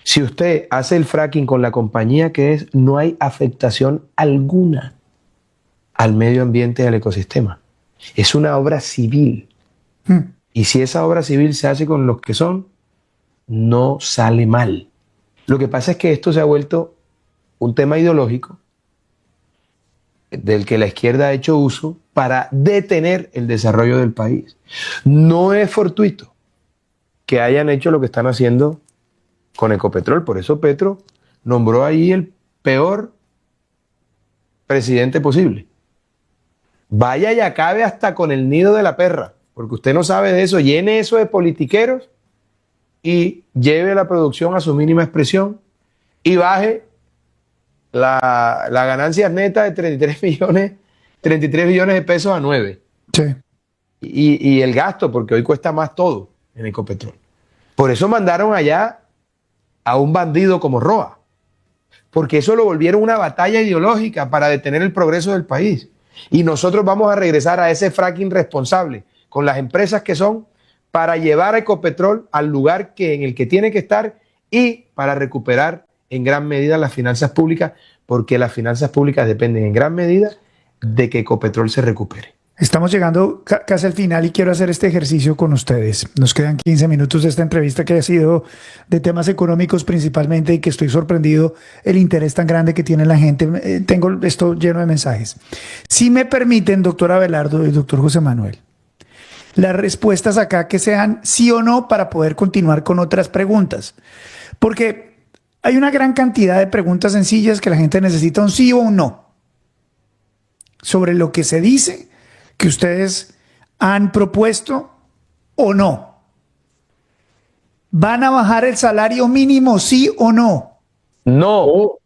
S1: Si usted hace el fracking con la compañía que es, no hay afectación alguna al medio ambiente y al ecosistema. Es una obra civil. Y si esa obra civil se hace con los que son, no sale mal. Lo que pasa es que esto se ha vuelto un tema ideológico del que la izquierda ha hecho uso para detener el desarrollo del país. No es fortuito que hayan hecho lo que están haciendo con Ecopetrol. Por eso Petro nombró ahí el peor presidente posible. Vaya y acabe hasta con el nido de la perra, porque usted no sabe de eso. Llene eso de politiqueros y lleve la producción a su mínima expresión y baje la ganancia neta de 33 billones de pesos a 9.
S2: Sí.
S1: Y el gasto, porque hoy cuesta más todo en Ecopetrol. Por eso mandaron allá a un bandido como Roa, porque eso lo volvieron una batalla ideológica para detener el progreso del país. Y nosotros vamos a regresar a ese fracking responsable con las empresas que son, para llevar a Ecopetrol al lugar en el que tiene que estar y para recuperar en gran medida las finanzas públicas, porque las finanzas públicas dependen en gran medida de que Ecopetrol se recupere.
S2: Estamos llegando casi al final y quiero hacer este ejercicio con ustedes. Nos quedan 15 minutos de esta entrevista que ha sido de temas económicos principalmente y que estoy sorprendido el interés tan grande que tiene la gente. Tengo esto lleno de mensajes. Si me permiten, doctor Abelardo y doctor José Manuel, las respuestas acá que sean sí o no para poder continuar con otras preguntas. Porque hay una gran cantidad de preguntas sencillas que la gente necesita un sí o un no sobre lo que se dice que ustedes han propuesto o no. ¿Van a bajar el salario mínimo, sí o no?
S1: No.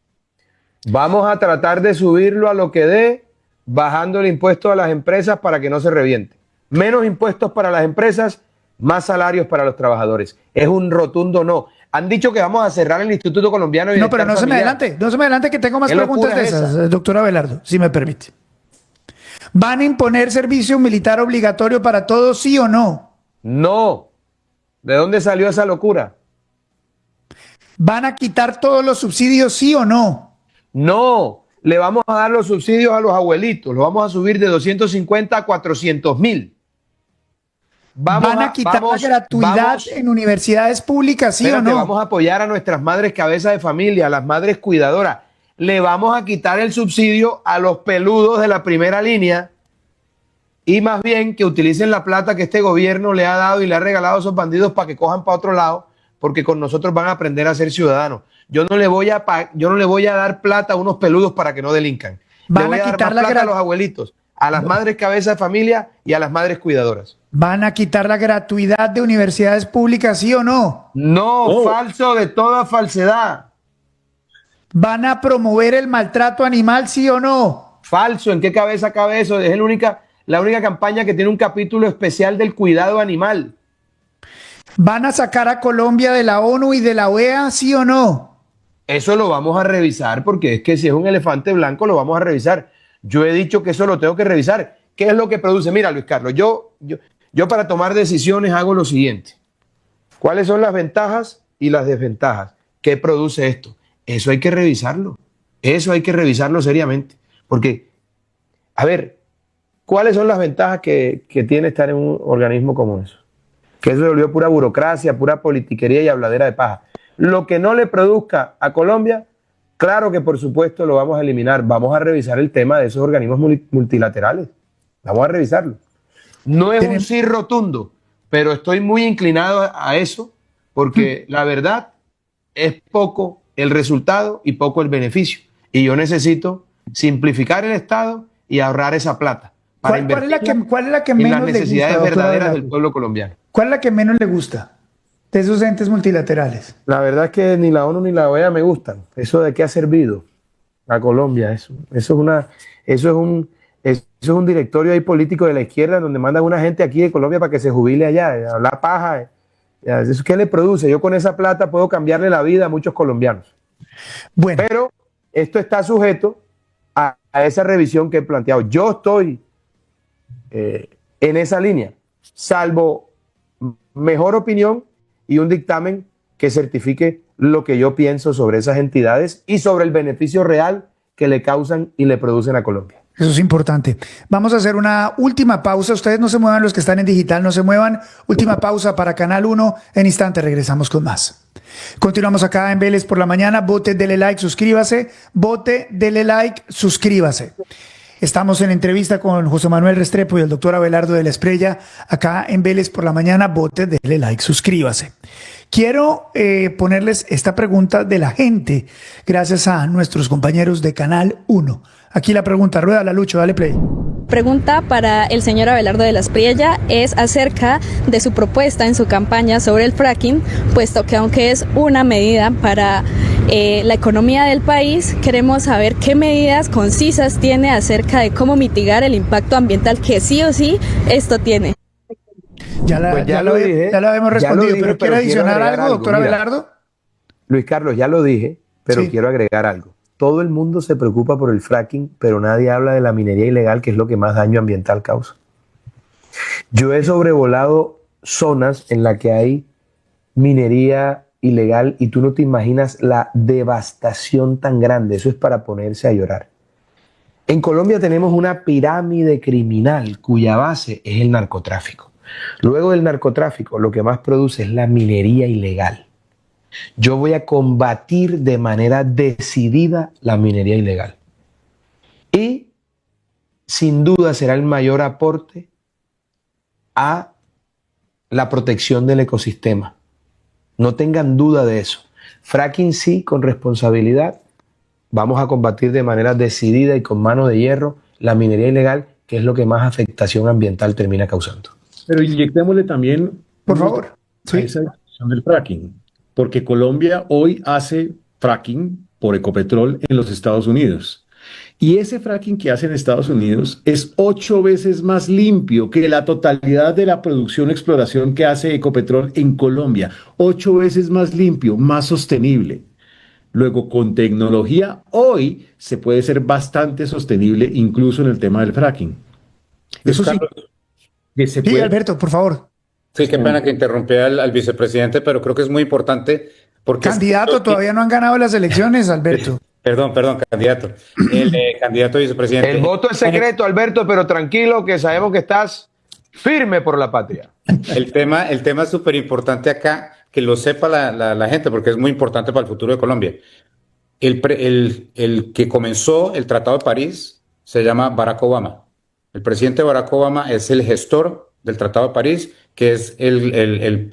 S1: Vamos a tratar de subirlo a lo que dé, bajando el impuesto a las empresas para que no se reviente. Menos impuestos para las empresas, más salarios para los trabajadores. Es un rotundo no. Han dicho que vamos a cerrar el Instituto Colombiano de
S2: No, pero
S1: Bienestar Familiar.
S2: no se me adelante que tengo más preguntas de esas, doctor Abelardo, si me permite. ¿Van a imponer servicio militar obligatorio para todos, sí o no?
S1: No. ¿De dónde salió esa locura?
S2: ¿Van a quitar todos los subsidios, sí o no?
S1: No. Le vamos a dar los subsidios a los abuelitos. Los vamos a subir de 250 a 400.000.
S2: ¿Van a quitar la gratuidad en universidades públicas, sí o no?
S1: Vamos a apoyar a nuestras madres cabezas de familia, a las madres cuidadoras. Le vamos a quitar el subsidio a los peludos de la primera línea y más bien que utilicen la plata que este gobierno le ha dado y le ha regalado a esos bandidos para que cojan para otro lado, porque con nosotros van a aprender a ser ciudadanos. Yo no le voy a dar plata a unos peludos para que no delincan. Le voy a dar más plata a los abuelitos, a las madres cabezas de familia y a las madres cuidadoras.
S2: ¿Van a quitar la gratuidad de universidades públicas, sí o no?
S1: No, falso de toda falsedad.
S2: ¿Van a promover el maltrato animal, sí o no?
S1: Falso, ¿en qué cabeza cabe eso? Es la única campaña que tiene un capítulo especial del cuidado animal.
S2: ¿Van a sacar a Colombia de la ONU y de la OEA, sí o no?
S1: Eso lo vamos a revisar, porque es que si es un elefante blanco lo vamos a revisar. Yo he dicho que eso lo tengo que revisar. ¿Qué es lo que produce? Mira, Luis Carlos, yo para tomar decisiones hago lo siguiente. ¿Cuáles son las ventajas y las desventajas? ¿Qué produce esto? Eso hay que revisarlo. Eso hay que revisarlo seriamente. Porque, a ver, ¿cuáles son las ventajas que tiene estar en un organismo como eso? Que eso se volvió pura burocracia, pura politiquería y habladera de paja. Lo que no le produzca a Colombia, claro que por supuesto lo vamos a eliminar. Vamos a revisar el tema de esos organismos multilaterales. Vamos a revisarlo. No es un sí rotundo, pero estoy muy inclinado a eso porque la verdad es poco el resultado y poco el beneficio. Y yo necesito simplificar el Estado y ahorrar esa plata para invertir
S2: ¿Cuál es la que menos
S1: en las necesidades
S2: le gusta,
S1: verdaderas del pueblo colombiano.
S2: ¿Cuál es la que menos le gusta? de esos entes multilaterales?
S1: La verdad es que ni la ONU ni la OEA me gustan. ¿Eso de qué ha servido a Colombia? Eso es un directorio ahí político de la izquierda donde mandan una gente aquí de Colombia para que se jubile allá, a la paja. ¿Eso qué le produce? Yo con esa plata puedo cambiarle la vida a muchos colombianos.
S2: Bueno,
S1: Pero esto está sujeto a esa revisión que he planteado. Yo estoy en esa línea, salvo mejor opinión y un dictamen que certifique lo que yo pienso sobre esas entidades y sobre el beneficio real que le causan y le producen a Colombia.
S2: eso es importante. Vamos a hacer una última pausa. Ustedes no se muevan, los que están en digital, no se muevan. Última pausa para Canal 1. En instante regresamos con más. Continuamos acá en Vélez por la mañana. Vote, dele like, suscríbase. Vote, dele like, suscríbase. Estamos en entrevista con José Manuel Restrepo y el doctor Abelardo de la Espriella, acá en Vélez por la mañana. Vote, dele like, suscríbase. Quiero ponerles esta pregunta de la gente, gracias a nuestros compañeros de Canal 1. Aquí la pregunta, rueda Lucho, dale play.
S9: Pregunta para el señor Abelardo de la Espriella es acerca de su propuesta en su campaña sobre el fracking, puesto que aunque es una medida para la economía del país, queremos saber qué medidas concisas tiene acerca de cómo mitigar el impacto ambiental que sí o sí esto tiene.
S2: Ya lo hemos respondido, pero ¿quiere adicionar algo, doctor Abelardo?
S1: Luis Carlos, ya lo dije, pero
S2: Sí.
S1: quiero agregar algo. Todo el mundo se preocupa por el fracking, pero nadie habla de la minería ilegal, que es lo que más daño ambiental causa. Yo he sobrevolado zonas en las que hay minería ilegal y tú no te imaginas la devastación tan grande. Eso es para ponerse a llorar. En Colombia tenemos una pirámide criminal cuya base es el narcotráfico. Luego del narcotráfico, lo que más produce es la minería ilegal. Yo voy a combatir de manera decidida la minería ilegal. Y sin duda será el mayor aporte a la protección del ecosistema. No tengan duda de eso. Fracking sí, con responsabilidad. Vamos a combatir de manera decidida y con mano de hierro la minería ilegal, que es lo que más afectación ambiental termina causando.
S3: Pero inyectémosle también,
S2: Por favor.
S3: a
S2: Sí.
S3: esa discusión del fracking, porque Colombia hoy hace fracking por Ecopetrol en los Estados Unidos. Y ese fracking que hace en Estados Unidos es 8 veces más limpio que la totalidad de la producción y exploración que hace Ecopetrol en Colombia. 8 veces más limpio, más sostenible. Luego, con tecnología, hoy se puede ser bastante sostenible incluso en el tema del fracking. Eso sí, que se
S2: Sí,
S3: puede.
S2: Alberto, por favor.
S5: Sí, qué pena que interrumpí al vicepresidente, pero creo que es muy importante porque...
S2: Candidato, todavía no han ganado las elecciones, Alberto.
S5: Perdón, candidato. El candidato a vicepresidente.
S1: El voto es secreto, Alberto, pero tranquilo que sabemos que estás firme por la patria.
S5: El tema es súper importante acá, que lo sepa la gente, porque es muy importante para el futuro de Colombia. El que comenzó el Tratado de París se llama Barack Obama. El presidente Barack Obama es el gestor del Tratado de París, que es el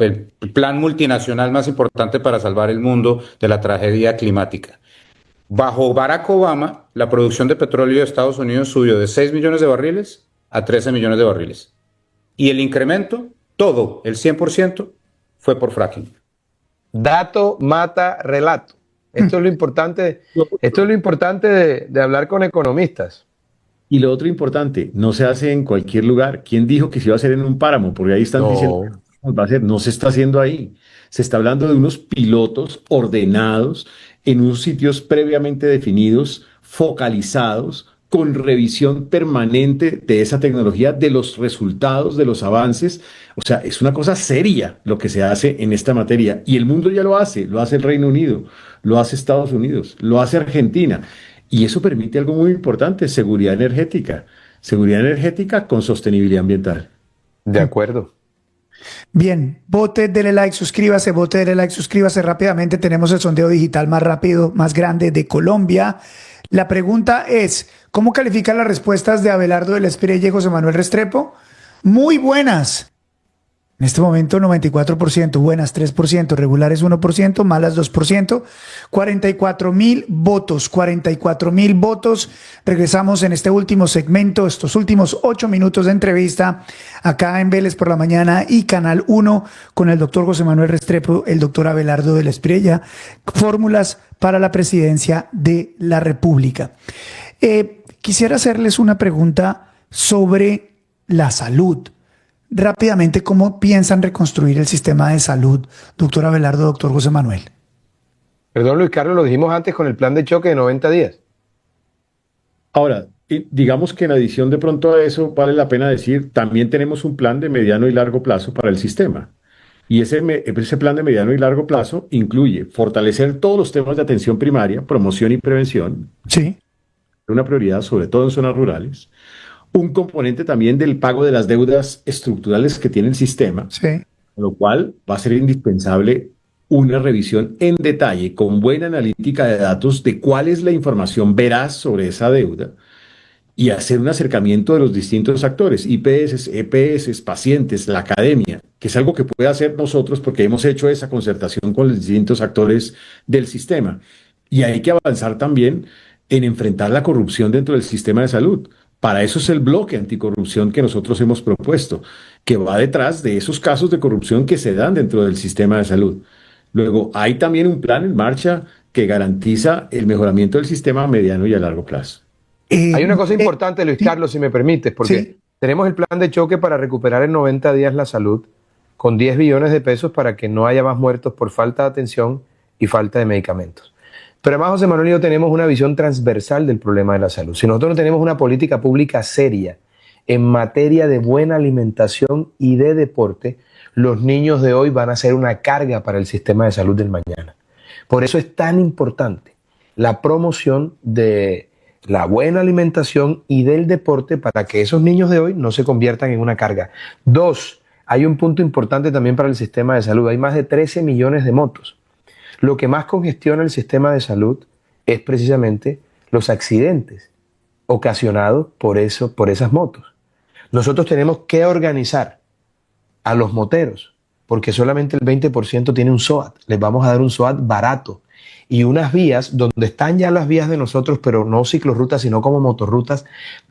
S5: plan multinacional más importante para salvar el mundo de la tragedia climática. Bajo Barack Obama, la producción de petróleo de Estados Unidos subió de 6 millones de barriles a 13 millones de barriles. Y el incremento, todo, el 100%, fue por fracking.
S1: Dato mata relato. Esto es lo importante, de hablar con economistas.
S3: Y lo otro importante, no se hace en cualquier lugar. ¿Quién dijo que se iba a hacer en un páramo? Porque ahí están
S1: No.
S3: diciendo que va a ser. No se está haciendo ahí. Se está hablando de unos pilotos ordenados en unos sitios previamente definidos, focalizados, con revisión permanente de esa tecnología, de los resultados, de los avances. O sea, es una cosa seria lo que se hace en esta materia. Y el mundo ya lo hace el Reino Unido, lo hace Estados Unidos, lo hace Argentina. Y eso permite algo muy importante, seguridad energética con sostenibilidad ambiental.
S1: De acuerdo.
S2: Bien, vote, dele like, suscríbase, vote, dele like, suscríbase rápidamente. Tenemos el sondeo digital más rápido, más grande de Colombia. La pregunta es, ¿cómo califican las respuestas de Abelardo de la Espriella y José Manuel Restrepo? Muy buenas. En este momento 94%, buenas 3%, regulares 1%, malas 2%, 44.000 votos, 44.000 votos. Regresamos en este último segmento, estos últimos 8 minutos de entrevista acá en Vélez por la Mañana y Canal 1 con el doctor José Manuel Restrepo, el doctor Abelardo de la Espriella, fórmulas para la presidencia de la República. Quisiera hacerles una pregunta sobre la salud. Rápidamente, ¿cómo piensan reconstruir el sistema de salud, doctor Abelardo, doctor José Manuel?
S1: Perdón, Luis Carlos, lo dijimos antes con el plan de choque de 90 días.
S3: Ahora, digamos que en adición de pronto a eso, vale la pena decir, también tenemos un plan de mediano y largo plazo para el sistema. Y ese plan de mediano y largo plazo incluye fortalecer todos los temas de atención primaria, promoción y prevención.
S2: Sí.
S3: Una prioridad, sobre todo en zonas rurales. Un componente también del pago de las deudas estructurales que tiene el sistema,
S2: Sí.
S3: con lo cual va a ser indispensable una revisión en detalle, con buena analítica de datos, de cuál es la información veraz sobre esa deuda y hacer un acercamiento de los distintos actores, IPS, EPS, pacientes, la academia, que es algo que puede hacer nosotros porque hemos hecho esa concertación con los distintos actores del sistema. Y hay que avanzar también en enfrentar la corrupción dentro del sistema de salud. Para eso es el bloque anticorrupción que nosotros hemos propuesto, que va detrás de esos casos de corrupción que se dan dentro del sistema de salud. Luego, hay también un plan en marcha que garantiza el mejoramiento del sistema a mediano y a largo plazo.
S1: Hay una cosa importante, Luis
S2: sí.
S1: Carlos, si me permites, porque
S2: Sí.
S1: tenemos el plan de choque para recuperar en 90 días la salud con 10 billones de pesos para que no haya más muertos por falta de atención y falta de medicamentos. Pero además, José Manuel y yo tenemos una visión transversal del problema de la salud. Si nosotros no tenemos una política pública seria en materia de buena alimentación y de deporte, los niños de hoy van a ser una carga para el sistema de salud del mañana. Por eso es tan importante la promoción de la buena alimentación y del deporte para que esos niños de hoy no se conviertan en una carga. 2, hay un punto importante también para el sistema de salud. Hay más de 13 millones de motos. Lo que más congestiona el sistema de salud es precisamente los accidentes ocasionados por esas motos. Nosotros tenemos que organizar a los moteros, porque solamente el 20% tiene un SOAT. Les vamos a dar un SOAT barato y unas vías donde están ya las vías de nosotros, pero no ciclorrutas, sino como motorrutas,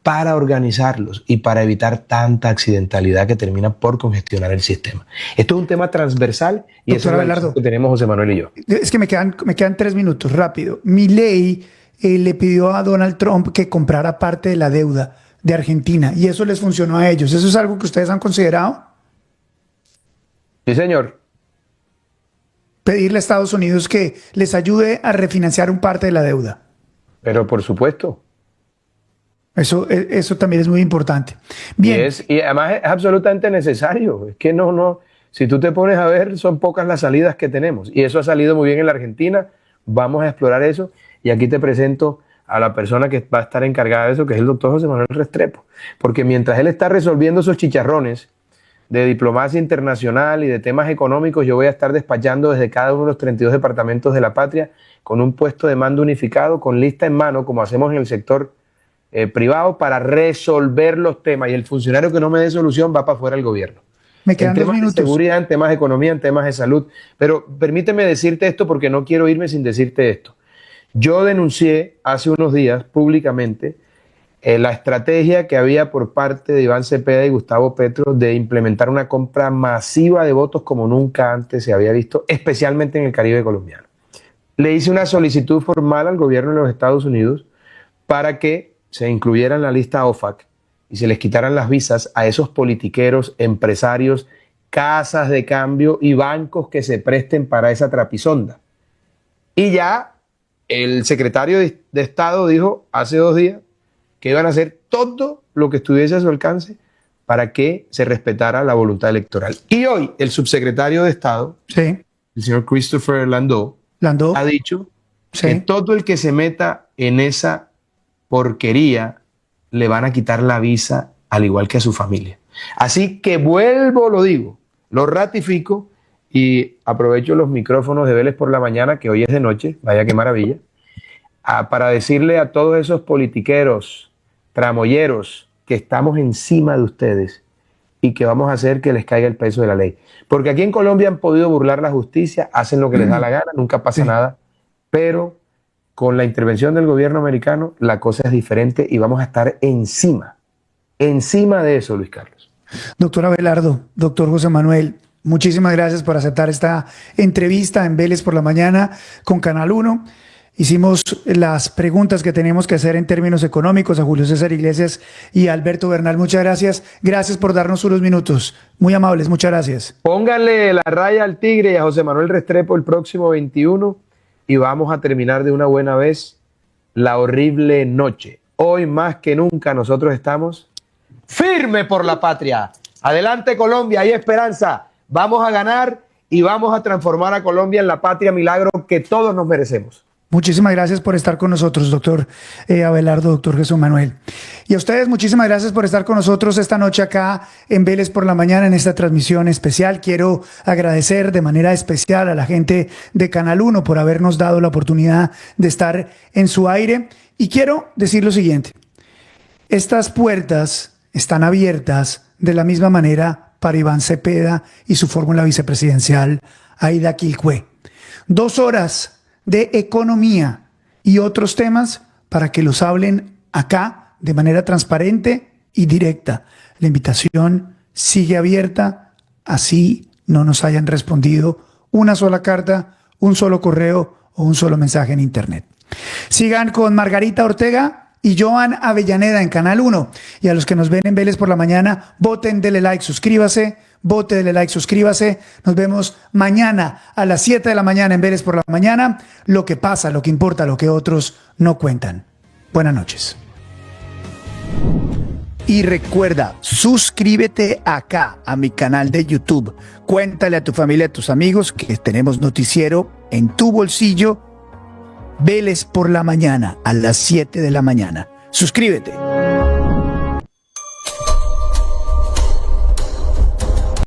S1: para organizarlos y para evitar tanta accidentalidad que termina por congestionar el sistema. Esto es un tema transversal y
S2: Doctor
S1: eso es
S2: Abelardo,
S1: lo que tenemos José Manuel y yo.
S2: Es que me quedan 3 minutos, rápido. Milei le pidió a Donald Trump que comprara parte de la deuda de Argentina y eso les funcionó a ellos. ¿Eso es algo que ustedes han considerado?
S1: Sí, señor.
S2: Pedirle a Estados Unidos que les ayude a refinanciar un parte de la deuda.
S1: Pero por supuesto.
S2: Eso también es muy importante. Bien.
S1: Y además es absolutamente necesario. Es que no, si tú te pones a ver, son pocas las salidas que tenemos. Y eso ha salido muy bien en la Argentina. Vamos a explorar eso. Y aquí te presento a la persona que va a estar encargada de eso, que es el doctor José Manuel Restrepo. Porque mientras él está resolviendo esos chicharrones de diplomacia internacional y de temas económicos, yo voy a estar despachando desde cada uno de los 32 departamentos de la patria con un puesto de mando unificado, con lista en mano, como hacemos en el sector privado, para resolver los temas. Y el funcionario que no me dé solución va para fuera del gobierno.
S2: Me quedan 2 minutos.
S1: En temas de seguridad, en temas de economía, en temas de salud. Pero permíteme decirte esto porque no quiero irme sin decirte esto. Yo denuncié hace unos días públicamente la estrategia que había por parte de Iván Cepeda y Gustavo Petro de implementar una compra masiva de votos como nunca antes se había visto, especialmente en el Caribe colombiano. Le hice una solicitud formal al gobierno de los Estados Unidos para que se incluyera en la lista OFAC y se les quitaran las visas a esos politiqueros, empresarios, casas de cambio y bancos que se presten para esa trapisonda. Y ya el secretario de Estado dijo hace 2 días que iban a hacer todo lo que estuviese a su alcance para que se respetara la voluntad electoral. Y hoy el subsecretario de Estado,
S2: Sí.
S1: el señor Christopher Landau, ha dicho
S2: Sí.
S1: que todo el que se meta en esa porquería le van a quitar la visa al igual que a su familia. Así que vuelvo, lo digo, lo ratifico y aprovecho los micrófonos de Vélez por la Mañana, que hoy es de noche, vaya qué maravilla, para decirle a todos esos politiqueros, tramoyeros, que estamos encima de ustedes y que vamos a hacer que les caiga el peso de la ley. Porque aquí en Colombia han podido burlar la justicia, hacen lo que les da la gana, nunca pasa nada, pero con la intervención del gobierno americano la cosa es diferente y vamos a estar encima de eso, Luis Carlos.
S2: Doctor Abelardo, doctor José Manuel, muchísimas gracias por aceptar esta entrevista en Vélez por la Mañana con Canal 1. Hicimos las preguntas que teníamos que hacer en términos económicos a Julio César Iglesias y a Alberto Bernal. Muchas gracias. Gracias por darnos unos minutos. Muy amables, muchas gracias.
S1: Pónganle la raya al Tigre y a José Manuel Restrepo el próximo 21 y vamos a terminar de una buena vez la horrible noche. Hoy más que nunca nosotros estamos firme por la patria. Adelante Colombia, hay esperanza. Vamos a ganar y vamos a transformar a Colombia en la patria milagro que todos nos merecemos.
S2: Muchísimas gracias por estar con nosotros, doctor Abelardo, doctor Jesús Manuel. Y a ustedes, muchísimas gracias por estar con nosotros esta noche acá en Vélez por la Mañana, en esta transmisión especial. Quiero agradecer de manera especial a la gente de Canal 1 por habernos dado la oportunidad de estar en su aire. Y quiero decir lo siguiente, estas puertas están abiertas de la misma manera para Iván Cepeda y su fórmula vicepresidencial, Aida Quilcue. 2 horas de economía y otros temas para que los hablen acá de manera transparente y directa. La invitación sigue abierta, así no nos hayan respondido una sola carta, un solo correo o un solo mensaje en internet. Sigan con Margarita Ortega y Joan Avellaneda en Canal 1. Y a los que nos ven en Vélez por la Mañana, voten, denle like, suscríbase. Vote, dele like, suscríbase. Nos vemos mañana a las 7 de la mañana en Vélez por la Mañana. Lo que pasa, lo que importa, lo que otros no cuentan. Buenas noches. Y recuerda, suscríbete acá a mi canal de YouTube. Cuéntale a tu familia, a tus amigos que tenemos noticiero en tu bolsillo. Vélez por la Mañana a las 7 de la mañana. Suscríbete.